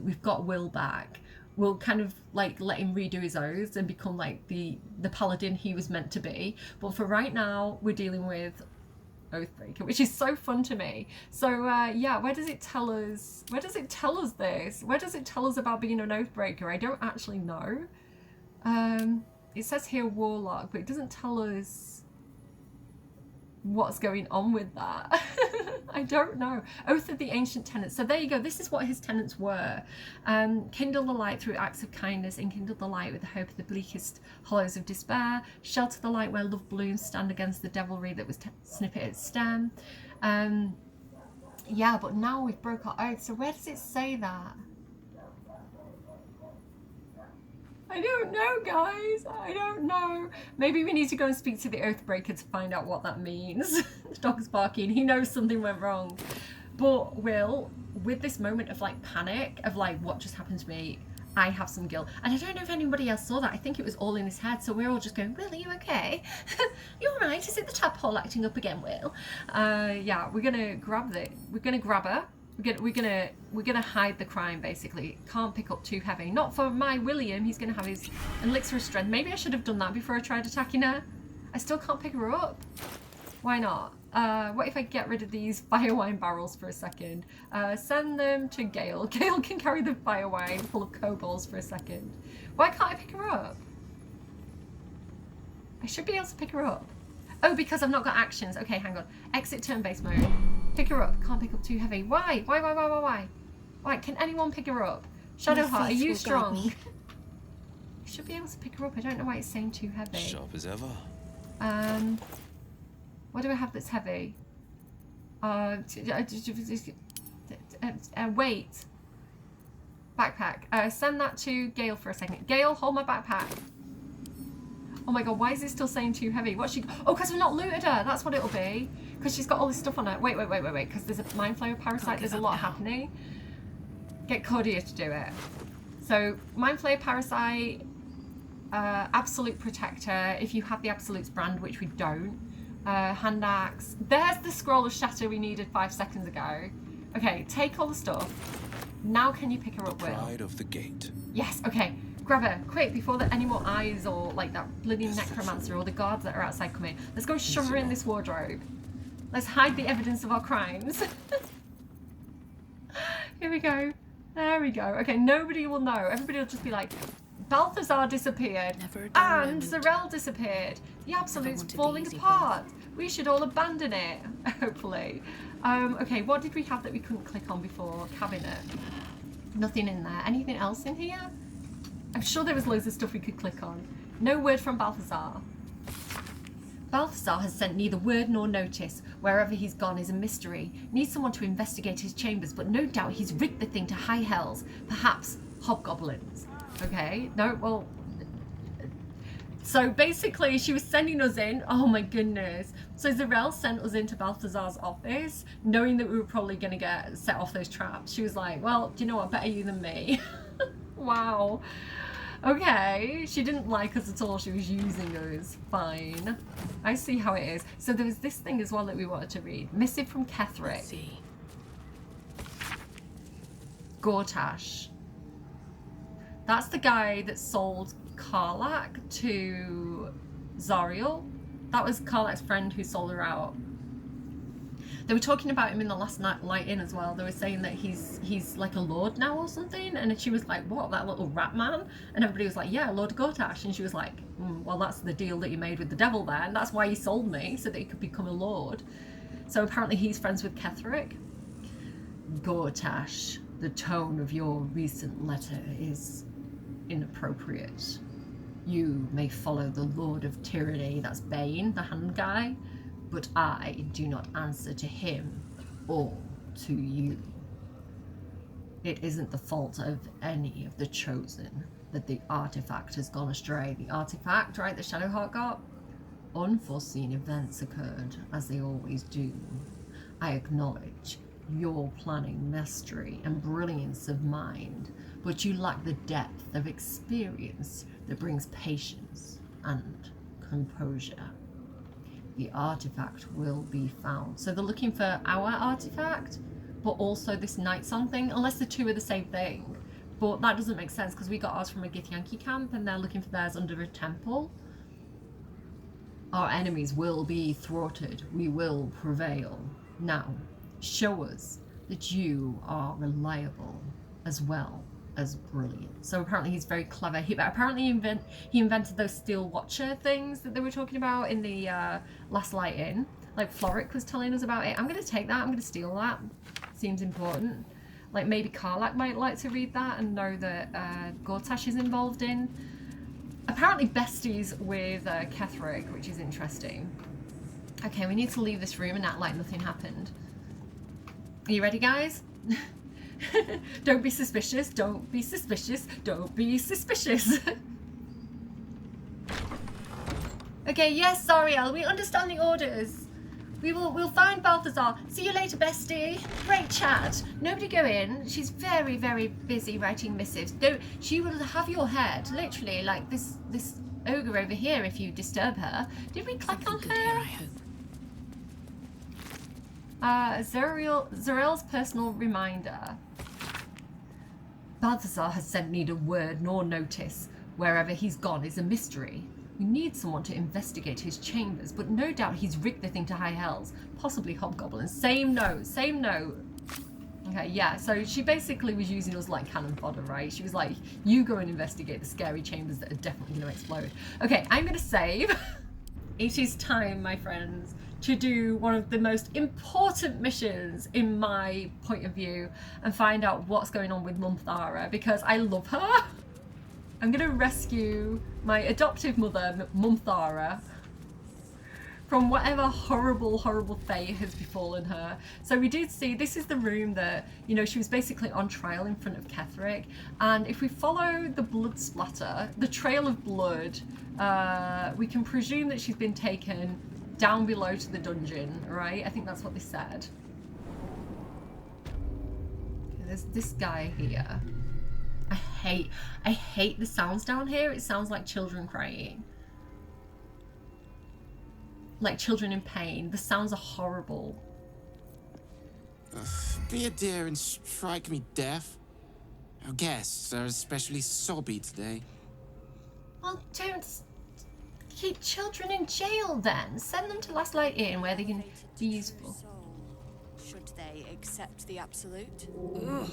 we've got Will back, we'll kind of like let him redo his oaths and become like the paladin he was meant to be. But for right now, we're dealing with Oathbreaker, which is so fun to me. So yeah, where does it tell us? Where does it tell us this? Where does it tell us about being an Oathbreaker? I don't actually know. It says here Warlock, but it doesn't tell us what's going on with that. I don't know. Oath of the Ancient Tenets. So there you go. This is what his tenets were. Kindle the light through acts of kindness, enkindle the light with the hope of the bleakest hollows of despair, shelter the light where love blooms, stand against the devilry that was snip at its stem. Yeah, but now we've broke our oath. So where does it say that? I don't know, guys. I don't know. Maybe we need to go and speak to the Oathbreaker to find out what that means. The dog's barking. He knows something went wrong. But Will, with this moment of like panic, of like what just happened to me, I have some guilt. And I don't know if anybody else saw that. I think it was all in his head. So we're all just going, Will, are you okay? You all right? Is it the tadpole acting up again, Will? Yeah, we're going to grab it. We're going to grab her. We're gonna hide the crime, basically. Can't pick up too heavy. Not for my William. He's gonna have his elixir of strength. Maybe I should have done that before I tried attacking her. I still can't pick her up. Why not? What if I get rid of these fire wine barrels for a second? Send them to Gale. Gale can carry the fire wine full of kobolds for a second. Why can't I pick her up? I should be able to pick her up. Oh, because I've not got actions. Okay, hang on. Exit turn-based mode. Pick her up. Can't pick up too heavy. Why? Why? Can anyone pick her up? Shadowheart, are you strong? You should be able to pick her up. I don't know why it's saying too heavy. Sharp as ever. What do I have that's heavy? Weight. Backpack. Send that to Gale for a second. Gale, hold my backpack. Oh my god, why is it still saying too heavy? What's she... Oh, because we've not looted her. That's what it'll be. Because she's got all this stuff on her. Wait. Because there's a Mind Flayer Parasite. There's a lot happening. Get Cordia to do it. So, Mind Flayer Parasite, Absolute Protector, if you have the Absolute's brand, which we don't. Hand Axe. There's the Scroll of Shatter we needed 5 seconds ago. Okay, take all the stuff. Now can you pick her up, Will? Pride of the gate. Yes, okay. Grab her, quick, before there any more eyes or like that bloody necromancer or the guards that are outside come in. Let's go shove her in this wardrobe. Let's hide the evidence of our crimes. Here we go. There we go. Okay, nobody will know. Everybody will just be like, Balthazar disappeared and Zerel disappeared. The Absolute's falling apart. We should all abandon it, hopefully. Okay, what did we have that we couldn't click on before? Cabinet. Nothing in there. Anything else in here? I'm sure there was loads of stuff we could click on. No word from Balthazar. Balthazar has sent neither word nor notice. Wherever he's gone is a mystery. Needs someone to investigate his chambers, but no doubt he's rigged the thing to high hells. Perhaps hobgoblins. Okay, no, well... So basically she was sending us in. Oh my goodness. So Zerel sent us into Balthazar's office, knowing that we were probably going to get set off those traps. She was like, well, do you know what? Better you than me. Wow. Okay, she didn't like us at all. She was using us. Fine. I see how it is. So there was this thing as well that we wanted to read. Missive from Ketheric. Gortash. That's the guy that sold Karlach to Zariel. That was Karlach's friend who sold her out. They were talking about him in the last Light In as well. They were saying that he's like a lord now or something. And she was like, what, that little rat man? And everybody was like, yeah, Lord Gortash. And she was like, well, that's the deal that you made with the devil there. And that's why he sold me, so that he could become a lord. So apparently he's friends with Ketheric. Gortash, the tone of your recent letter is inappropriate. You may follow the Lord of Tyranny, that's Bane, the hand guy, but I do not answer to him or to you. It isn't the fault of any of the Chosen that the artifact has gone astray. The artifact, right, that Shadowheart got? Unforeseen events occurred, as they always do. I acknowledge your planning mastery and brilliance of mind, but you lack the depth of experience that brings patience and composure. The artifact will be found. So they're looking for our artifact, but also this Night Song thing, unless the two are the same thing. But that doesn't make sense because we got ours from a Githyanki camp and they're looking for theirs under a temple. Our enemies will be thwarted. We will prevail. Now, show us that you are reliable as well as brilliant. So apparently he's very clever. Apparently he invented those Steel Watcher things that they were talking about in the last Light In. Like Floric was telling us about it. I'm going to take that. I'm going to steal that. Seems important. Like maybe Karlach might like to read that and know that Gortash is involved in. Apparently besties with Ketheric, which is interesting. Okay, we need to leave this room and act like nothing happened. Are you ready, guys? Don't be suspicious, don't be suspicious, don't be suspicious. Okay, yes, Zariel, we understand the orders. We'll find Balthazar. See you later, bestie. Great chat. Nobody go in. She's very, very busy writing missives. She will have your head, literally, like this ogre over here if you disturb her. Did we click on her? Zerel's personal reminder. Balthazar has sent neither word nor notice. Wherever he's gone is a mystery. We need someone to investigate his chambers, but no doubt he's rigged the thing to high hells. Possibly hobgoblins. Same note, same note. Okay, yeah, so she basically was using us like cannon fodder, right? She was like, you go and investigate the scary chambers that are definitely going to explode. Okay, I'm going to save. It is time, my friends, to do one of the most important missions in my point of view and find out what's going on with Mumthara, because I love her. I'm gonna rescue my adoptive mother, Mumthara, from whatever horrible, horrible fate has befallen her. So we did see, this is the room that, you know, she was basically on trial in front of Ketheric. And if we follow the blood splatter, the trail of blood, we can presume that she's been taken down below to the dungeon, right? I think that's what they said. Okay, there's this guy here. I hate the sounds down here. It sounds like children crying. Like children in pain. The sounds are horrible. Be a dear and strike me deaf. Our guests are especially sobby today. Well, don't keep children in jail then. Send them to Last Light Inn where they can be useful. Should they accept the Absolute? Ugh.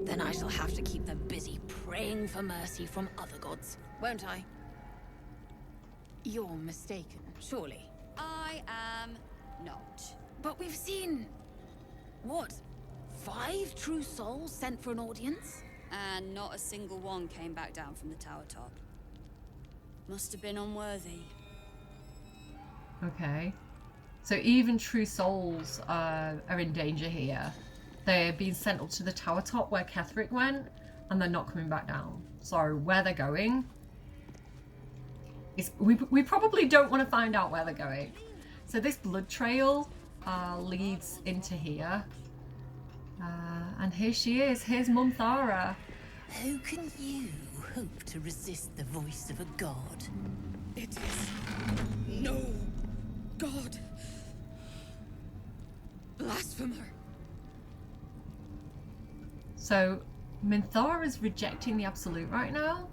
Then I shall have to keep them busy praying for mercy from other gods, won't I? You're mistaken, surely. I am not. But we've seen... what? 5 true souls sent for an audience? And not a single one came back down from the tower top. Must have been unworthy. Okay. So even true souls are in danger here. They're being sent up to the tower top where Ketheric went, and they're not coming back down. So where they're going... we probably don't want to find out where they're going. So this blood trail leads into here. And here she is. Here's Mumthara. How can you hope to resist the voice of a god? It is no god. Blasphemer. So Mumthara's rejecting the Absolute right now.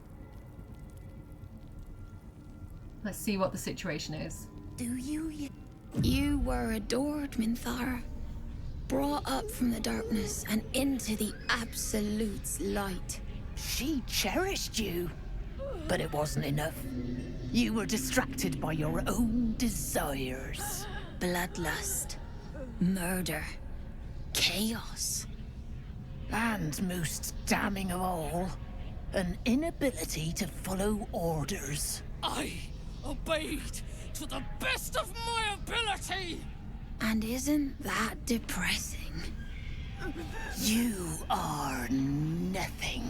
Let's see what the situation is. Do you? You were adored, Mumthara. Brought up from the darkness and into the Absolute's light. She cherished you. But it wasn't enough. You were distracted by your own desires. Bloodlust, murder, chaos. And most damning of all, an inability to follow orders. I obeyed to the best of my ability! And isn't that depressing? You are nothing.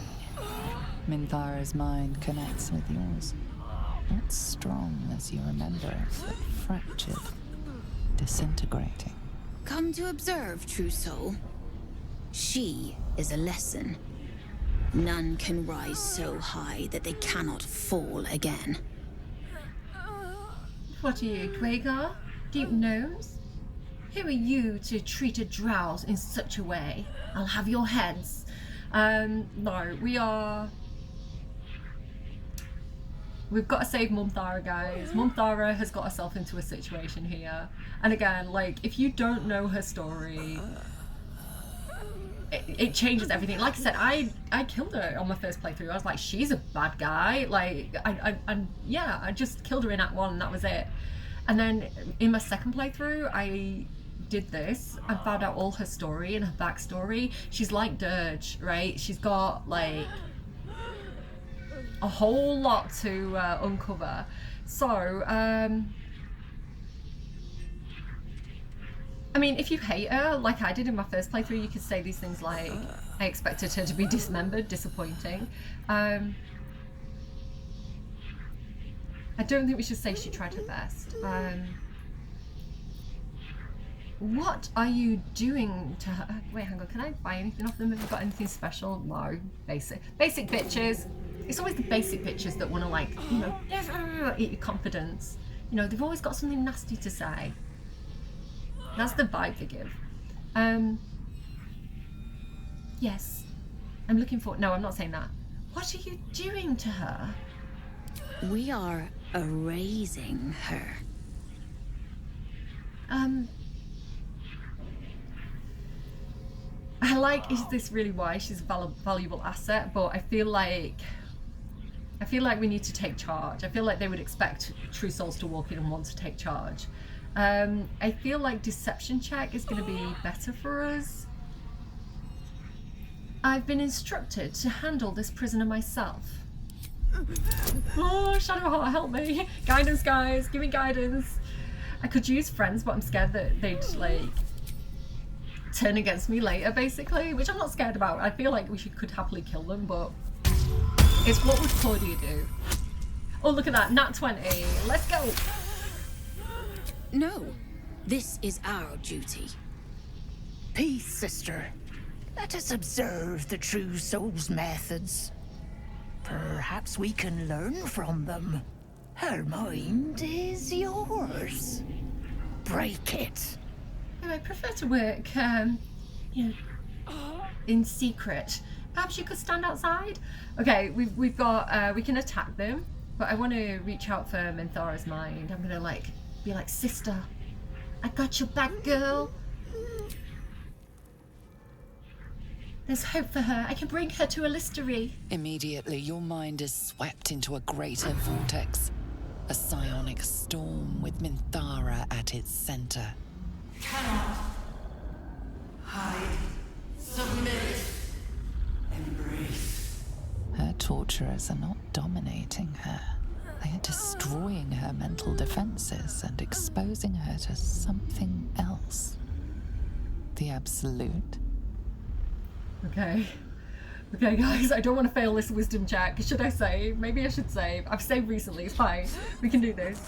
Minthara's mind connects with yours. Not strong as you remember, but fractured, disintegrating. Come to observe, true soul. She is a lesson. None can rise so high that they cannot fall again. What are you, Dwagar? Deep nose? Who are you to treat a drow in such a way? I'll have your heads. No, we've got to save Mumthara, guys. Mumthara has got herself into a situation here. And again, like, if you don't know her story, it changes everything. Like I said, I killed her on my first playthrough. I was like, she's a bad guy. Like, I just killed her in Act 1 and that was it. And then in my second playthrough, I did this and found out all her story and her backstory. She's like Dirge, right? She's got like a whole lot to uncover. So, I mean, if you hate her, like I did in my first playthrough, you could say these things like, I expected her to be dismembered, disappointing. I don't think we should say she tried her best. What are you doing to her? Wait, hang on, can I buy anything off them? Have you got anything special? No, basic bitches. It's always the basic bitches that want to, like, you know, eat your confidence. You know, they've always got something nasty to say. That's the vibe they give. Yes. I'm looking for... No, I'm not saying that. What are you doing to her? We are erasing her. I like, is this really why she's a valuable asset? But I feel like we need to take charge. I feel like they would expect true souls to walk in and want to take charge. I feel like deception check is going to be better for us. I've been instructed to handle this prisoner myself. Oh, Shadowheart, help me. Guidance, guys. Give me guidance. I could use friends, but I'm scared that they'd, like, turn against me later, basically, which I'm not scared about. I feel like could happily kill them, but it's what would Claudia do? Oh, look at that. Nat 20. Let's go. No, this is our duty. Peace, sister. Let us observe the true soul's methods. Perhaps we can learn from them. Her mind is yours. Break it. I prefer to work, you know, in secret. Perhaps you could stand outside? Okay, we've got, we can attack them, but I want to reach out for Minthara's mind. I'm gonna, like, be like, sister, I got your back, girl. There's hope for her. I can bring her to Alistery. Immediately, your mind is swept into a greater vortex. A psionic storm with Minthara at its center. Cannot hide, submit, embrace. Her torturers are not dominating her. They are destroying her mental defenses and exposing her to something else. The Absolute. Okay. Okay, guys, I don't want to fail this wisdom check. Should I save? Maybe I should save. I've saved recently, it's fine. We can do this.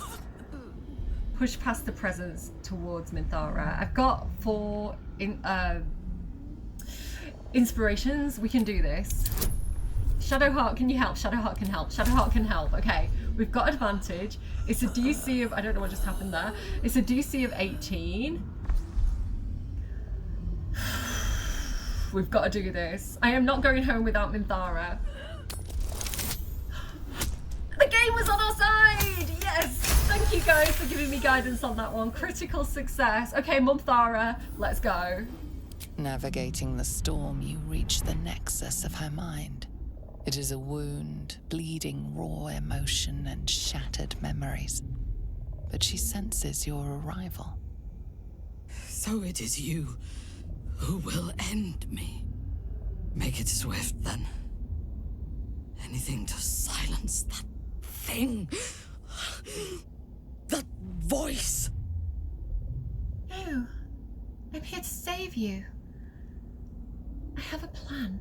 Push past the presence towards Minthara. I've got 4 inspirations. We can do this. Shadowheart, can you help? Shadowheart can help. Shadowheart can help. Okay, we've got advantage. It's a DC of, I don't know what just happened there. It's a DC of 18. We've got to do this. I am not going home without Minthara. The game was on our side! Yes! Thank you guys for giving me guidance on that one. Critical success. Okay, Minthara, let's go. Navigating the storm, you reach the nexus of her mind. It is a wound, bleeding raw emotion and shattered memories. But she senses your arrival. So it is you who will end me. Make it swift, then. Anything to silence that thing. That voice. No. I'm here to save you. I have a plan.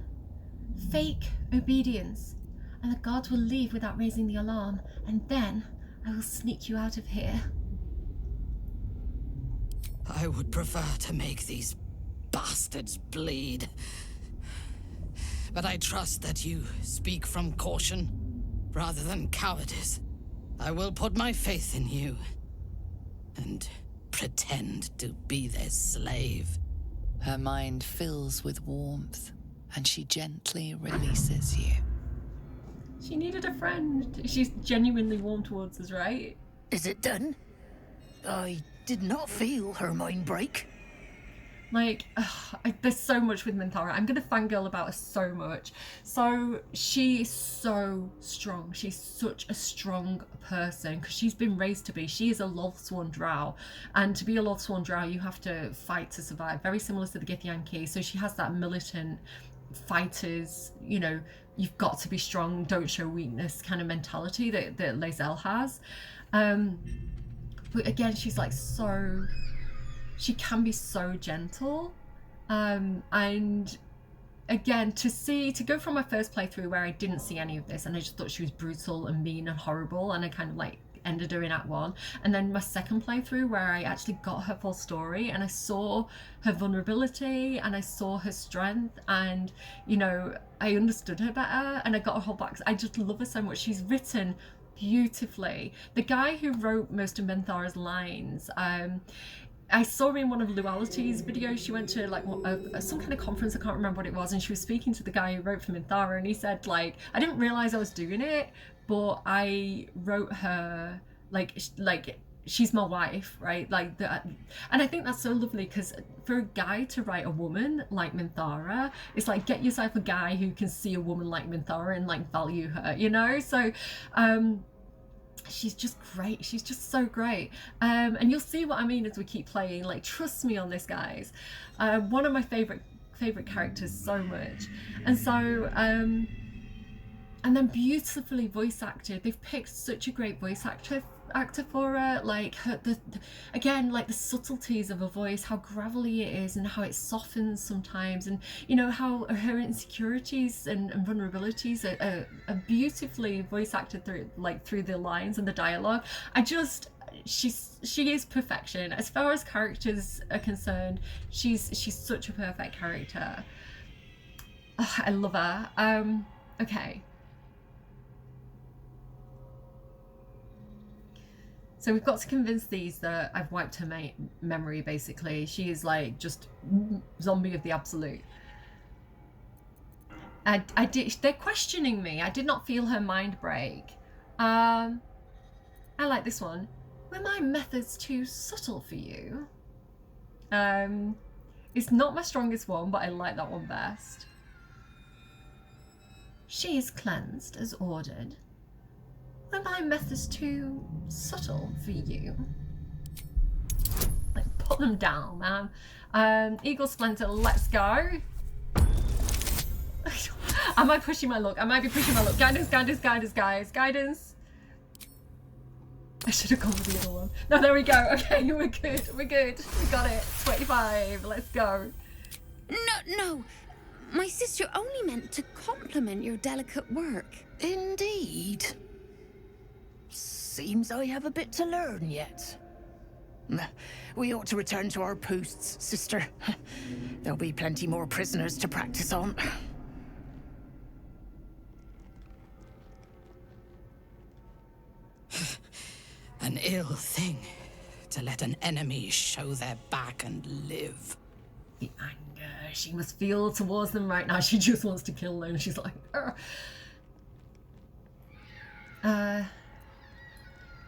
Fake obedience. And the guards will leave without raising the alarm. And then I will sneak you out of here. I would prefer to make these bastards bleed. But I trust that you speak from caution rather than cowardice. I will put my faith in you and pretend to be their slave. Her mind fills with warmth, and she gently releases you. She needed a friend. She's genuinely warm towards us, right? Is it done? I did not feel her mind break. Like, there's so much with Minthara. I'm going to fangirl about her so much. So, she's so strong. She's such a strong person because she's been raised to be. She is a Lothsworn Drow. And to be a Lothsworn Drow, you have to fight to survive. Very similar to the Githyanki. So she has that militant fighters, you know, you've got to be strong, don't show weakness kind of mentality that Lae'zel has. But again, she's like so... She can be so gentle, and again, to go from my first playthrough where I didn't see any of this and I just thought she was brutal and mean and horrible, and I kind of like ended her in Act 1, and then my second playthrough where I actually got her full story and I saw her vulnerability and I saw her strength, and you know, I understood her better and I got her whole back. I just love her so much. She's written beautifully. The guy who wrote most of Minthara's lines, I saw her in one of Luality's videos. She went to like some kind of conference, I can't remember what it was, and she was speaking to the guy who wrote for Minthara, and he said, like, I didn't realize I was doing it, but I wrote her like she's my wife, right? Like that. And I think that's so lovely, because for a guy to write a woman like Minthara, it's like, get yourself a guy who can see a woman like Minthara and like value her, you know? So she's just great. She's just so great. And you'll see what I mean as we keep playing. Like, trust me on this, guys. One of my favorite characters so much. And so and then beautifully voice acted. They've picked such a great voice actor for her. Like again, like the subtleties of her voice, how gravelly it is and how it softens sometimes, and you know how her insecurities and vulnerabilities are beautifully voice acted through the lines and the dialogue. She is perfection as far as characters are concerned. She's such a perfect character. Oh, I love her. Okay. So we've got to convince these that I've wiped her memory, basically. She is like just zombie of the absolute. They're questioning me. I did not feel her mind break. I like this one. Were my methods too subtle for you? It's not my strongest one, but I like that one best. She is cleansed as ordered. Were my methods too subtle for you? Like, put them down, man. Eagle Splinter, let's go. Am I pushing my luck? I might be pushing my luck. Guidance, guidance, guidance, guys. Guidance. I should have gone with the other one. No, there we go. Okay, we're good. We're good. We got it. 25. Let's go. No. My sister only meant to compliment your delicate work. Indeed. Seems I have a bit to learn yet. We ought to return to our posts, sister. There'll be plenty more prisoners to practice on. An ill thing to let an enemy show their back and live. The anger she must feel towards them right now. She just wants to kill them. She's like,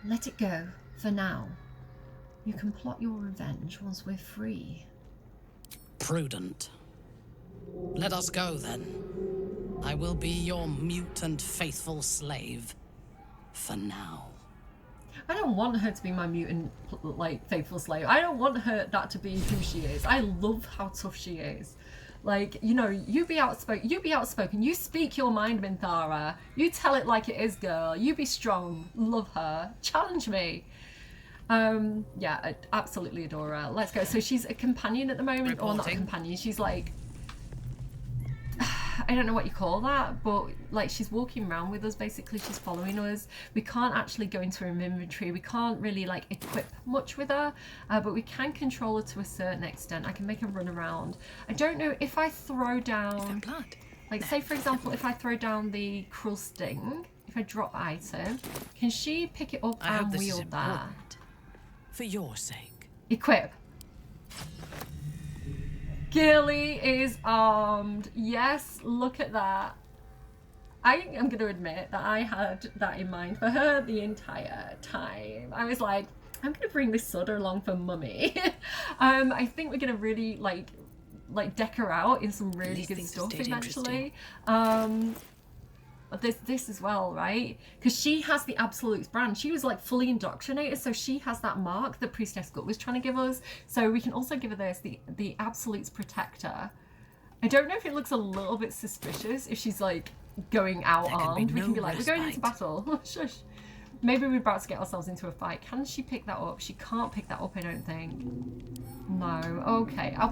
let it go for now. You can plot your revenge once we're free. Prudent. Let us go then. I will be your mute and faithful slave. For now. I don't want her to be my mutant, like, faithful slave. I don't want that to be who she is. I love how tough she is. Like, you know, you be outspoken. You speak your mind, Minthara. You tell it like it is, girl. You be strong. Love her. Challenge me. Yeah, I absolutely adore her. Let's go. So she's a companion at the moment, or not a companion. She's like, I don't know what you call that, but like she's walking around with us, basically. She's following us. We can't actually go into her inventory. We can't really like equip much with her, but we can control her to a certain extent. I can make her run around. I don't know if I throw down, like say for example, if I throw down the cruel sting, if I drop item, can she pick it up and wield that? For your sake. Equip. Gilly is armed. Yes, look at that. I am going to admit that I had that in mind for her the entire time. I was like, I'm going to bring this Sutter along for mummy. I think we're going to really like deck her out in some really good stuff eventually. This as well, right? Because she has the Absolute's brand. She was like fully indoctrinated, so she has that mark that Priestess Gut was trying to give us. So we can also give her this, the Absolute's Protector. I don't know if it looks a little bit suspicious if she's like going out armed. We can be like, we're going into battle. Shush. Maybe we're about to get ourselves into a fight. Can she pick that up? She can't pick that up, I don't think. No. Okay, I'll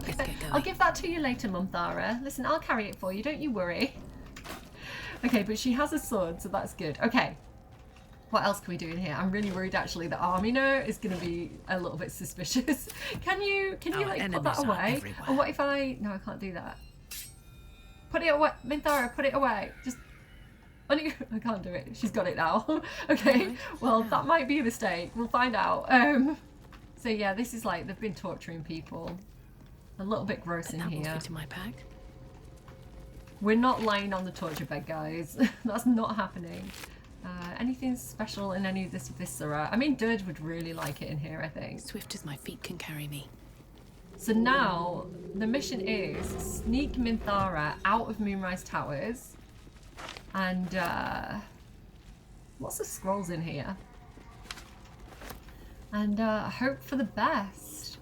give that to you later, Minthara. Listen, I'll carry it for you. Don't you worry. Okay, but she has a sword, so that's good. Okay, what else can we do in here? I'm really worried actually that Armina is going to be a little bit suspicious. Can you like put that away? Or what if I... No, I can't do that. Put it away. Minthara, put it away. Just... I can't do it. She's got it now. Okay, well, that might be a mistake. We'll find out. So yeah, this is like, they've been torturing people. A little bit gross in here. That will fit in my pack. We're not lying on the torture bed, guys. That's not happening. Anything special in any of this viscera? I mean, Dirge would really like it in here, I think. Swift as my feet can carry me. So now, the mission is sneak Minthara out of Moonrise Towers. And, what's the scrolls in here? and hope for the best.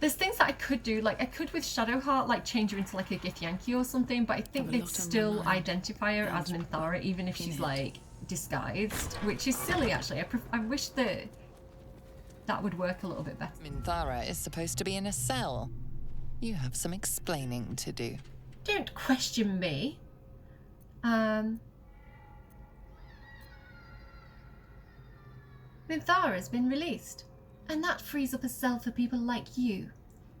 There's things that I could do, like I could with Shadowheart, like change her into like a Githyanki or something, but I think they'd still identify her as Minthara, even if she's like disguised, which is silly actually. I wish that would work a little bit better. Minthara is supposed to be in a cell. You have some explaining to do. Don't question me. Minthara has been released, and that frees up a cell for people like you,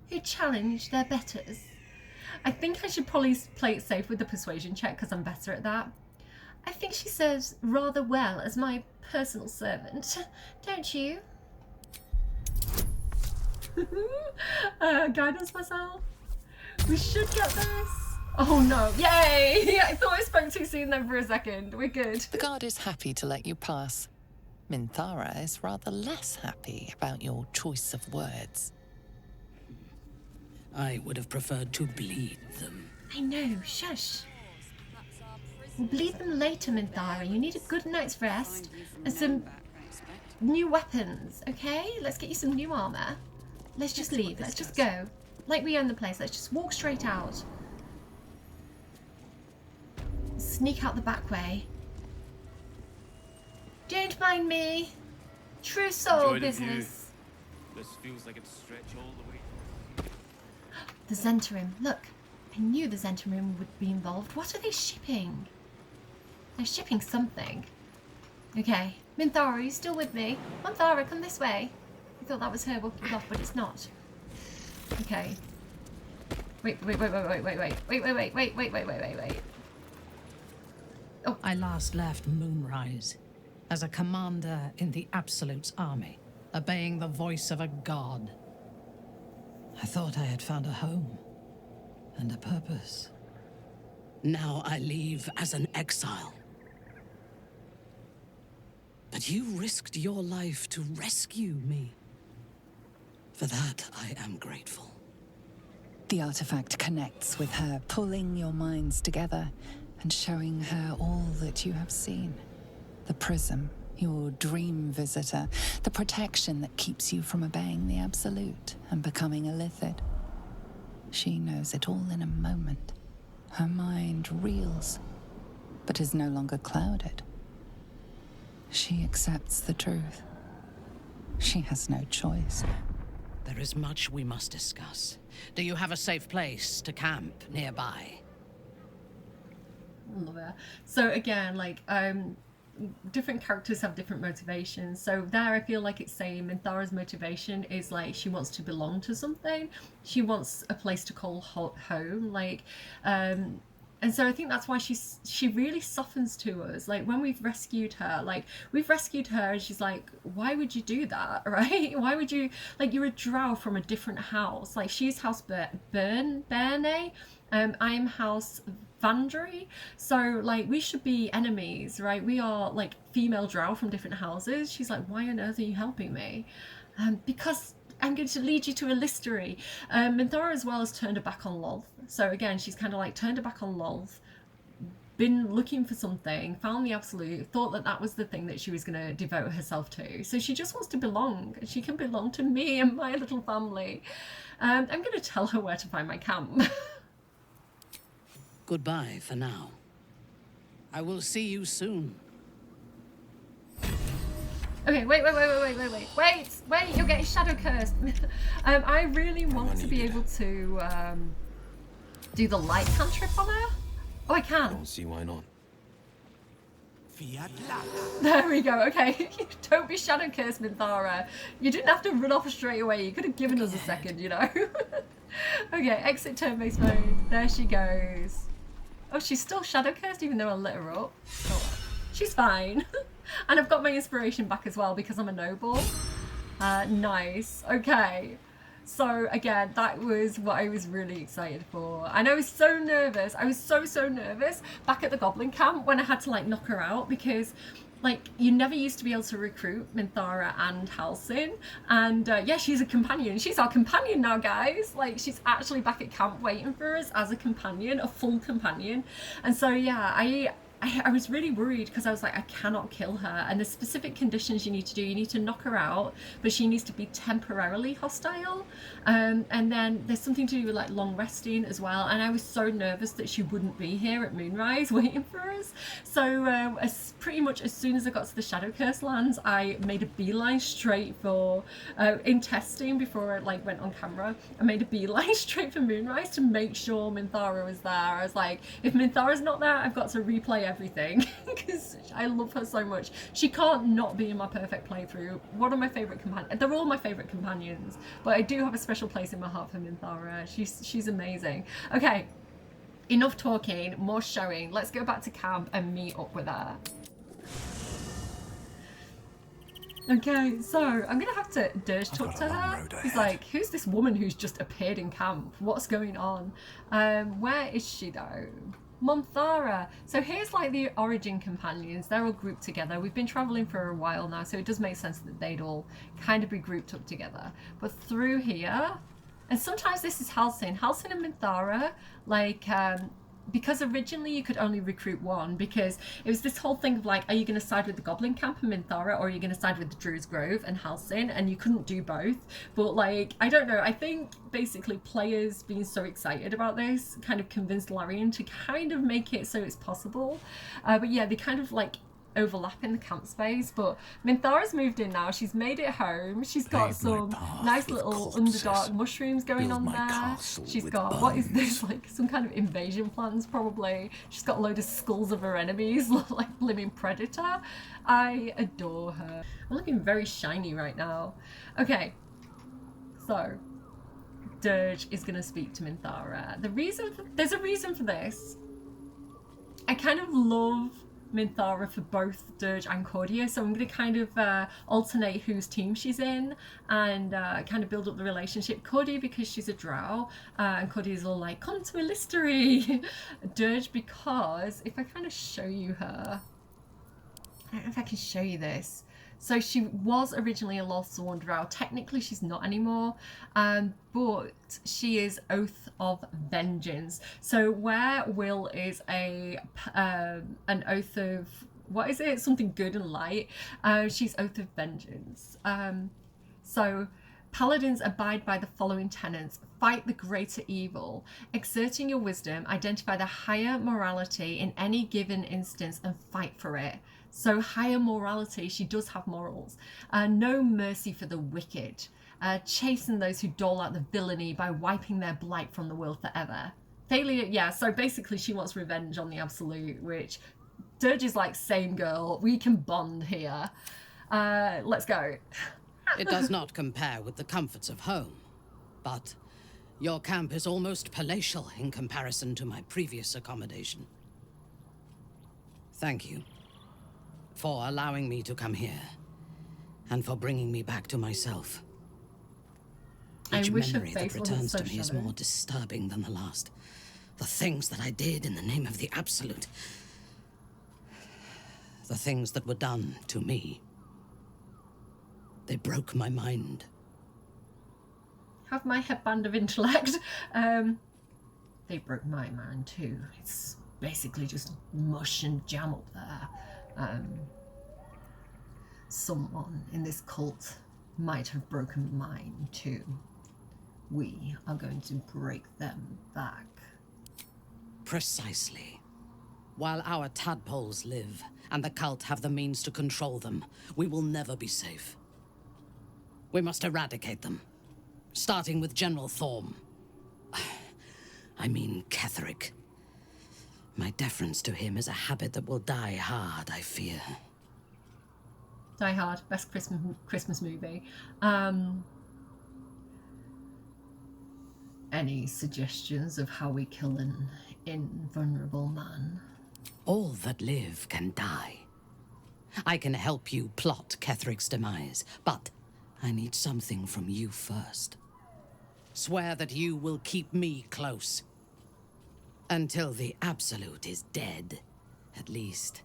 who challenge their betters. I think I should probably play it safe with the persuasion check, because I'm better at that. I think she serves rather well as my personal servant, don't you? Guidance myself. We should get this. Oh no, yay! I thought I spoke too soon then for a second. We're good. The guard is happy to let you pass. Minthara is rather less happy about your choice of words. I would have preferred to bleed them. I know, shush. We'll bleed them later, Minthara. You need a good night's rest and some new weapons, okay? Let's get you some new armor. Let's just leave. Let's just go. Like we own the place. Let's just walk straight out. Sneak out the back way. Don't mind me. True soul business. This feels like it's stretched all the way. The Zentarim. Look, I knew the Zentarim would be involved. What are they shipping? They're shipping something. Okay. Minthara, are you still with me? Minthara, come this way. I thought that was her walking off, but it's not. Okay. Wait. Oh. I last left Moonrise as a commander in the Absolute's army, obeying the voice of a god. I thought I had found a home and a purpose. Now I leave as an exile. But you risked your life to rescue me. For that, I am grateful. The artifact connects with her, pulling your minds together and showing her all that you have seen. The prism, your dream visitor, the protection that keeps you from obeying the Absolute and becoming a Lithid. She knows it all in a moment. Her mind reels, but is no longer clouded. She accepts the truth. She has no choice. There is much we must discuss. Do you have a safe place to camp nearby? I love it. So again, like, different characters have different motivations. So there I feel like it's saying Minthara's motivation is like she wants to belong to something. She wants a place to call home. Like, and so I think that's why she really softens to us. Like when we've rescued her and she's like, why would you do that, right? Why would you, like, you're a drow from a different house. Like she's House Berne. I am House Vandry. So like we should be enemies, right? We are like female drow from different houses. She's like, why on earth are you helping me? Because I'm going to lead you to a listery. Minthara as well has turned her back on Lolth. So again, she's kind of like turned her back on Lolth, been looking for something, found the Absolute, thought that that was the thing that she was going to devote herself to. So she just wants to belong. She can belong to me and my little family. I'm going to tell her where to find my camp. Goodbye for now. I will see you soon. Okay, wait, you're getting shadow cursed. I really want to be able to do the light cantrip on her. Oh, I can. I don't see why not. There we go, okay. Don't be shadow cursed, Minthara. You didn't have to run off straight away. You could have given us a second, you know. Okay, exit turn-based mode. There she goes. Oh, she's still shadow cursed even though I lit her up. Oh, she's fine. And I've got my inspiration back as well because I'm a noble. Nice. Okay. So again, that was what I was really excited for. And I was so nervous. I was so nervous back at the Goblin camp when I had to like knock her out because like you never used to be able to recruit Minthara and Halsin. And yeah, she's a companion. She's our companion now, guys. Like she's actually back at camp waiting for us as a companion, a full companion. And so yeah, I was really worried because I was like, I cannot kill her. And there's specific conditions you need to do. You need to knock her out, but she needs to be temporarily hostile. And then there's something to do with like long resting as well. And I was so nervous that she wouldn't be here at Moonrise waiting for us. So pretty much as soon as I got to the Shadow Curse lands, I made a beeline straight for, in testing before I like went on camera, I made a beeline straight for Moonrise to make sure Minthara was there. I was like, if Minthara's not there, I've got to replay everything because I love her so much. She can't not be in my perfect playthrough. One of my favourite companions. They're all my favourite companions, but I do have a special place in my heart for Minthara. She's amazing. Okay, enough talking, more showing. Let's go back to camp and meet up with her. Okay, so I'm gonna have to dirge talk to her. He's like, who's this woman who's just appeared in camp? What's going on? Where is she though? Minthara. So here's like the origin companions. They're all grouped together. We've been traveling for a while now, so it does make sense that they'd all kind of be grouped up together. But through here, and sometimes this is Halsin and Minthara, like, because originally you could only recruit one, because it was this whole thing of like, are you going to side with the Goblin Camp and Minthara, or are you going to side with the Druid's Grove and Halsin? And you couldn't do both. But like, I don't know, I think basically players being so excited about this kind of convinced Larian to kind of make it so it's possible. But yeah, they kind of like overlap in the camp space. But Minthara's moved in now. She's made it home. She's got some nice little Underdark mushrooms going on there. She's got, what is this, like some kind of invasion plans probably. She's got a load of skulls of her enemies, like living predator. I adore her. I'm looking very shiny right now. Okay, so Dirge is going to speak to Minthara. There's a reason for this. I kind of love Minthara for both Dirge and Cordia, so I'm going to kind of alternate whose team she's in and kind of build up the relationship. Cordia because she's a drow, and Cordia's all like, come to Illistery. Dirge because, if I kind of show you her, I don't know if I can show you this. So she was originally a Lothsworn drow. Technically she's not anymore, but she is Oath of Vengeance. So where Will is an Oath of, what is it? Something good and light. She's Oath of Vengeance. So Paladins abide by the following tenets. Fight the greater evil. Exerting your wisdom, identify the higher morality in any given instance and fight for it. So higher morality, she does have morals. No mercy for the wicked. Chasten those who dole out the villainy by wiping their blight from the world forever. Thalia, yeah, so basically she wants revenge on the Absolute, which Dirge is like, same girl, we can bond here. Let's go. It does not compare with the comforts of home, but your camp is almost palatial in comparison to my previous accommodation. Thank you for allowing me to come here, and for bringing me back to myself. Each memory that returns to me is more disturbing than the last. The things that I did in the name of the Absolute. The things that were done to me. They broke my mind. Have my headband of intellect. They broke my mind too. It's basically just mush and jam up there. Someone in this cult might have broken mine too. We are going to break them back. Precisely. While our tadpoles live, and the cult have the means to control them, we will never be safe. We must eradicate them, starting with General Thorm. I mean Ketheric. My deference to him is a habit that will die hard, I fear. Die Hard, best Christmas movie. Any suggestions of how we kill an invulnerable man? All that live can die. I can help you plot Ketheric's demise, but I need something from you first. Swear that you will keep me close. Until the Absolute is dead, at least.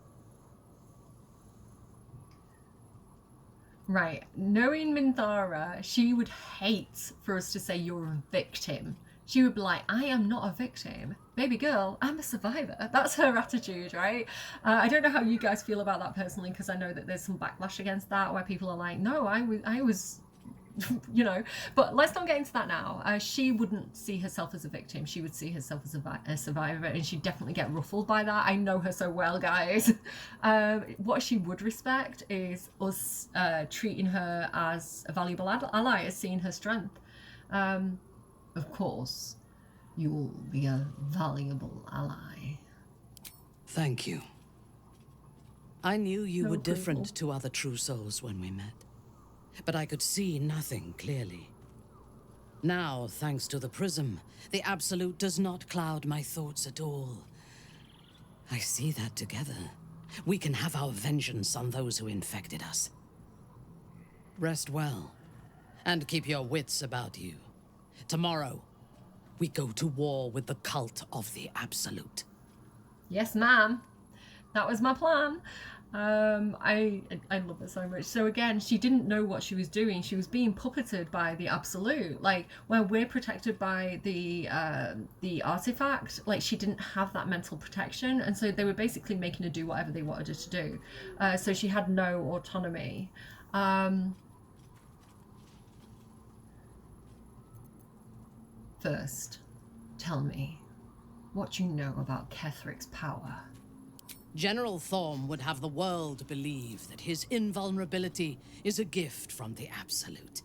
Right, knowing Minthara, she would hate for us to say you're a victim. She would be like, I am not a victim. baby girl, I'm a survivor. That's her attitude, right? I don't know how you guys feel about that personally, because I know that there's some backlash against that, where people are like, no, I was you know, but let's not get into that now. She wouldn't see herself as a victim. She would see herself as a survivor, and she'd definitely get ruffled by that. I know her so well, guys. What she would respect is us treating her as a valuable ally, as seeing her strength. Of course, you'll be a valuable ally. Thank you. I knew you were different to other true souls when we met, but I could see nothing clearly. Now, thanks to the prism, the Absolute does not cloud my thoughts at all. I see that together, we can have our vengeance on those who infected us. Rest well, and keep your wits about you. Tomorrow, we go to war with the cult of the Absolute. Yes, ma'am. That was my plan. I love it so much. So again, she didn't know what she was doing. She was being puppeted by the Absolute. Like, where we're protected by the artifact, like, she didn't have that mental protection, and so they were basically making her do whatever they wanted her to do. So she had no autonomy. First, tell me what you know about Ketheric's power. General Thorm would have the world believe that his invulnerability is a gift from the Absolute.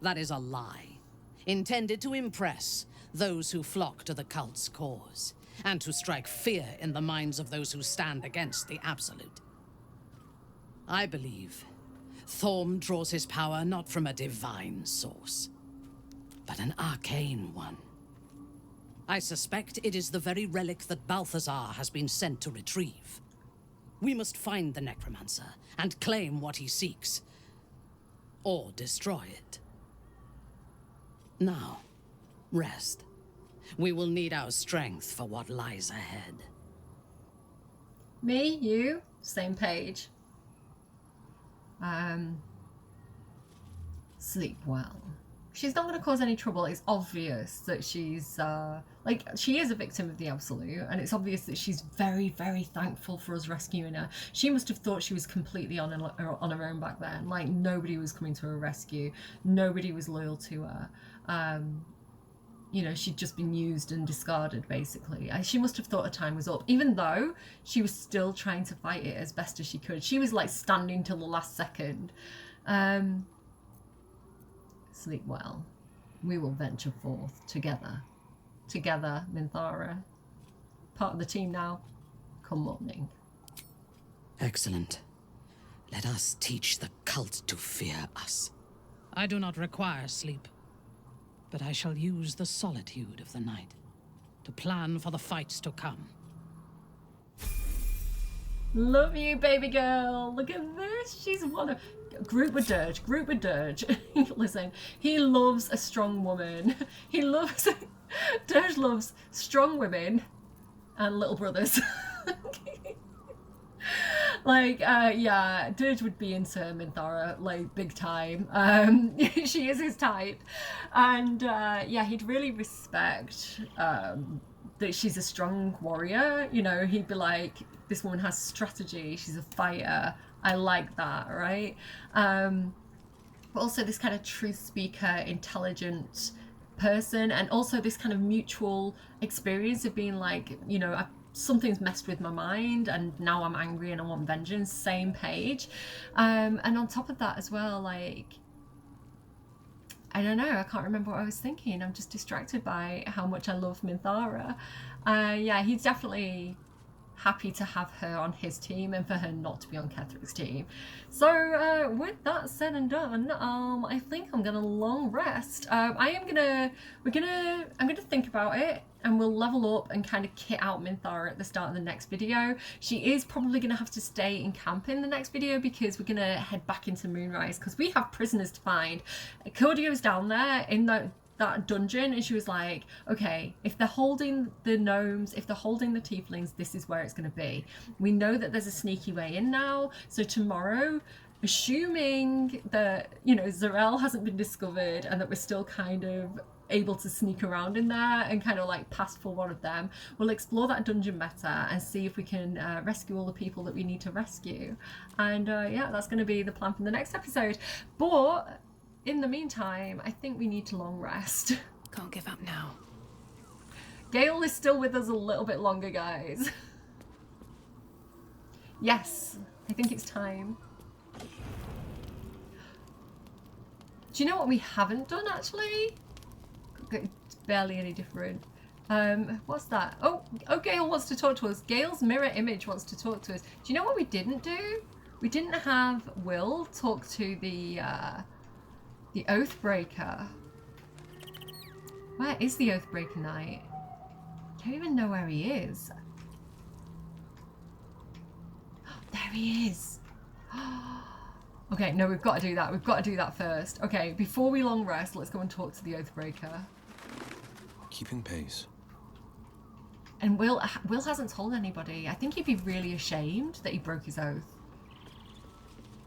That is a lie, intended to impress those who flock to the cult's cause, and to strike fear in the minds of those who stand against the Absolute. I believe Thorm draws his power not from a divine source, but an arcane one. I suspect it is the very relic that Balthazar has been sent to retrieve. We must find the necromancer and claim what he seeks, or destroy it. Now, rest. We will need our strength for what lies ahead. Me, you, same page. Sleep well. She's not going to cause any trouble. It's obvious that she's, like, she is a victim of the Absolute, and it's obvious that she's very, very thankful for us rescuing her. She must have thought she was completely on her own back then. Like, nobody was coming to her rescue. Nobody was loyal to her. You know, she'd just been used and discarded, basically. She must have thought her time was up, even though she was still trying to fight it as best as she could. She was, like, standing till the last second. Sleep well. We will venture forth together. Together, Minthara. Part of the team now. Come morning. Excellent. Let us teach the cult to fear us. I do not require sleep, but I shall use the solitude of the night to plan for the fights to come. Love you, baby girl. Look at this. She's one of... Group with Dirge. Group with Dirge. Listen, he loves a strong woman. He loves... Dirge loves strong women and little brothers. Like, yeah, Dirge would be into Minthara, like, big time. She is his type. And, yeah, he'd really respect that she's a strong warrior. You know, he'd be like, this woman has strategy, she's a fighter. I like that, right? But also this kind of truth speaker, intelligent person, and also this kind of mutual experience of being like, you know, something's messed with my mind and now I'm angry and I want vengeance, same page. And on top of that as well, like, I don't know, I can't remember what I was thinking. I'm just distracted by how much I love Minthara. Yeah, he's definitely happy to have her on his team and for her not to be on Ketheric's team. So with that said and done, I think I'm gonna long rest. I'm gonna think about it, and we'll level up and kind of kit out Minthara at the start of the next video. She is probably gonna have to stay in camp in the next video because we're gonna head back into Moonrise because we have prisoners to find. Cordio's down there in that dungeon, and she was like, okay, if they're holding the gnomes, if they're holding the tieflings, this is where it's going to be. We know that there's a sneaky way in now, so tomorrow, assuming that, you know, Zarel hasn't been discovered and that we're still kind of able to sneak around in there and kind of like pass for one of them. We'll explore that dungeon meta and see if we can rescue all the people that we need to rescue. And yeah, that's going to be the plan for the next episode. But in the meantime, I think we need to long rest. Can't give up now. Gale is still with us a little bit longer, guys. Yes, I think it's time. Do you know what we haven't done, actually? It's barely any different. What's that? Oh, Gale wants to talk to us. Gale's mirror image wants to talk to us. Do you know what we didn't do? We didn't have Will talk to the Oathbreaker. Where is the Oathbreaker Knight? I don't even know where he is. There he is. Okay, no, we've got to do that. We've got to do that first. Okay, before we long rest, let's go and talk to the Oathbreaker. Keeping pace. And Will hasn't told anybody. I think he'd be really ashamed that he broke his oath.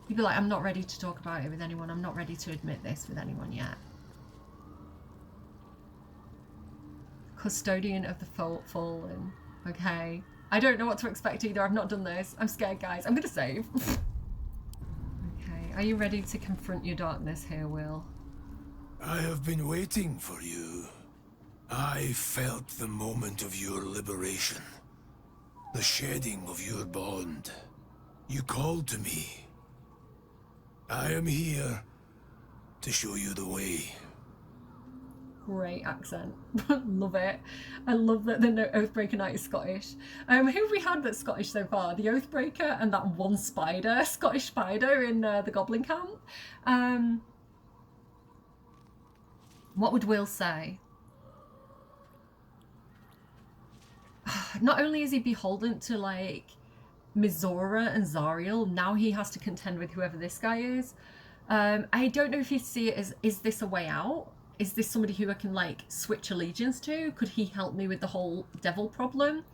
He'd be like, I'm not ready to talk about it with anyone. I'm not ready to admit this with anyone yet. Custodian of the Fallen. Okay. I don't know what to expect either. I've not done this. I'm scared, guys. I'm gonna save. Okay. Are you ready to confront your darkness here, Will? I have been waiting for you. I felt the moment of your liberation. The shedding of your bond. You called to me. I am here to show you the way. Great accent. Love it. I love that the Oathbreaker Knight is Scottish. Who have we had that's Scottish so far? The Oathbreaker and that one spider, Scottish spider in the Goblin Camp. What would Will say? Not only is he beholden to like Mizora and Zariel, now he has to contend with whoever this guy is. I don't know if he'd see it as, is this a way out? Is this somebody who I can like switch allegiance to? Could he help me with the whole devil problem?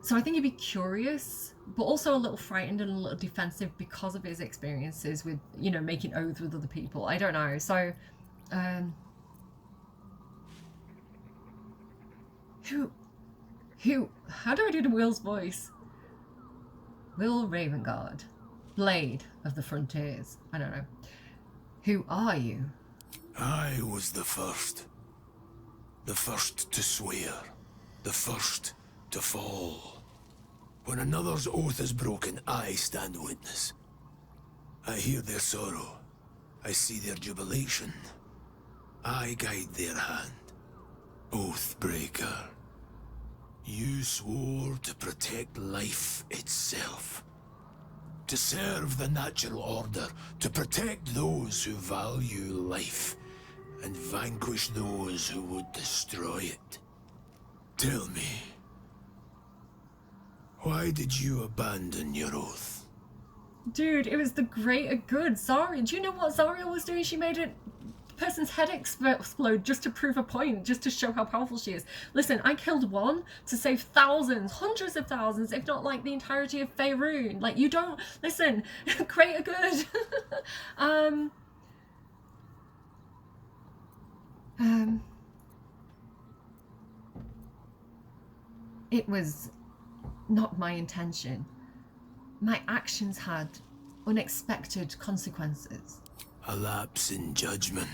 So I think he'd be curious, but also a little frightened and a little defensive because of his experiences with, you know, making oaths with other people. I don't know. So, how do I do the Will's voice? Will Ravengard, Blade of the Frontiers. I don't know. Who are you? I was the first. The first to swear. The first to fall. When another's oath is broken, I stand witness. I hear their sorrow. I see their jubilation. I guide their hand. Oathbreaker. You swore to protect life itself. To serve the natural order. To protect those who value life. And vanquish those who would destroy it. Tell me, why did you abandon your oath? Dude, it was the greater good. Zariel, do you know what Zariel was doing? She made a person's head explode just to prove a point, just to show how powerful she is. Listen, I killed one to save thousands, hundreds of thousands, if not like the entirety of Faerun. Like, you don't, listen, greater good. It was not my intention. My actions had unexpected consequences. A lapse in judgment.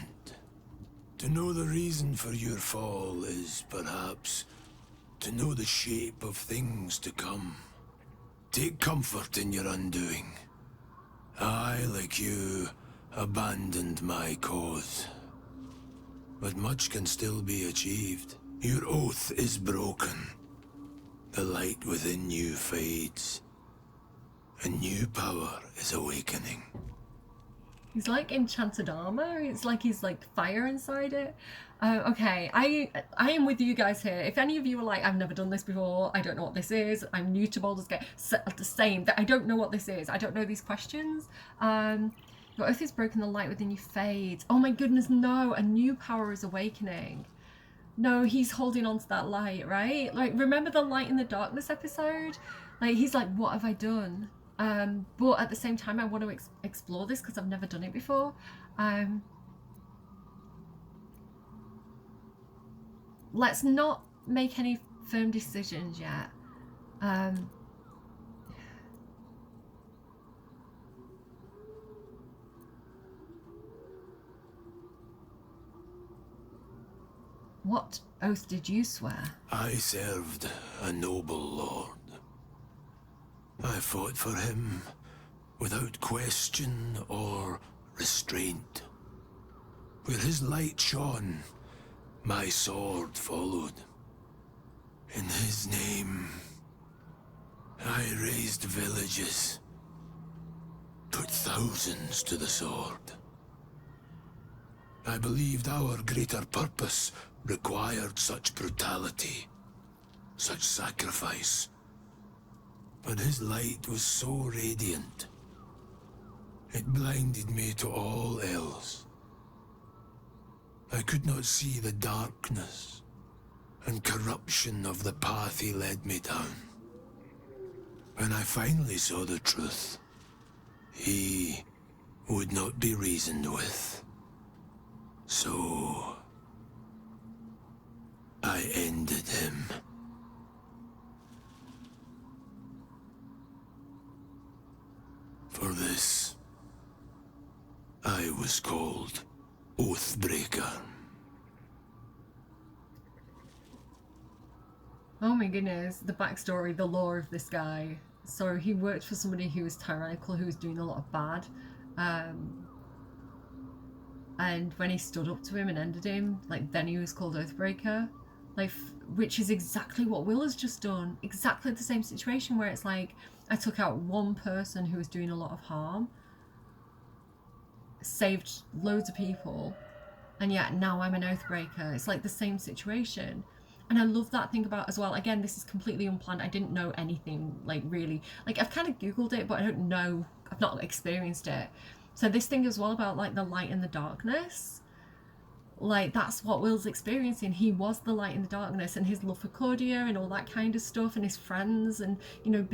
To know the reason for your fall is perhaps to know the shape of things to come. Take comfort in your undoing. I, like you, abandoned my cause. But much can still be achieved. Your oath is broken. The light within you fades. A new power is awakening. He's like enchanted armor. It's like he's like fire inside it. Okay, I am with you guys here. If any of you are like, I've never done this before, I don't know what this is, I'm new to Baldur's Gate, the same, that I don't know what this is, I don't know these questions. Your oath is broken, the light within you fades. Oh my goodness, no, a new power is awakening. No, he's holding on to that light, right? Like, remember the light in the darkness episode? Like, he's like, what have I done? But at the same time, I want to explore this because I've never done it before. let's not make any firm decisions yet. What oath did you swear? I served a noble lord. I fought for him without question or restraint. Where his light shone, my sword followed. In his name, I raised villages, put thousands to the sword. I believed our greater purpose required such brutality, such sacrifice. But his light was so radiant, it blinded me to all else. I could not see the darkness and corruption of the path he led me down. When I finally saw the truth, he would not be reasoned with. So I ended him. For this, I was called Oathbreaker. Oh my goodness, the backstory, the lore of this guy. So he worked for somebody who was tyrannical, who was doing a lot of bad. And when he stood up to him and ended him, like, then he was called Oathbreaker. Like, which is exactly what Will has just done. Exactly the same situation where it's like, I took out one person who was doing a lot of harm, saved loads of people, and yet now I'm an Oathbreaker. It's like the same situation. And I love that thing about as well, again, this is completely unplanned. I didn't know anything, like, really. Like, I've kind of Googled it, but I don't know, I've not experienced it. So this thing as well about, like, the light and the darkness. Like, that's what Will's experiencing. He was the light in the darkness, and his love for Cordia and all that kind of stuff, and his friends, and, you know,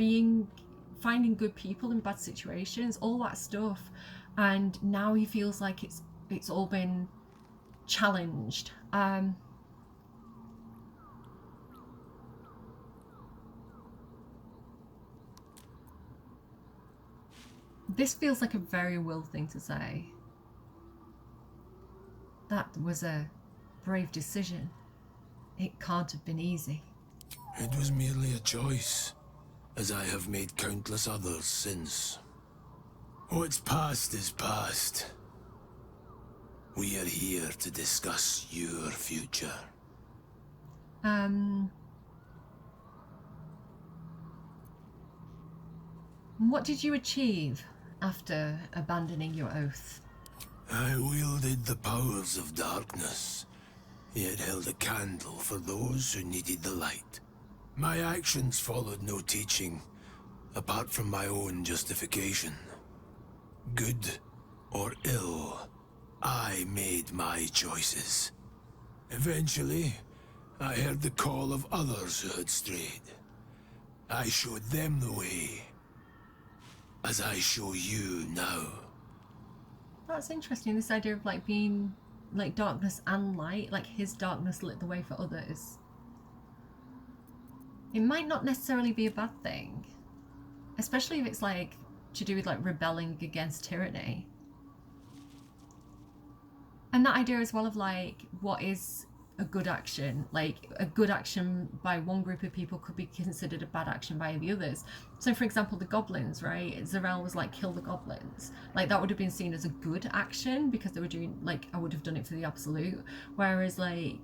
finding good people in bad situations, all that stuff. And now he feels like it's all been challenged. This feels like a very Will thing to say. That was a brave decision. It can't have been easy. It was merely a choice, as I have made countless others since. What's past is past. We are here to discuss your future. What did you achieve after abandoning your oath? I wielded the powers of darkness, yet held a candle for those who needed the light. My actions followed no teaching, apart from my own justification. Good or ill, I made my choices. Eventually, I heard the call of others who had strayed. I showed them the way, as I show you now. That's interesting, this idea of, like, being, like, darkness and light, like his darkness lit the way for others. It might not necessarily be a bad thing, especially if it's, like, to do with, like, rebelling against tyranny. And that idea as well of, like, what is a good action? Like, a good action by one group of people could be considered a bad action by the others. So, for example, the goblins, right? Zarel was like, kill the goblins. Like, that would have been seen as a good action because they were doing, like, I would have done it for the absolute. Whereas, like,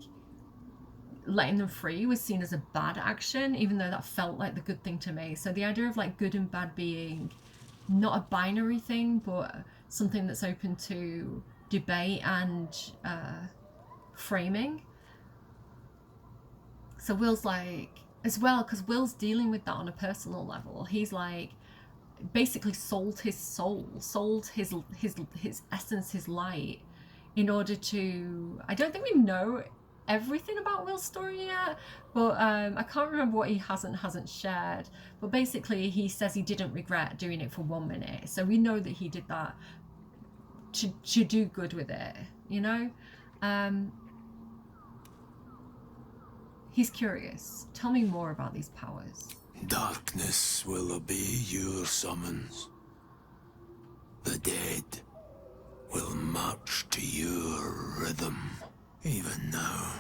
letting them free was seen as a bad action, even though that felt like the good thing to me. So the idea of, like, good and bad being not a binary thing, but something that's open to debate and framing. So Will's like, as well, because Will's dealing with that on a personal level. He's like, basically sold his soul, sold his essence, his light, in order to, I don't think we know everything about Will's story yet, but I can't remember what he hasn't shared. But basically he says he didn't regret doing it for 1 minute. So we know that he did that to do good with it, you know? he's curious. Tell me more about these powers. Darkness will obey your summons. The dead will march to your rhythm. Even now,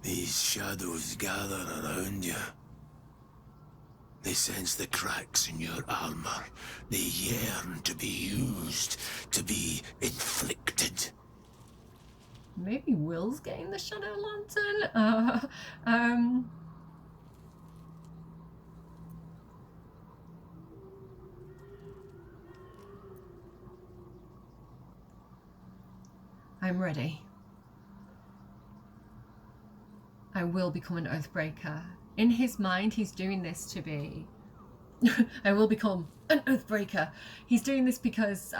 these shadows gather around you. They sense the cracks in your armor. They yearn to be used, to be inflicted. Maybe Will's getting the Shadow Lantern? I'm ready. I will become an Oathbreaker. In his mind, he's doing this to be... I will become an Oathbreaker. He's doing this because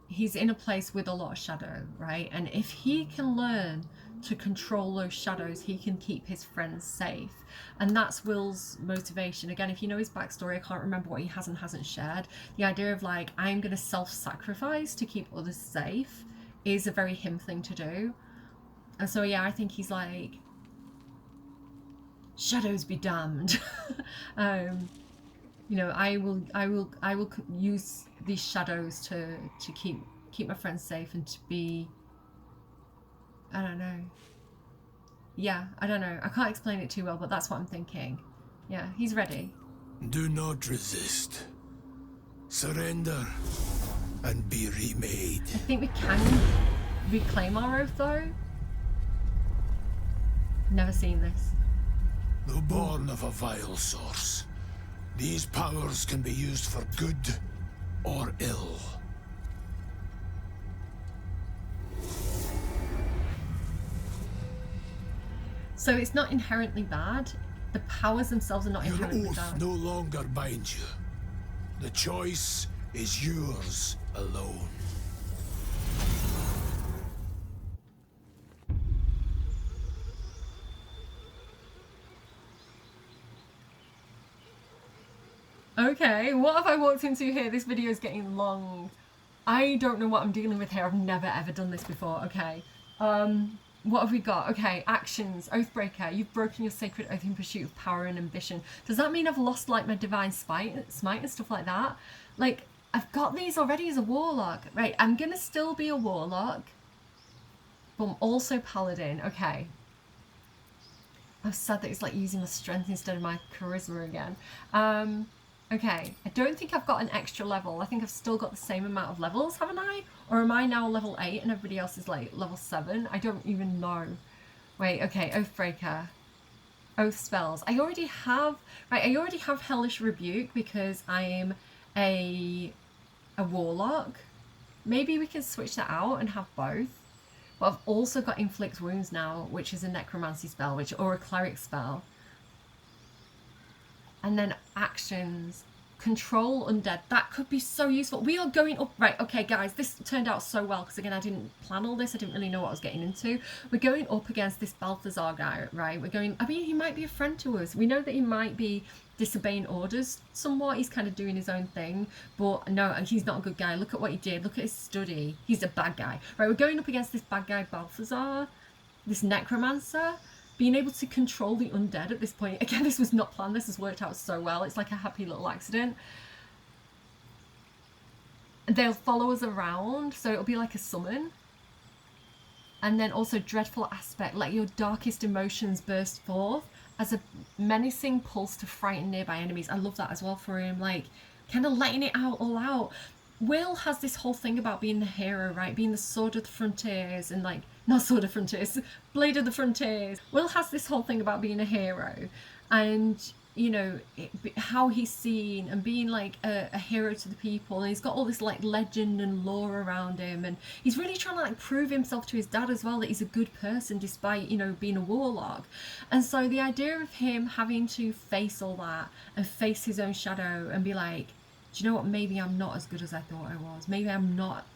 he's in a place with a lot of shadow, right? And if he can learn to control those shadows, he can keep his friends safe. And that's Will's motivation. Again, if you know his backstory, I can't remember what he has and hasn't shared. The idea of like, I'm going to self-sacrifice to keep others safe is a very him thing to do. And so yeah, I think he's like, shadows be damned. You know, I will use these shadows to keep my friends safe and to be, I don't know. Yeah, I don't know. I can't explain it too well, but that's what I'm thinking. Yeah, he's ready. Do not resist. Surrender and be remade. I think we can reclaim our oath though. Never seen this. Though born of a vile source, these powers can be used for good or ill. So it's not inherently bad. The powers themselves are not inherently Your bad. oath no longer binds you. The choice is yours alone. Okay, what have I walked into here? This video is getting long. I don't know what I'm dealing with here. I've never ever done this before. Okay. What have we got? Okay, actions. Oathbreaker. You've broken your sacred oath in pursuit of power and ambition. Does that mean I've lost like my divine smite and stuff like that? Like, I've got these already as a warlock. Right, I'm gonna still be a warlock. But I'm also paladin. Okay. I'm sad that it's like using my strength instead of my charisma again. Okay, I don't think I've got an extra level. I think I've still got the same amount of levels, haven't I? Or am I now level 8 and everybody else is like level 7? I don't even know. Wait, okay, Oathbreaker. Oath spells. I already have Hellish Rebuke because I'm a warlock. Maybe we can switch that out and have both. But I've also got Inflict Wounds now, which is a necromancy spell, or a cleric spell. And then actions, control undead. That could be so useful. We are going up, right, okay guys, this turned out so well because again, I didn't plan all this. I didn't really know what I was getting into. We're going up against this Balthazar guy, right? I mean, he might be a friend to us. We know that he might be disobeying orders somewhat. He's kind of doing his own thing, but no, he's not a good guy. Look at what he did. Look at his study. He's a bad guy. Right, we're going up against this bad guy Balthazar, this necromancer. Being able to control the undead at this point. Again, this was not planned. This has worked out so well. It's like a happy little accident. They'll follow us around, so it'll be like a summon. And then also dreadful aspect. Let your darkest emotions burst forth as a menacing pulse to frighten nearby enemies. I love that as well for him. Like, kind of letting it out all out. Will has this whole thing about being the hero, right? Being the sword of the frontiers and like, not sword of frontiers, blade of the frontiers. Will has this whole thing about being a hero and, you know, how he's seen and being like a hero to the people. And he's got all this like legend and lore around him. And he's really trying to like prove himself to his dad as well that he's a good person despite, you know, being a warlock. And so the idea of him having to face all that and face his own shadow and be like, do you know what, maybe I'm not as good as I thought I was. Maybe I'm not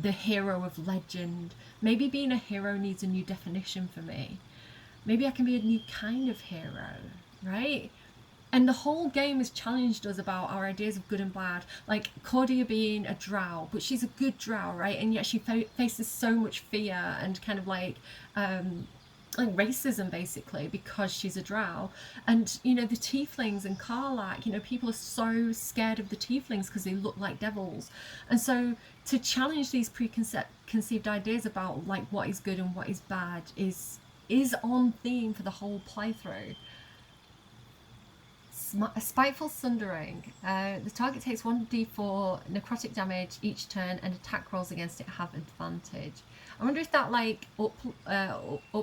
the hero of legend. Maybe being a hero needs a new definition for me. Maybe I can be a new kind of hero, right? And the whole game has challenged us about our ideas of good and bad. Like Cordia being a drow, but she's a good drow, right? And yet she faces so much fear and kind of like like racism basically because she's a drow. And you know, the tieflings and Karlach, you know, people are so scared of the tieflings because they look like devils. And so to challenge these preconceived ideas about like what is good and what is bad is on theme for the whole playthrough. A spiteful sundering. The target takes 1d4 necrotic damage each turn, and attack rolls against it have advantage. I wonder if that like up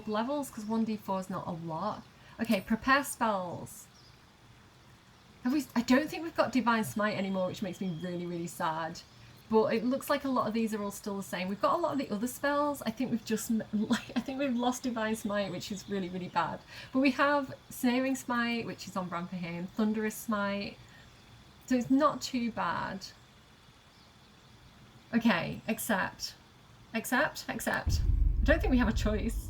levels, because 1d4 is not a lot. Okay, prepare spells. Have we? I don't think we've got Divine Smite anymore, which makes me really, really sad. But it looks like a lot of these are all still the same. We've got a lot of the other spells. I think we've just, I think we've lost Divine Smite, which is really, really bad. But we have Snaring Smite, which is on brand for him. Thunderous Smite. So it's not too bad. Okay, accept. Accept? Accept. I don't think we have a choice.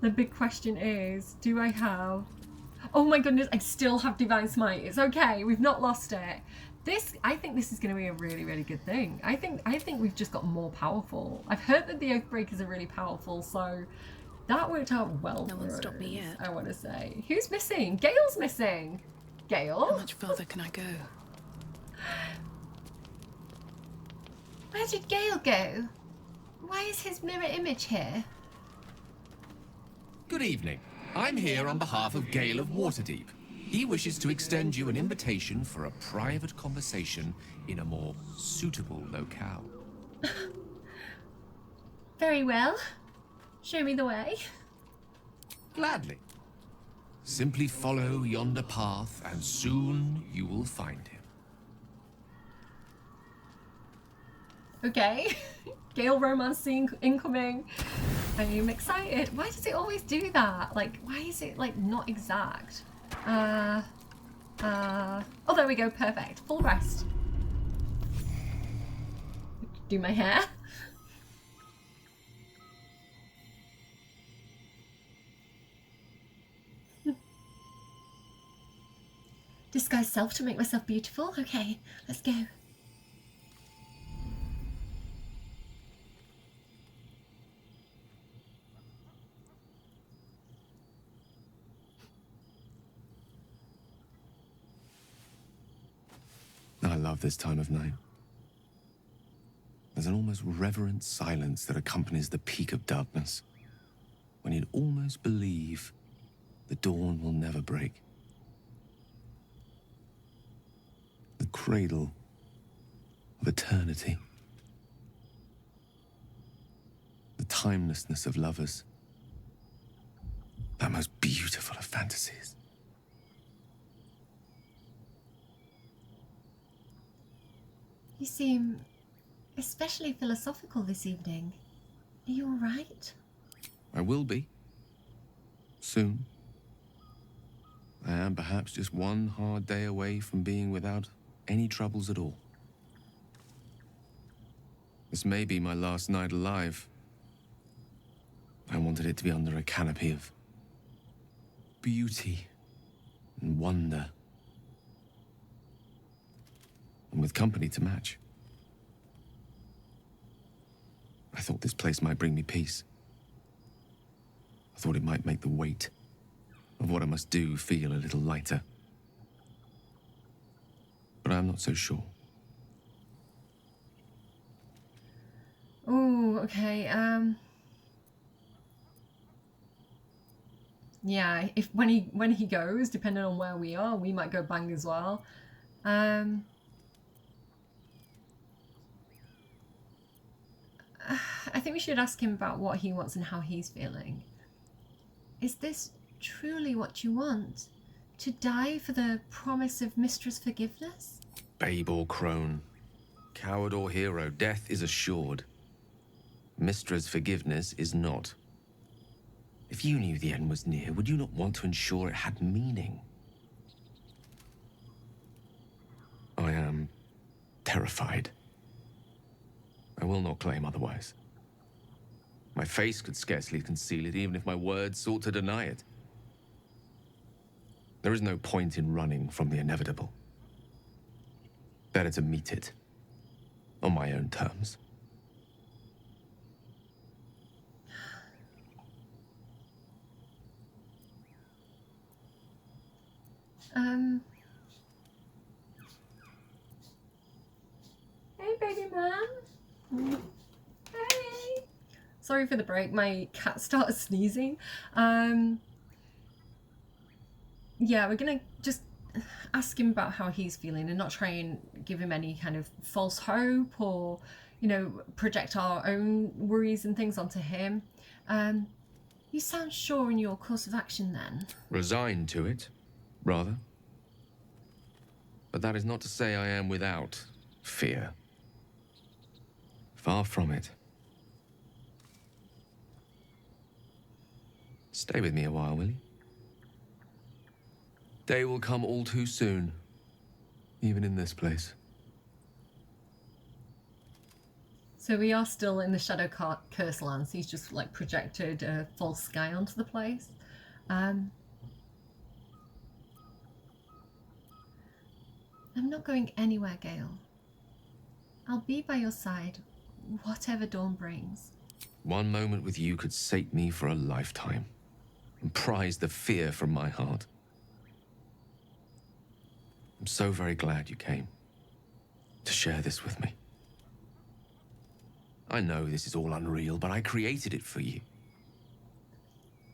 The big question is, do I have... Oh my goodness, I still have Divine Smite. It's okay, we've not lost it. I think this is going to be a really, really good thing. I think we've just got more powerful. I've heard that the Oathbreakers are really powerful, so that worked out well. No one stopped me yet. I want to say. Who's missing? Gale's missing. Gale? How much further can I go? Where did Gale go? Why is his mirror image here? Good evening. I'm here on behalf of Gale of Waterdeep. He wishes to extend you an invitation for a private conversation in a more suitable locale. Very well. Show me the way. Gladly. Simply follow yonder path, and soon you will find him. Okay. Gale romance scene incoming. I'm excited. Why does it always do that? Like, why is it like not exact? Oh, there we go. Perfect. Full rest. Do my hair. Disguise self to make myself beautiful. Okay, let's go. I love this time of night. There's an almost reverent silence that accompanies the peak of darkness, when you'd almost believe the dawn will never break. The cradle of eternity. The timelessness of lovers. That most beautiful of fantasies. You seem especially philosophical this evening. Are you all right? I will be. Soon. I am perhaps just one hard day away from being without any troubles at all. This may be my last night alive. I wanted it to be under a canopy of beauty and wonder. And with company to match. I thought this place might bring me peace. I thought it might make the weight of what I must do feel a little lighter. But I'm not so sure. Oh, okay. Yeah, if when he goes, depending on where we are, we might go bang as well. I think we should ask him about what he wants and how he's feeling. Is this truly what you want? To die for the promise of Mistress forgiveness? Babe or crone, coward or hero, death is assured. Mistress forgiveness is not. If you knew the end was near, would you not want to ensure it had meaning? I am terrified. I will not claim otherwise. My face could scarcely conceal it, even if my words sought to deny it. There is no point in running from the inevitable. Better to meet it on my own terms. Hey, baby man. Hey. Sorry for the break. My cat started sneezing. Yeah, we're gonna just ask him about how he's feeling and not try and give him any kind of false hope or, you know, project our own worries and things onto him. You sound sure in your course of action then. Resigned to it, rather. But that is not to say I am without fear. Far from it. Stay with me a while, will you? Day will come all too soon, even in this place. So we are still in the Shadow Curse lands. He's just like projected a false sky onto the place. I'm not going anywhere, Gale. I'll be by your side, whatever dawn brings. One moment with you could sate me for a lifetime, and prize the fear from my heart. I'm so very glad you came to share this with me. I know this is all unreal, but I created it for you.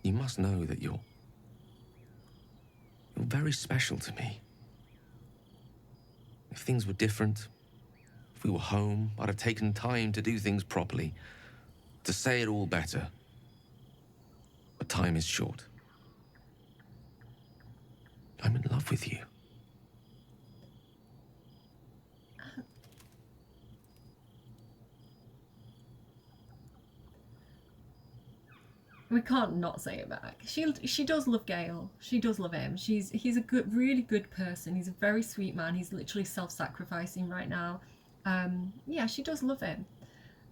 You must know that you're very special to me. If things were different, if we were home, I'd have taken time to do things properly, to say it all better. But time is short. I'm in love with you. We can't not say it back. She does love Gale. She does love him. He's a good, really good person. He's a very sweet man. He's literally self-sacrificing right now. Yeah, she does love him.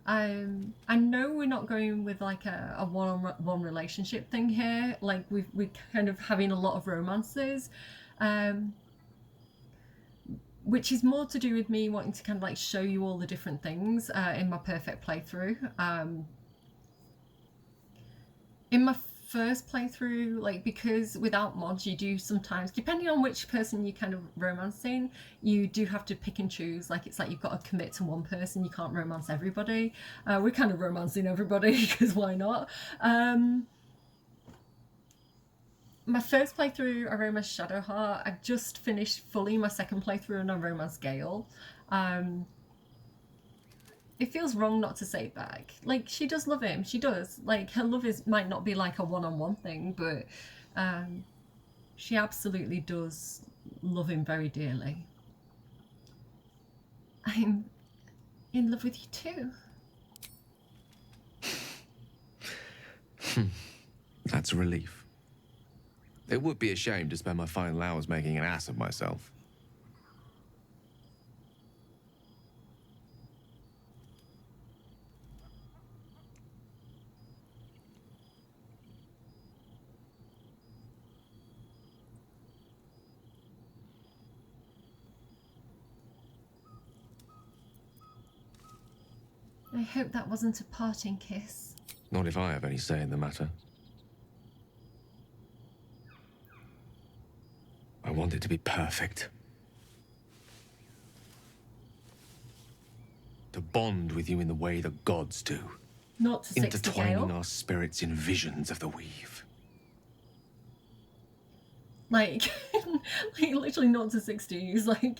I know we're not going with like a one-on-one relationship thing here. Like we're kind of having a lot of romances, which is more to do with me wanting to kind of like show you all the different things in my perfect playthrough. In my first playthrough, like, because without mods you do sometimes, depending on which person you kind of romancing, you do have to pick and choose. Like, it's like you've got to commit to one person, you can't romance everybody. We're kind of romancing everybody because why not? My first playthrough I romanced Shadowheart. I just finished fully my second playthrough and I romanced Gale. It feels wrong not to say it back. Like, she does love him. She does. Like, her love might not be like a one-on-one thing, but she absolutely does love him very dearly. I'm in love with you too. That's a relief. It would be a shame to spend my final hours making an ass of myself. I hope that wasn't a parting kiss. Not if I have any say in the matter. I want it to be perfect. To bond with you in the way the gods do. Not to 60 intertwining Gale. our spirits in visions of the weave. Like, like literally not to 60s, like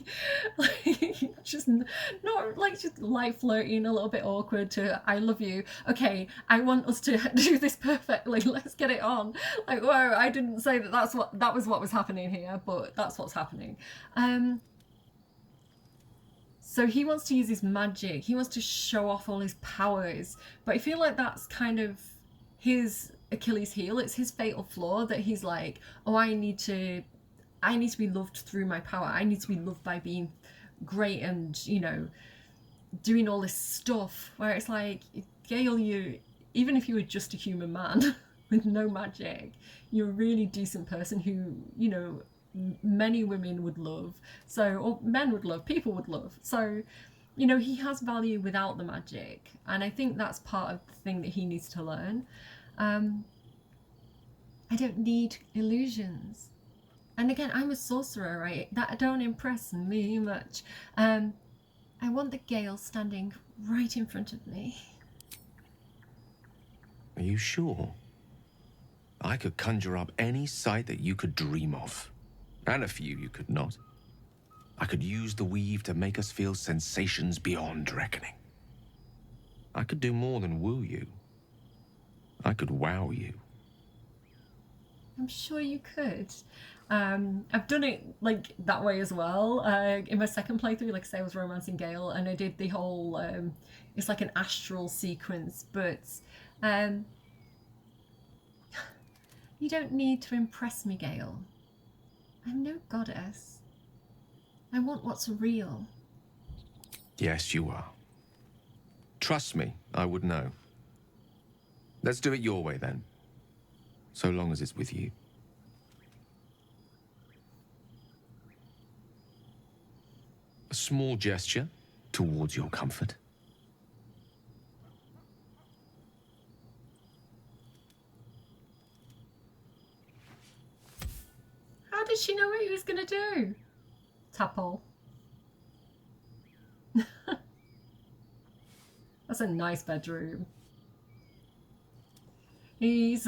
just not like just light flirting, a little bit awkward to I love you. Okay, I want us to do this perfectly. Let's get it on. Like, whoa, I didn't say that that was what was happening here, but that's what's happening. So he wants to use his magic. He wants to show off all his powers, but I feel like that's kind of his Achilles heel. It's his fatal flaw that he's like, oh, I need to be loved through my power. I need to be loved by being great and, you know, doing all this stuff, where it's like, Gale, even if you were just a human man with no magic, you're a really decent person who, you know, many women would love, or men would love, people would love. So, you know, he has value without the magic, and I think that's part of the thing that he needs to learn. I don't need illusions. And again, I'm a sorcerer, right? That don't impress me much. I want the Gale standing right in front of me. Are you sure? I could conjure up any sight that you could dream of. And a few you could not. I could use the weave to make us feel sensations beyond reckoning. I could do more than woo you. I could wow you. I'm sure you could. I've done it like that way as well. In my second playthrough, like I say, I was romancing Gale, and I did the whole it's like an astral sequence, but you don't need to impress me, Gale. I'm no goddess. I want what's real. Yes, you are. Trust me, I would know. Let's do it your way then. So long as it's with you. A small gesture towards your comfort. How did she know what he was gonna do? Tapple. That's a nice bedroom. He's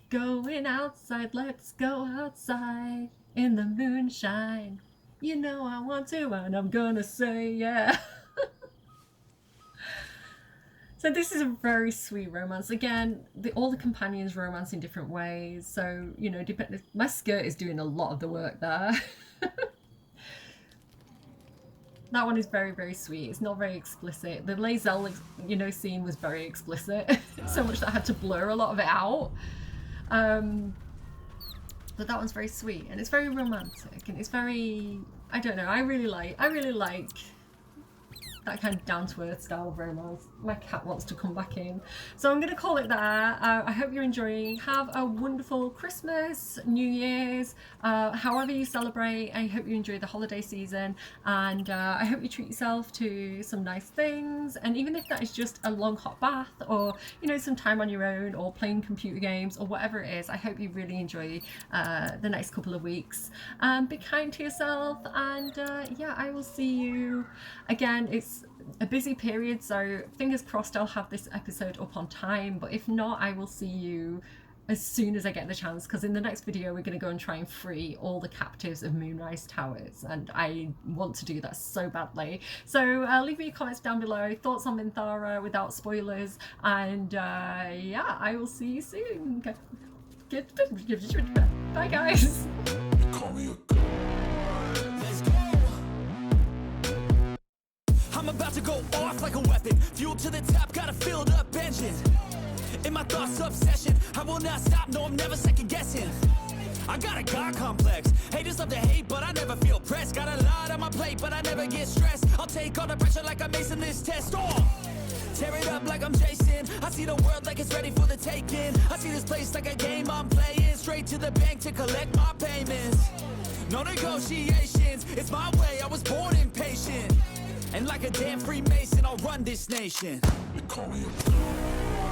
going outside, let's go outside in the moonshine. You know I want to, and I'm gonna say yeah. So this is a very sweet romance. Again, all the companions romance in different ways. So, you know, my skirt is doing a lot of the work there. That one is very, very sweet. It's not very explicit. The Lae'zel, you know, scene was very explicit. So much that I had to blur a lot of it out. But that one's very sweet, and it's very romantic, and it's very, I don't know, I really like that kind of down-to-earth style of romance. My cat wants to come back in. So I'm going to call it there. I hope you're enjoying. Have a wonderful Christmas, New Year's, however you celebrate. I hope you enjoy the holiday season, and I hope you treat yourself to some nice things. And even if that is just a long hot bath, or, you know, some time on your own, or playing computer games, or whatever it is, I hope you really enjoy the next couple of weeks. Be kind to yourself, and yeah, I will see you again. It's a busy period, so fingers crossed I'll have this episode up on time, but if not, I will see you as soon as I get the chance, because in the next video we're going to go and try and free all the captives of Moonrise Towers, and I want to do that so badly. So leave me your comments down below, thoughts on Minthara without spoilers, and yeah, I will see you soon. Bye guys. I'm about to go off like a weapon. Fuel to the top, got a filled up engine. In my thoughts, obsession. I will not stop, no, I'm never second guessing. I got a God complex. Haters love to hate, but I never feel pressed. Got a lot on my plate, but I never get stressed. I'll take all the pressure like I'm acing this test. Oh! Tear it up like I'm Jason. I see the world like it's ready for the taking. I see this place like a game I'm playing. Straight to the bank to collect my payments. No negotiations, it's my way, I was born impatient. And like a damn Freemason, I'll run this nation. They call me a